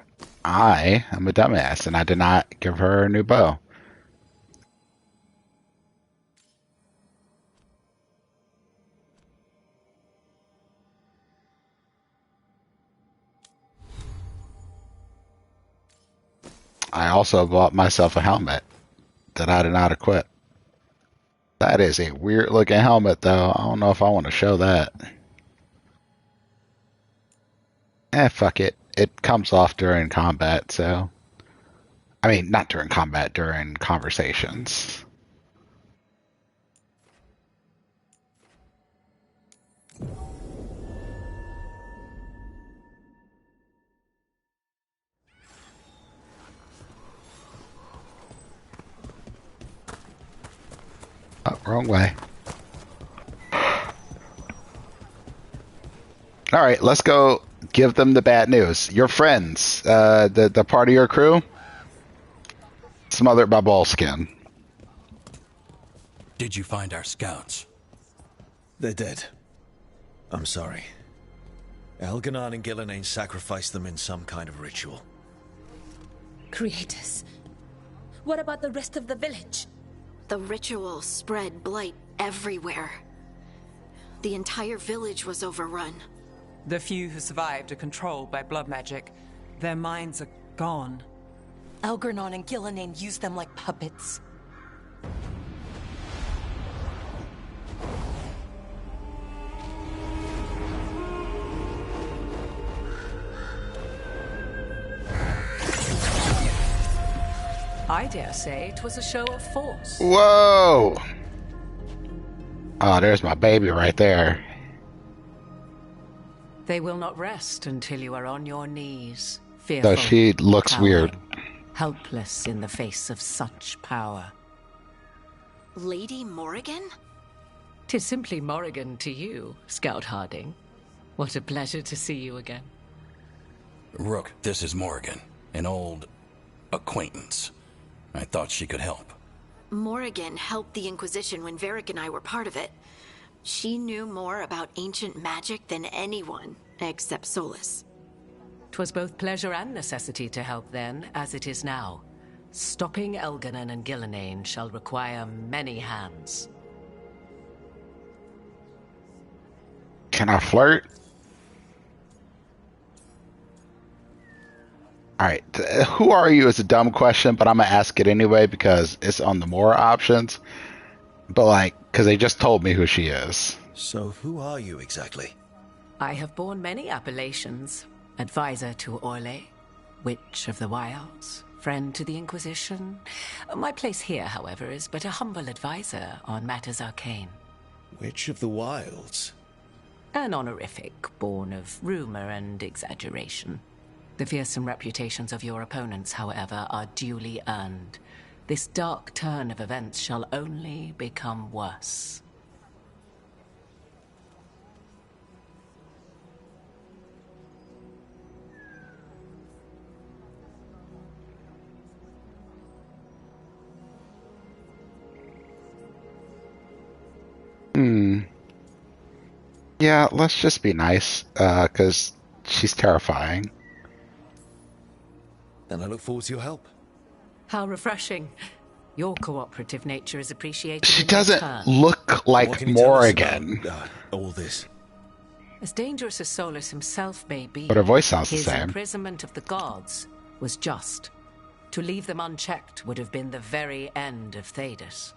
I am a dumbass and I did not give her a new bow. I also bought myself a helmet that I did not equip. That is a weird looking helmet though. I don't know if I want to show that. Fuck it. It comes off during combat, so... I mean, not during combat, during conversations. Oh, wrong way. Alright, let's go give them the bad news. Your friends, the part of your crew, smothered by ball skin. Did you find our scouts? They're dead. I'm sorry. Elganon and Gillenane sacrificed them in some kind of ritual. Creators. What about the rest of the village? The ritual spread blight everywhere. The entire village was overrun. The few who survived are controlled by blood magic. Their minds are gone. Elganon and Gillenane used them like puppets. I dare say it was a show of force. Whoa! Oh, there's my baby right there. They will not rest until you are on your knees, fearful. So she looks cowering, weird. Helpless in the face of such power. Lady Morrigan? 'Tis simply Morrigan to you, Scout Harding. What a pleasure to see you again. Rook, this is Morrigan, an old acquaintance. I thought she could help. Morrigan helped the Inquisition when Varric and I were part of it. She knew more about ancient magic than anyone, except Solus. 'Twas both pleasure and necessity to help then, as it is now. Stopping Elganon and Gillenane shall require many hands. Can I flirt? Alright, who are you is a dumb question, but I'm gonna ask it anyway because it's on the more options. But like, because they just told me who she is. So who are you exactly? I have borne many appellations. Advisor to Orlais, Witch of the Wilds, friend to the Inquisition. My place here, however, is but a humble advisor on matters arcane. Witch of the Wilds? An honorific born of rumor and exaggeration. The fearsome reputations of your opponents, however, are duly earned. This dark turn of events shall only become worse. Yeah, let's just be nice, because she's terrifying. And I look forward to your help. How refreshing. Your cooperative nature is appreciated. She in doesn't return. look like Morrigan. All this. As dangerous as Solus himself may be, But her voice sounds the his same. imprisonment of the gods was just. To leave them unchecked would have been the very end of Thedas.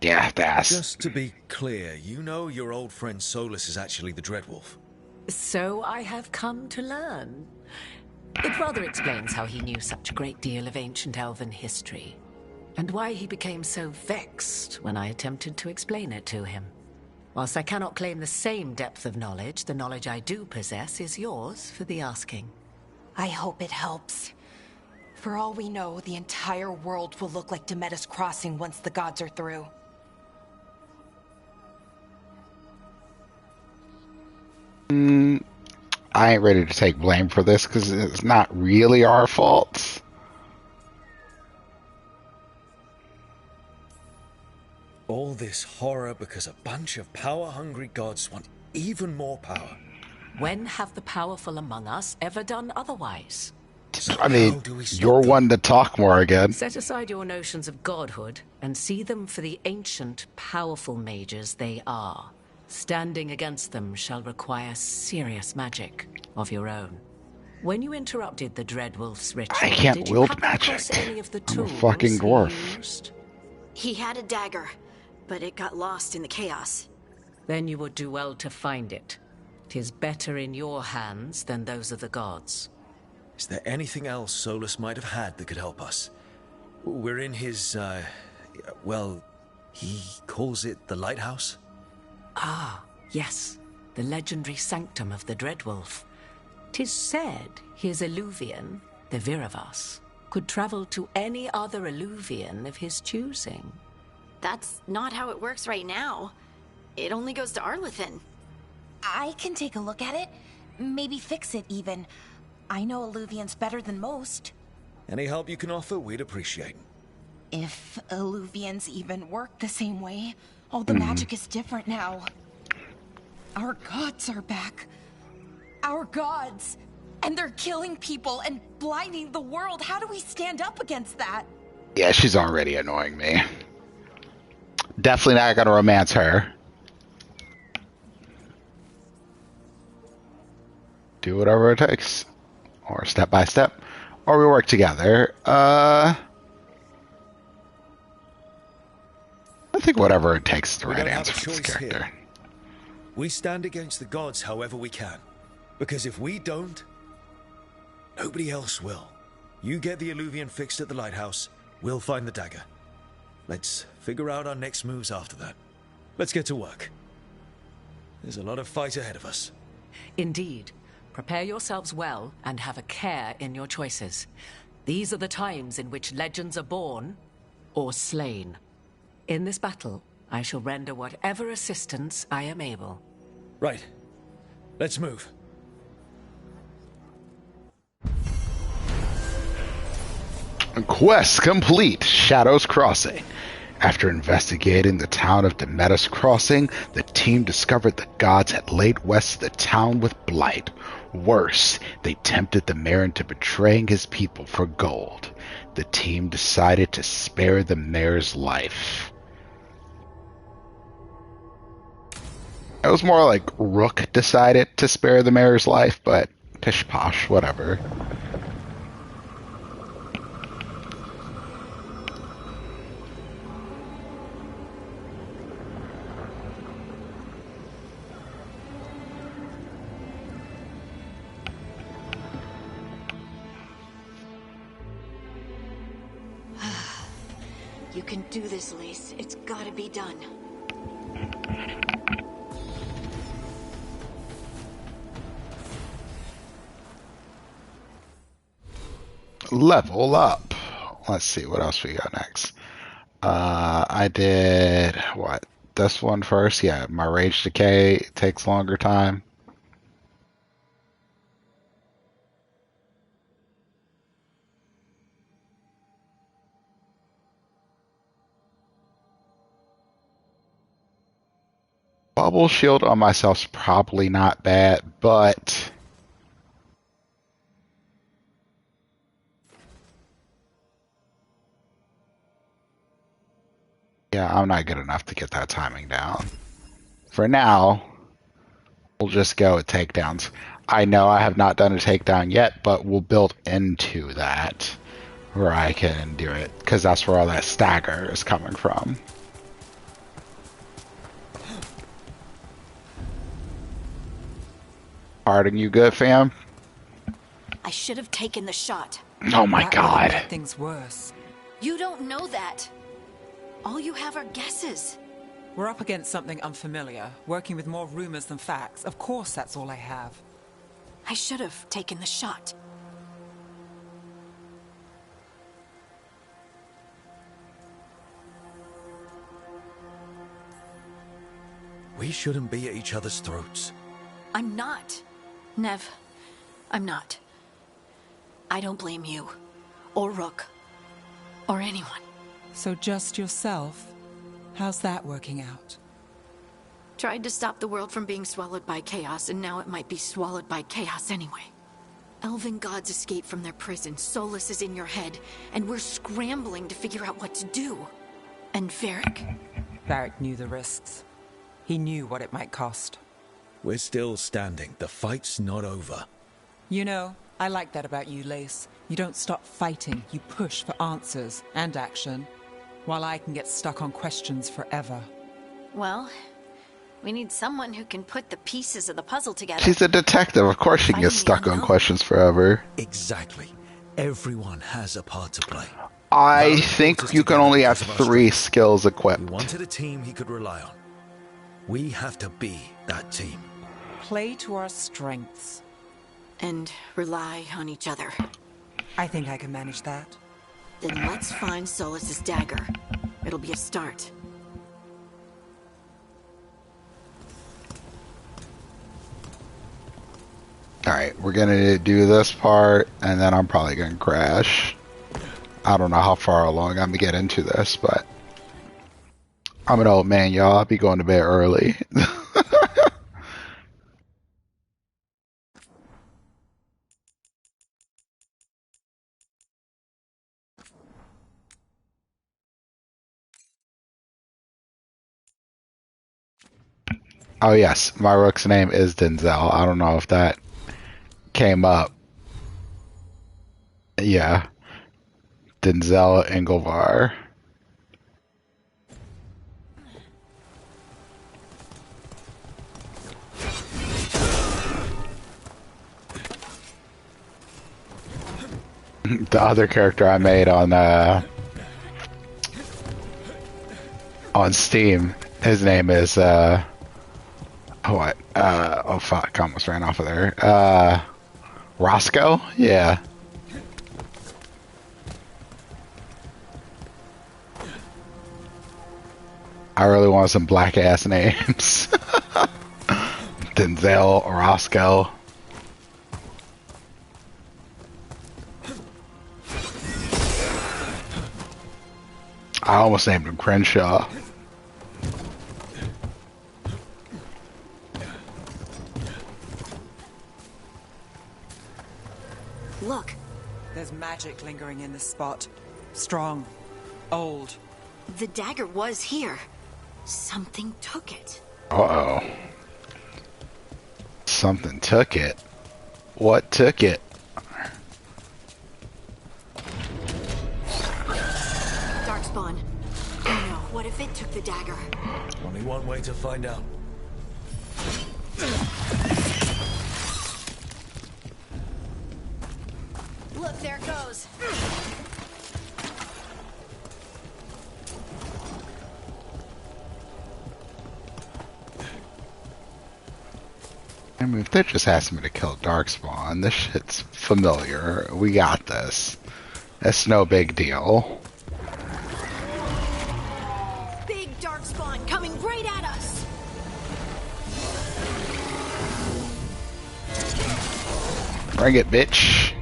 Yeah, that's... Just to be clear, you know your old friend Solus is actually the Dreadwolf. So I have come to learn. It rather explains how he knew such a great deal of ancient elven history, and why he became so vexed when I attempted to explain it to him. Whilst I cannot claim the same depth of knowledge, the knowledge I do possess is yours for the asking. I hope it helps. For all we know, the entire world will look like Demetus Crossing once the gods are through. I ain't ready to take blame for this because it's not really our fault. All this horror because a bunch of power-hungry gods want even more power. When have the powerful among us ever done otherwise? I mean, you're one to talk more again. Set aside your notions of godhood and see them for the ancient, powerful mages they are. Standing against them shall require serious magic of your own. When you interrupted the Dreadwolf's ritual, I can't did you wield happen magic. across any of the I'm a tools fucking he dwarf. used? He had a dagger, but it got lost in the chaos. Then you would do well to find it. 'Tis better in your hands than those of the gods. Is there anything else Solus might have had that could help us? We're in his, well, he calls it the lighthouse? Ah, yes, the legendary sanctum of the Dreadwolf. 'Tis said his Illuvian, the Viravas, could travel to any other Illuvian of his choosing. That's not how it works right now. It only goes to Arlethan. I can take a look at it. Maybe fix it, even. I know Illuvians better than most. Any help you can offer, we'd appreciate. If Illuvians even work the same way, all the magic is different now. Our gods are back. Our gods! And they're killing people and blinding the world. How do we stand up against that? Yeah, she's already annoying me. Definitely not gonna romance her. Do whatever it takes. Or step by step. Or we work together. I think whatever it takes is the We right don't have answer a for this choice character. here. We stand against the gods however we can. Because if we don't, nobody else will. You get the Illuvian fixed at the lighthouse, we'll find the dagger. Let's figure out our next moves after that. Let's get to work. There's a lot of fight ahead of us. Indeed. Prepare yourselves well and have a care in your choices. These are the times in which legends are born or slain. In this battle, I shall render whatever assistance I am able. Right. Let's move. Quest complete. Shadows Crossing. After investigating the town of Demetus Crossing, the team discovered the gods had laid waste to the town with blight. Worse, they tempted the mayor into betraying his people for gold. The team decided to spare the mayor's life. It was more like Rook decided to spare the mayor's life, but pish posh, whatever. You can do this, Lace. It's gotta be done. Level up. Let's see what else we got next. I did what? This one first. Yeah, my rage decay takes longer time. Bubble shield on myself's probably not bad, but yeah, I'm not good enough to get that timing down. For now, we'll just go with takedowns. I know I have not done a takedown yet, but we'll build into that where I can do it, because that's where all that stagger is coming from. Harding, you good, fam? I should have taken the shot. Oh my That god. would have made things worse. You don't know that. All you have are guesses. We're up against something unfamiliar, working with more rumors than facts. Of course, that's all I have. I should have taken the shot. We shouldn't be at each other's throats. I'm not. Nev, I'm not. I don't blame you, or Rook, or anyone. So just yourself? How's that working out? Tried to stop the world from being swallowed by chaos, and now it might be swallowed by chaos anyway. Elven gods escaped from their prison, Solus is in your head, and we're scrambling to figure out what to do. And Varric? Varric knew the risks. He knew what it might cost. We're still standing. The fight's not over. You know, I like that about you, Lace. You don't stop fighting, you push for answers and action, while I can get stuck on questions forever. Well, we need someone who can put the pieces of the puzzle together. She's a detective. Of course she can get stuck on questions forever. Exactly. Everyone has a part to play. I think you can only have 3 skills equipped. We wanted a team he could rely on. We have to be that team. Play to our strengths. And rely on each other. I think I can manage that. Then let's find Solus's dagger. It'll be a start. Alright, we're gonna do this part, and then I'm probably gonna crash. I don't know how far along I'm gonna get into this, but I'm an old man, y'all. I'll be going to bed early. Oh yes, my rook's name is Denzel. I don't know if that came up. Yeah. Denzel Engelvar. The other character I made on Steam, his name is oh fuck, I almost ran off of there. Roscoe? Yeah. I really want some black ass names. Denzel, Roscoe. I almost named him Crenshaw. Look. There's magic lingering in this spot. Strong. Old. The dagger was here. Something took it. Uh-oh. Something took it. What took it? Darkspawn. Oh no, what if it took the dagger? Only one way to find out. Look, there it goes. mean, if they're just asking me to kill Darkspawn, this shit's familiar. We got this. It's no big deal. Big Darkspawn coming right at us. Bring it, bitch.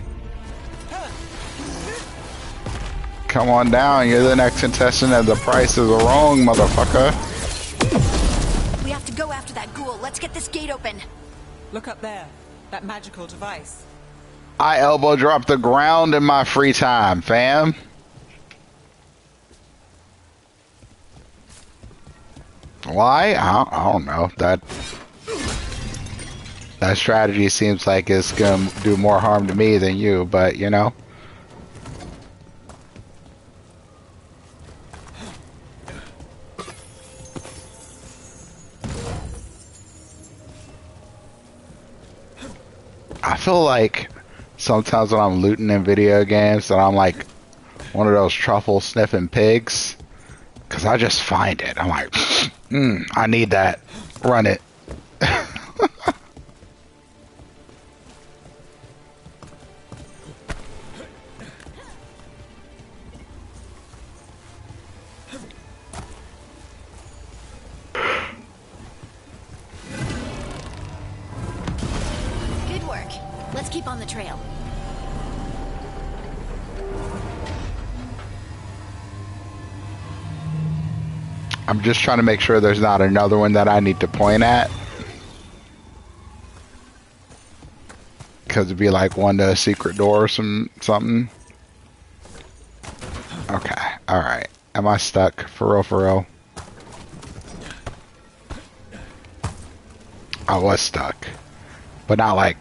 Come on down. You're the next contestant and the price is wrong, motherfucker. We have to go after that ghoul. Let's get this gate open. Look up there. That magical device. I elbow drop the ground in my free time, fam. Why? I don't know. That strategy seems like it's gonna do more harm to me than you, but you know. I feel like sometimes when I'm looting in video games that I'm like one of those truffle sniffing pigs, because I just find it. I'm like, I need that. Run it. Good work. Let's keep on the trail. I'm just trying to make sure there's not another one that I need to point at. Because it'd be like one to a secret door or something. Okay, alright. Am I stuck? For real, for real? I was stuck. But not like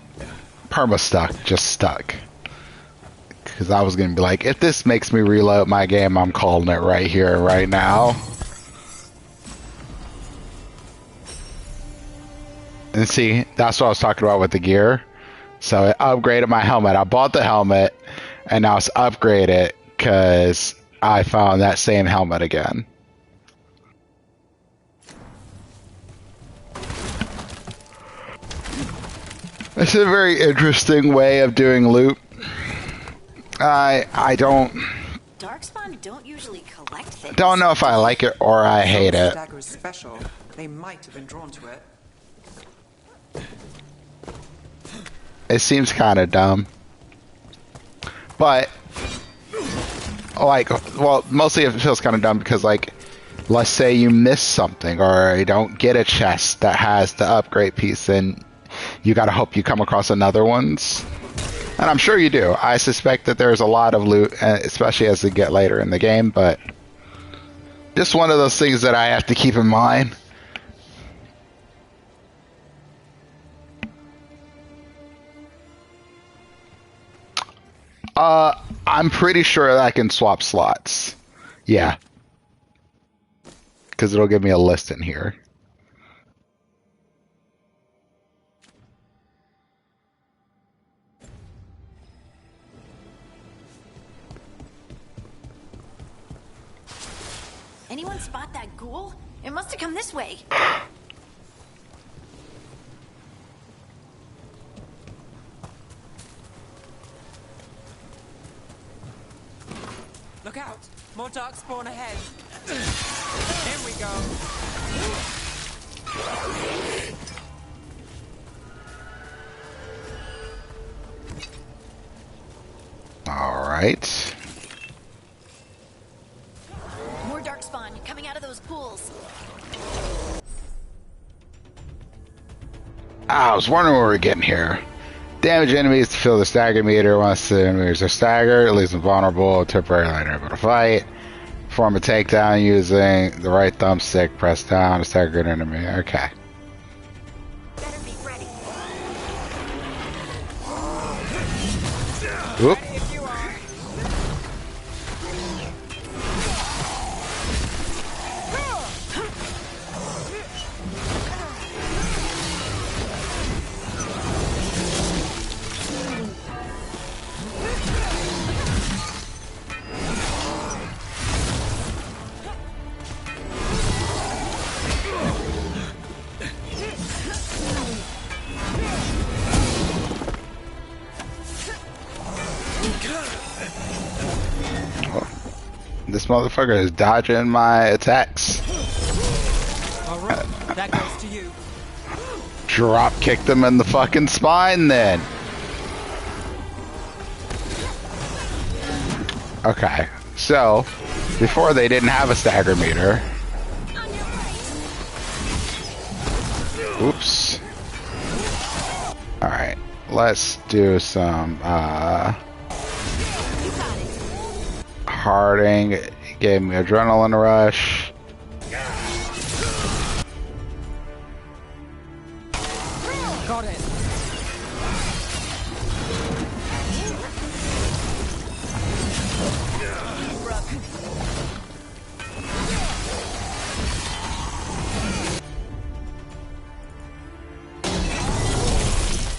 perma-stuck, just stuck. Because I was going to be like, if this makes me reload my game, I'm calling it right here, right now. And see, that's what I was talking about with the gear. So it upgraded my helmet. I bought the helmet, and now it's upgraded because I found that same helmet again. It's a very interesting way of doing loot. I don't Darkspawn don't usually collect things. don't know if I like it or I hate it. Dagger is special. They might have been drawn to it. It seems kind of dumb. But, like, well, mostly it feels kind of dumb because, like, let's say you miss something or you don't get a chest that has the upgrade piece, and you gotta hope you come across another ones. And I'm sure you do. I suspect that there's a lot of loot, especially as we get later in the game, but just one of those things that I have to keep in mind. I'm pretty sure that I can swap slots. Yeah. Because it'll give me a list in here. Anyone spot that ghoul? It must have come this way. Look out! More darkspawn ahead. Here we go. All right. More darkspawn coming out of those pools. I was wondering where we're getting here. Damage enemies to fill the stagger meter. Once the enemies are staggered, it leaves them vulnerable, temporarily unable to fight. Perform a takedown using the right thumbstick. Press down to stagger an enemy. Okay. Better be ready. Oop. motherfucker is dodging my attacks. Alright, that goes to you. Drop kicked him in the fucking spine then. Okay, so before they didn't have a stagger meter. Oops. Alright, let's do some Harding gave me adrenaline rush. Got it.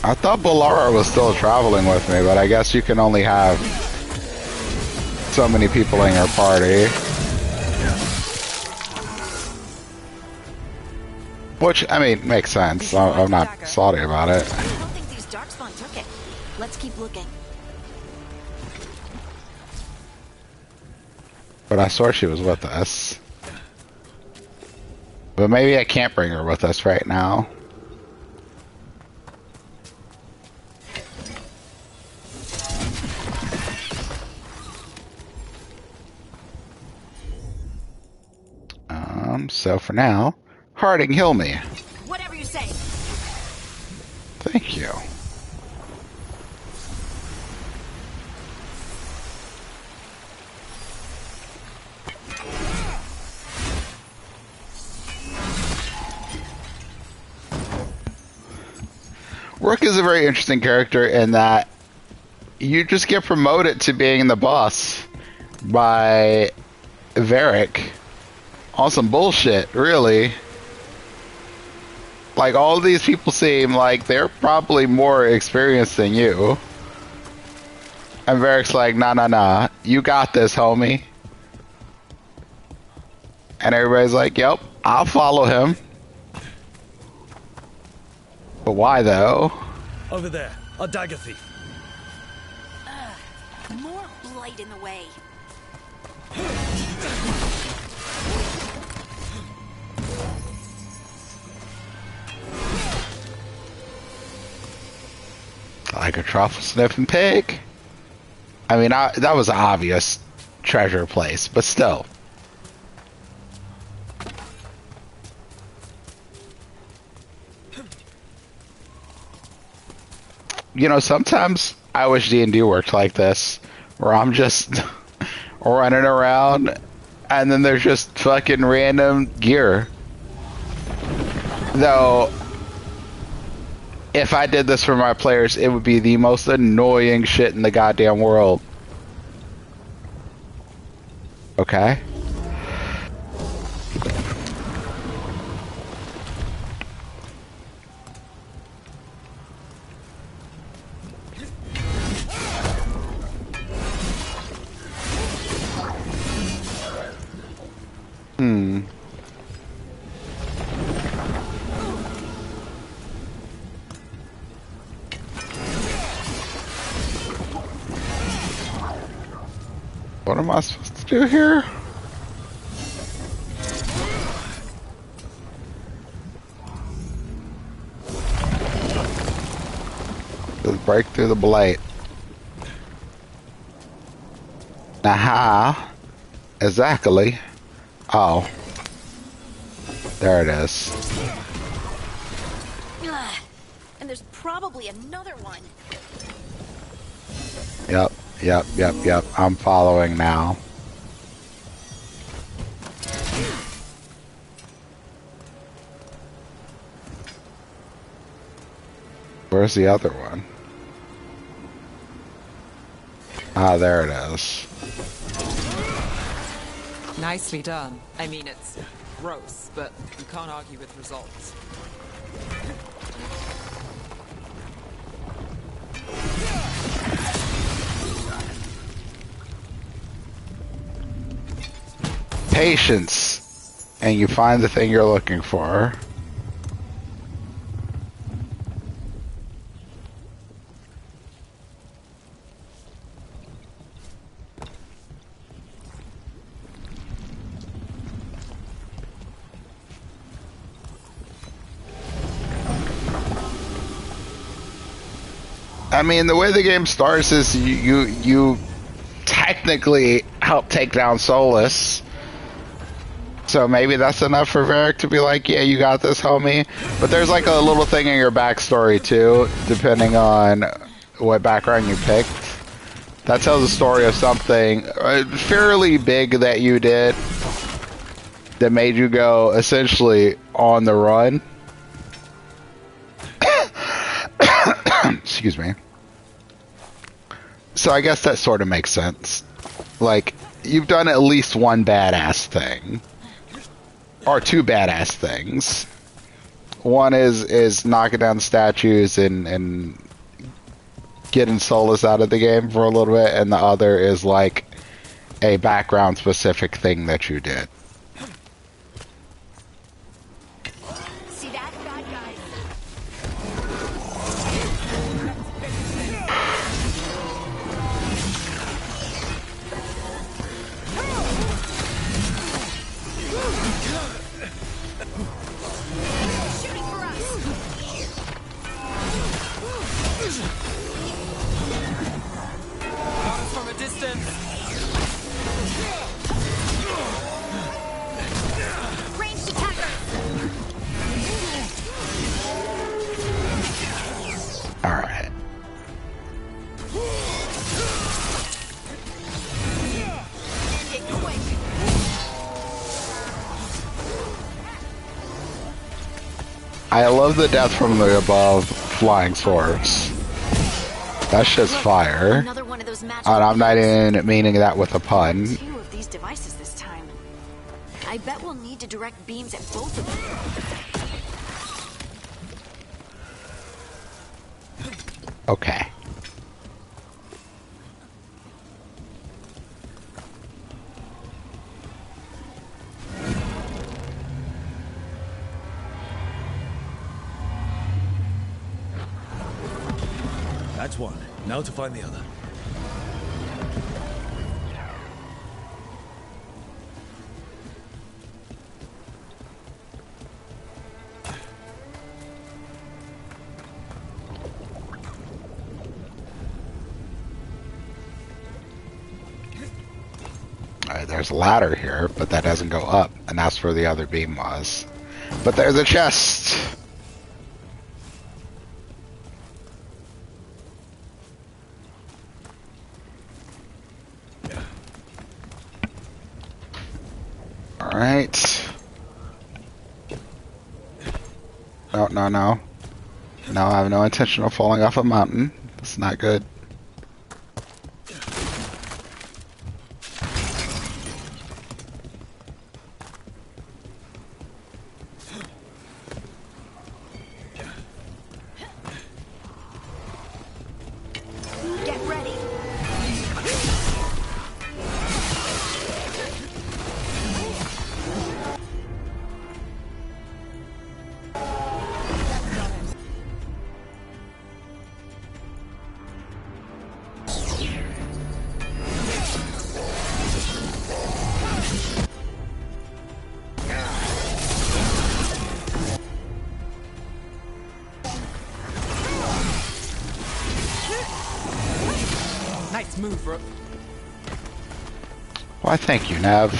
I thought Bollara was still traveling with me, but I guess you can only have so many people in your party. Which, I mean, makes sense. I'm not salty about it. I don't think these darkspawn took it. Let's keep looking. But I swear she was with us. But maybe I can't bring her with us right now. So for now, Harding, heal me. Whatever you say. Thank you. Rook is a very interesting character in that you just get promoted to being the boss by Varric. On some bullshit, really. Like, all these people seem like they're probably more experienced than you. And Varric's like, nah, you got this, homie. And everybody's like, yep, I'll follow him. But why, though? Over there, a dagger thief. More blight in the way. Like a truffle sniffing pig. I mean, that was an obvious treasure place, but still. You know, sometimes I wish D&D worked like this, where I'm just running around and then there's just fucking random gear. Though, if I did this for my players, it would be the most annoying shit in the goddamn world. Okay? What am I supposed to do here? Just break through the blight. Now how? Exactly. Oh. There it is. And there's probably another one. Yep. I'm following now. Where's the other one? Ah, there it is. Nicely done. I mean, it's gross, but you can't argue with results. Patience, and you find the thing you're looking for. I mean, the way the game starts is you technically help take down Solus. So maybe that's enough for Varric to be like, yeah, you got this, homie. But there's like a little thing in your backstory too, depending on what background you picked. That tells a story of something fairly big that you did that made you go essentially on the run. Excuse me. So I guess that sort of makes sense. Like, you've done at least one badass thing. Or two badass things. One is knocking down the statues and getting Solus out of the game for a little bit, and the other is like a background specific thing that you did. See that, bad guys? Shooting for us. Got us from a distance. Ranged attackers. Alright. End it quick. I love the death from the above flying swords. That's just fire. Another one of those magical And I'm not beams. even meaning that with a pun. 2 of these devices this time. I bet we'll need to direct beams at both of them. Okay. That's one. Now to find the other. Alright, there's a ladder here, but that doesn't go up, and that's where the other beam was. But there's a chest! Alright. No, no, no. No, I have no intention of falling off a mountain. That's not good. Get ready. Nice move, Rook. Why, thank you, Nav.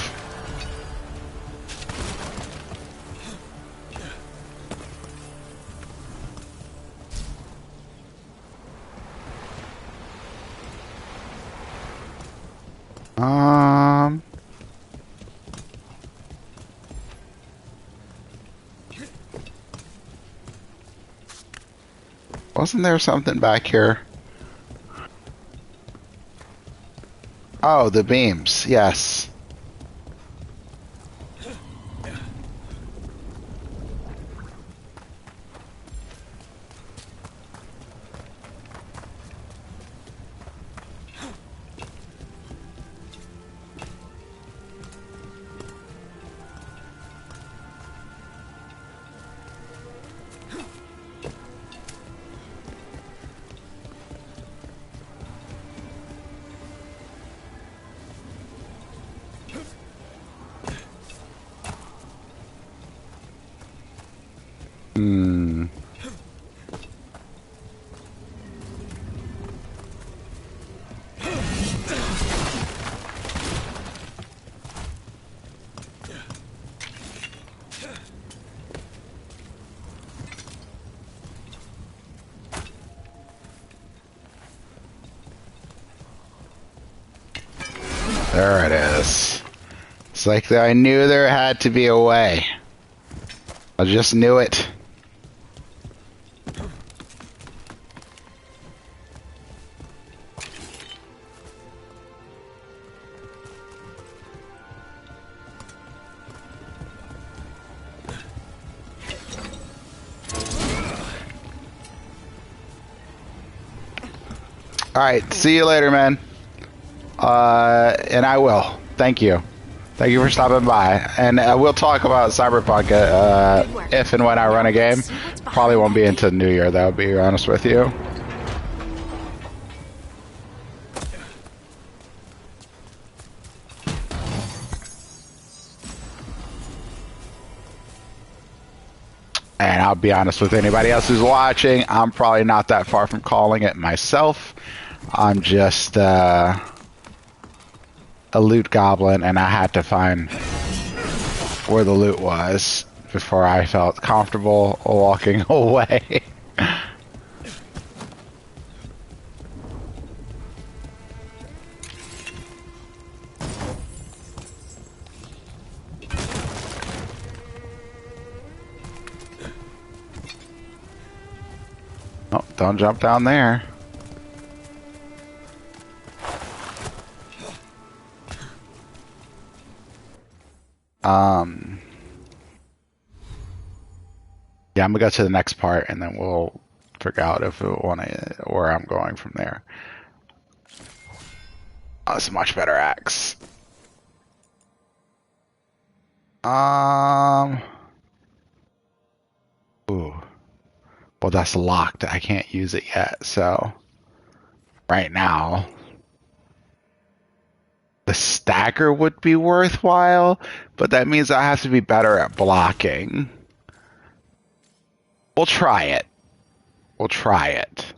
Wasn't there something back here? Oh, the beams. Yes. There it is. It's like I knew there had to be a way. I just knew it. Alright, see you later, man. And I will. Thank you. Thank you for stopping by. And we'll talk about Cyberpunk if and when I run a game. Probably won't be until New Year, though, to be honest with you. And I'll be honest with anybody else who's watching, I'm probably not that far from calling it myself. I'm just a loot goblin, and I had to find where the loot was before I felt comfortable walking away. Oh, don't jump down there. Yeah, I'm gonna go to the next part, and then we'll figure out if we want to, where I'm going from there. Oh, it's a much better axe. Ooh. Well, that's locked. I can't use it yet, so right now the stagger would be worthwhile, but that means I have to be better at blocking. We'll try it. We'll try it.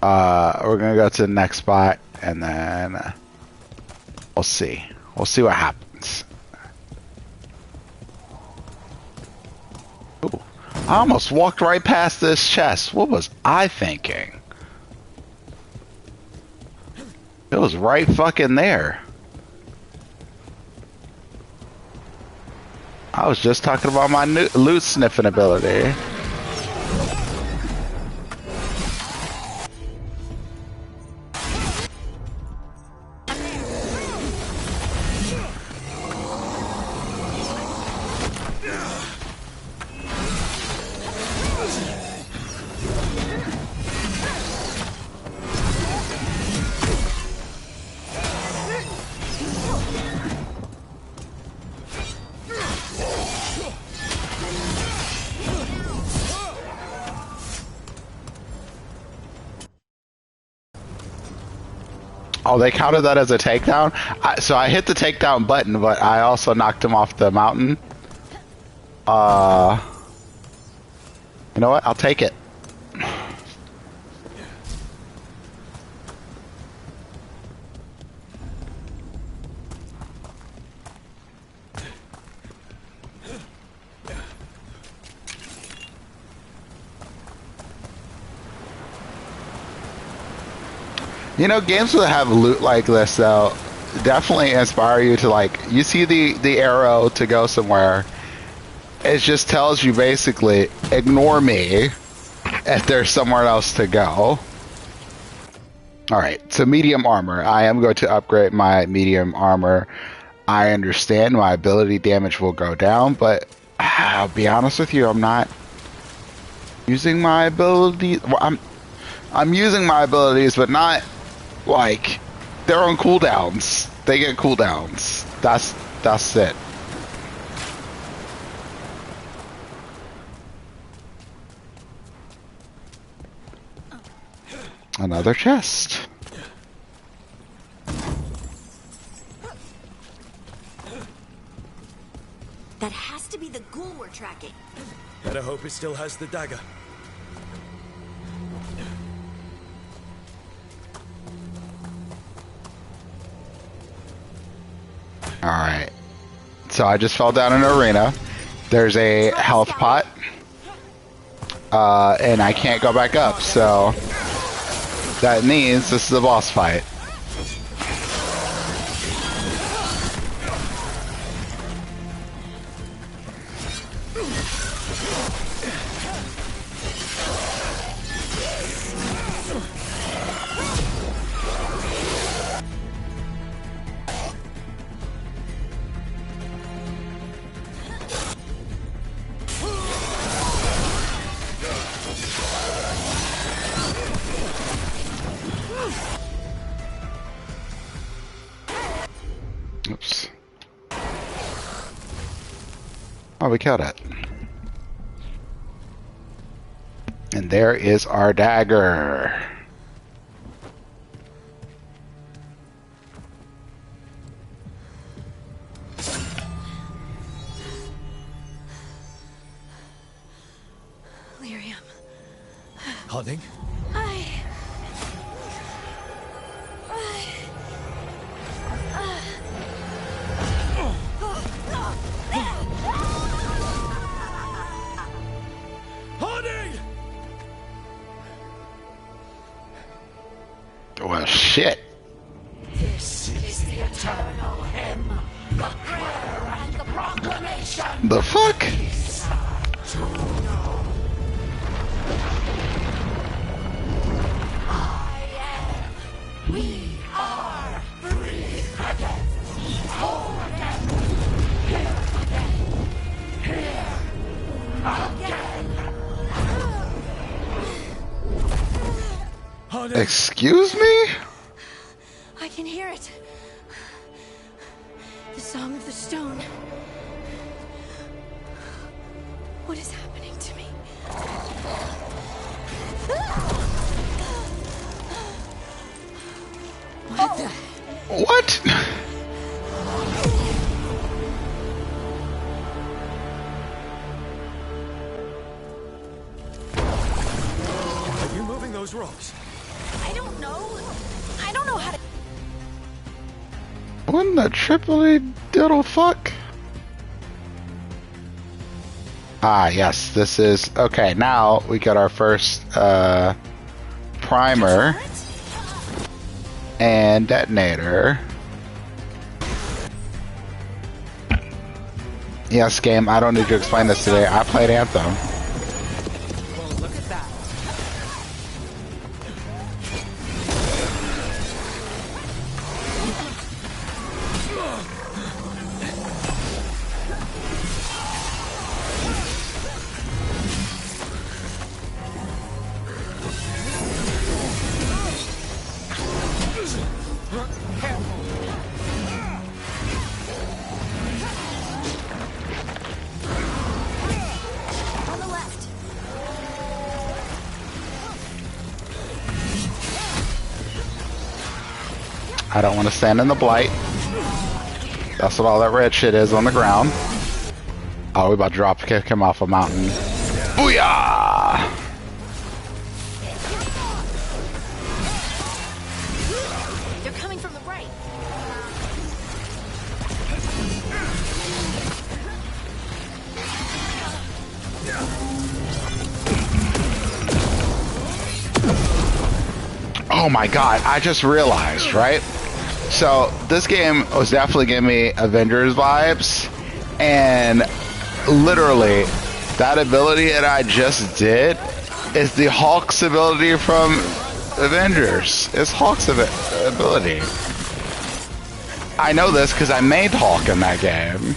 We're gonna go to the next spot, and then we'll see. We'll see what happens. Ooh, I almost walked right past this chest. What was I thinking? It was right fucking there. I was just talking about my loot sniffing ability. Oh, they counted that as a takedown? So I hit the takedown button, but I also knocked him off the mountain. You know what? I'll take it. You know, games that have loot like this, though, definitely inspire you to, like, you see the arrow to go somewhere. It just tells you, basically, ignore me if there's somewhere else to go. Alright, so medium armor. I am going to upgrade my medium armor. I understand my ability damage will go down, but I'll be honest with you, I'm not using my ability. Well, I'm using my abilities, but not... like, they're on cooldowns. They get cooldowns. That's it. Another chest. That has to be the ghoul we're tracking. Better hope it still has the dagger. Alright. So I just fell down an arena. there's a health pot, and I can't go back up, so that means this is a boss fight. Oops. Oh, we killed it. And there is our dagger. Lyrium. Harding? Well, shit. This is the eternal hymn, the prayer and the proclamation. The fuck? To know. I am. We are free again. Whole again. Here again. Here again. Excuse me? I can hear it. The song of the stone. What is happening to me? What the? What? Are you moving those rocks? I don't know. I don't know how to. What in the triple diddle fuck? Ah, yes, this is... Okay, now we got our first, primer and detonator. Yes, game, I don't need to explain this today. I played Anthem. Well, look at that. On the left. I don't want to stand in the blight. That's what all that red shit is on the ground. Oh, we about to drop kick him off a mountain. Booyah! They're coming from the right. Oh my god, I just realized, right? So, this game was definitely giving me Avengers vibes, and literally, that ability that I just did is the Hulk's ability from Avengers. It's Hulk's ability. I know this because I made Hulk in that game.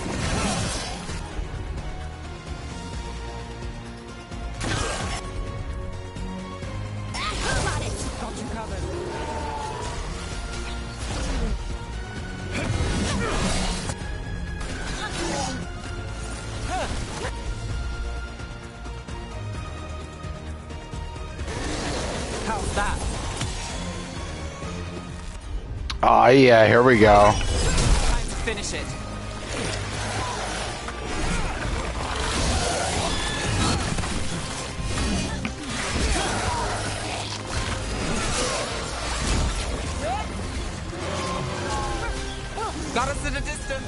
How's that? Oh yeah, here we go. Time to finish it. Got us at a distance.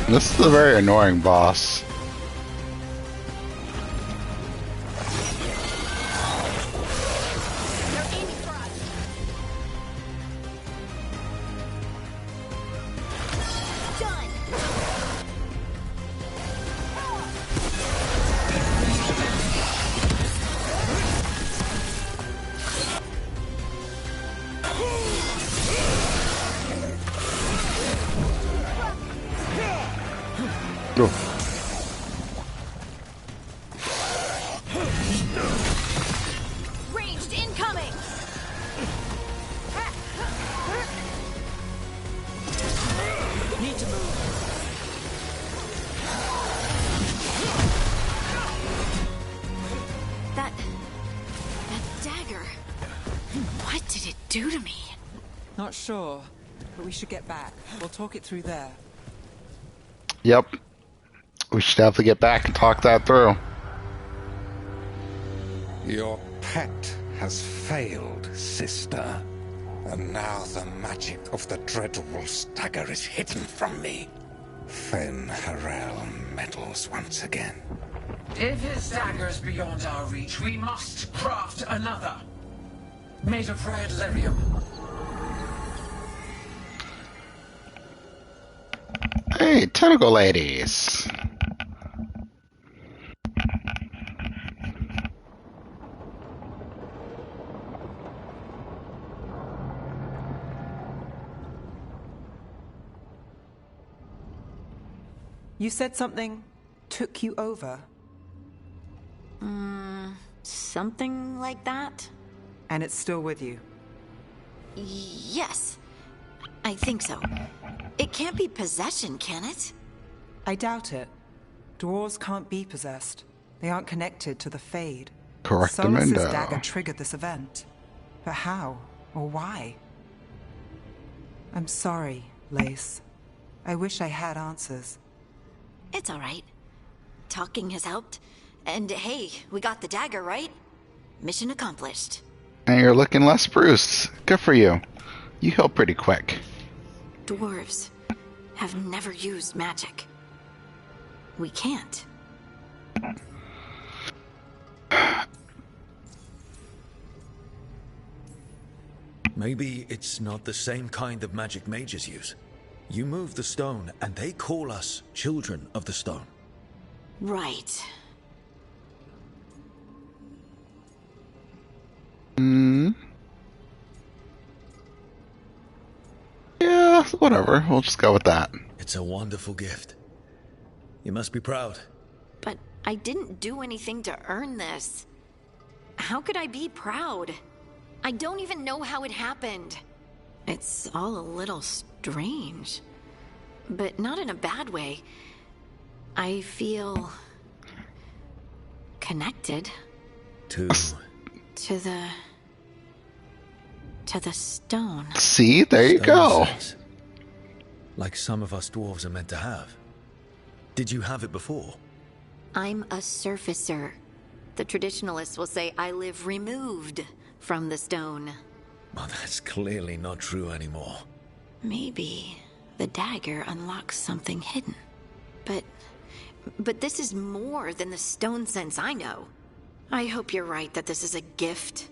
This is a very annoying boss. Ranged incoming! Need to move. That dagger. What did it do to me? Not sure, but we should get back. We'll talk it through there. Yep. We should have to get back and talk that through. Your pet has failed, sister. And now the magic of the Dreadwolf's dagger is hidden from me. Fen Harel meddles once again. If his dagger's beyond our reach, we must craft another. Made of red lyrium. Hey, tentacle ladies. You said something took you over. Something like that? And it's still with you. Yes. I think so. It can't be possession, can it? I doubt it. Dwarves can't be possessed. They aren't connected to the Fade. Correctamundo. Solus's dagger triggered this event. But how? Or why? I'm sorry, Lace. I wish I had answers. It's all right. Talking has helped. And hey, we got the dagger, right? Mission accomplished. And you're looking less bruised. Good for you. You heal pretty quick. Dwarves have never used magic. We can't. Maybe it's not the same kind of magic mages use. You move the stone, and they call us children of the stone. Right. Yeah, whatever. We'll just go with that. It's a wonderful gift. You must be proud. But I didn't do anything to earn this. How could I be proud? I don't even know how it happened. It's all a little strange. But not in a bad way. I feel... connected. To the stone. See? There you go. Sense. Like some of us dwarves are meant to have. Did you have it before? I'm a surfacer. The traditionalists will say I live removed from the stone. Well, that's clearly not true anymore. Maybe the dagger unlocks something hidden. But this is more than the stone sense I know. I hope you're right that this is a gift.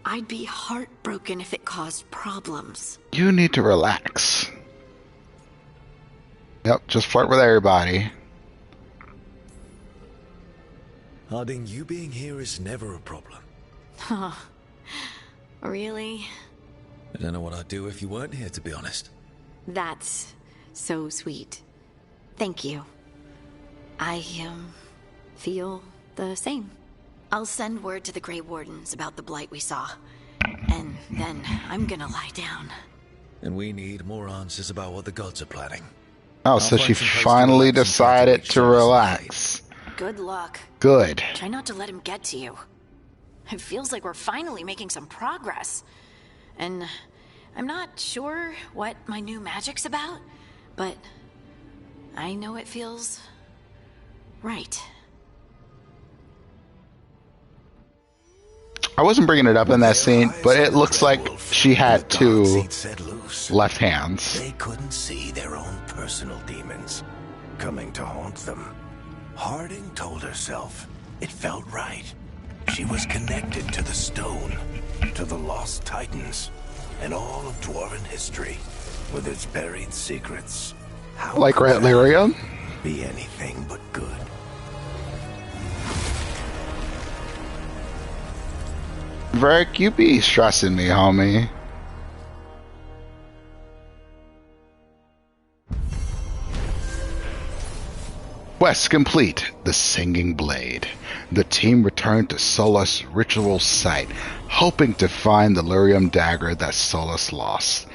I'd be heartbroken if it caused problems. You need to relax. Yep, just flirt with everybody. Harding, you being here is never a problem. Huh. Really? I don't know what I'd do if you weren't here, to be honest. That's so sweet. Thank you. I, feel the same. I'll send word to the Grey Wardens about the blight we saw. And then I'm gonna lie down. And we need more answers about what the gods are planning. Oh, so she finally decided to relax. Good luck. Good. Try not to let him get to you. It feels like we're finally making some progress. And I'm not sure what my new magic's about, but I know it feels right. I wasn't bringing it up in that scene, but it looks like she had to close. left hands. They couldn't see their own personal demons coming to haunt them. Harding told herself it felt right. She was connected to the stone, to the lost titans, and all of dwarven history with its buried secrets. How Like could Rat that Lyrium? be anything but good? Varric, you be stressing me, homie. Quest complete. The Singing Blade. The team returned to Solus' ritual site, hoping to find the Lyrium dagger that Solus lost.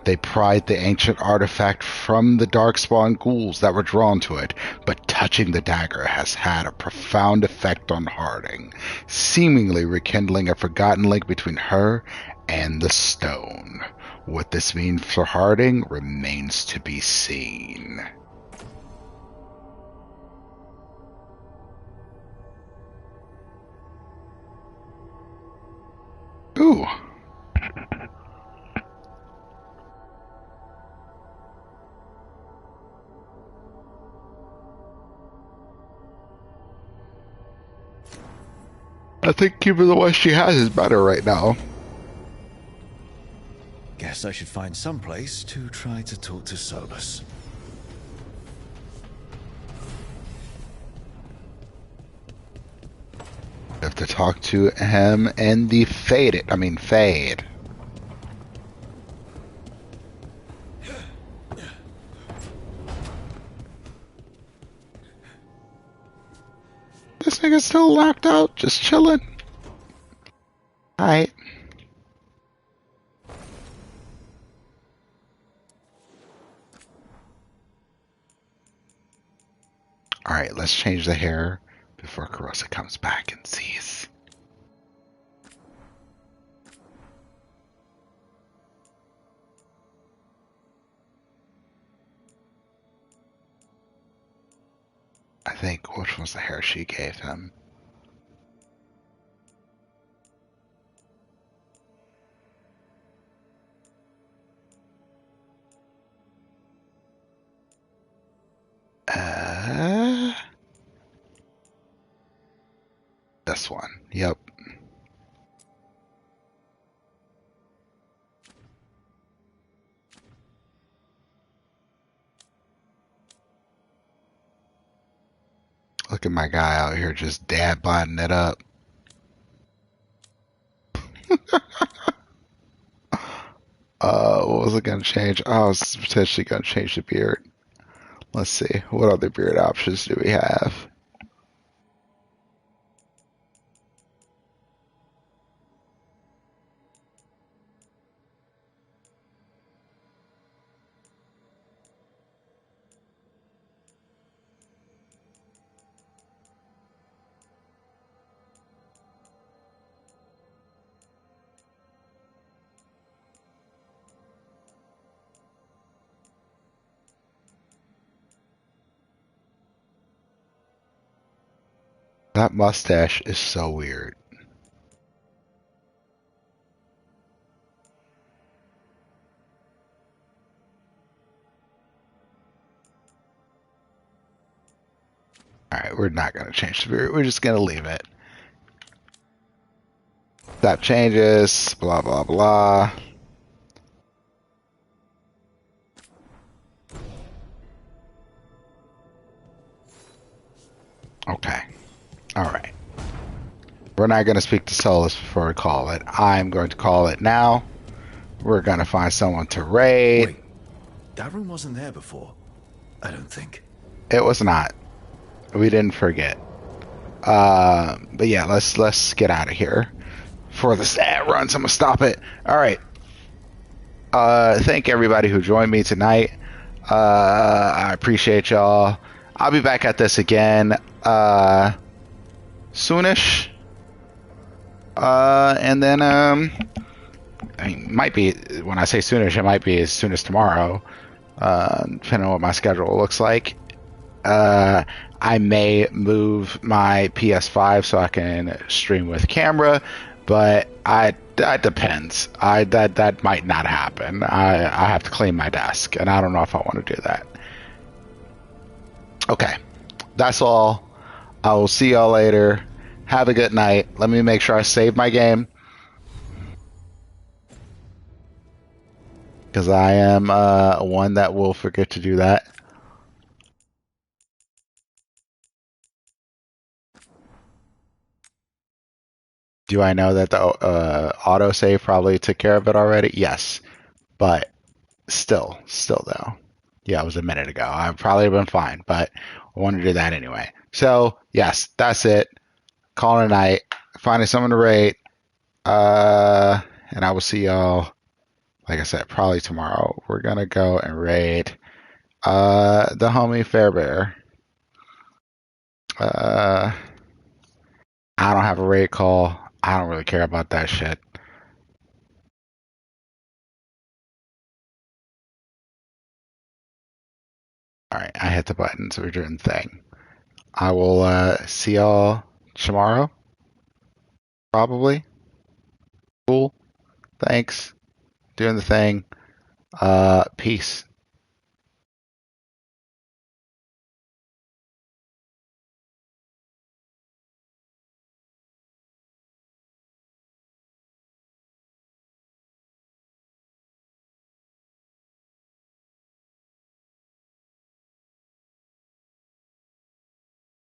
They pried the ancient artifact from the darkspawn ghouls that were drawn to it, but touching the dagger has had a profound effect on Harding, seemingly rekindling a forgotten link between her and the stone. What this means for Harding remains to be seen. Ooh. I think keeping the one she has is better right now. Guess I should find some place to try to talk to Solus. Have to talk to him and the Fade. This nigga's still locked out, just chilling. Alright. Alright, let's change the hair before Carosa comes back and sees. I think, which was the hair she gave him? This one. Yep. Look at my guy out here just dad bodding it up. What was it gonna change? Oh, I was potentially gonna change the beard. Let's see. What other beard options do we have? That mustache is so weird. Alright, we're not going to change the beard. We're just going to leave it. That changes, blah, blah, blah. Okay. Alright. We're not going to speak to Solus before we call it. I'm going to call it now. We're going to find someone to raid. Wait, that room wasn't there before. I don't think. It was not. We didn't forget. But yeah, let's get out of here. Before this ad runs, I'm going to stop it. Alright. Thank everybody who joined me tonight. I appreciate y'all. I'll be back at this again soonish. And then I mean, might be, when I say soonish, it might be as soon as tomorrow, depending on what my schedule looks like. I may move my PS5 so I can stream with camera, but I That depends. That might not happen. I have to clean my desk, and I don't know if I want to do that. Okay, that's all. I will see y'all later. Have a good night. Let me make sure I save my game, because I am one that will forget to do that. Do I know that the autosave probably took care of it already? Yes, but still though. Yeah, it was a minute ago. I probably have been fine, but I want to do that anyway. So yes, that's it. Calling a night. Finding someone to rate. And I will see y'all. Like I said, probably tomorrow. We're gonna go and raid the homie Fairbear. I don't have a raid call. I don't really care about that shit. Alright, I hit the button, so we're doing the thing. I will see y'all tomorrow. Probably. Cool. Thanks. Doing the thing. Peace.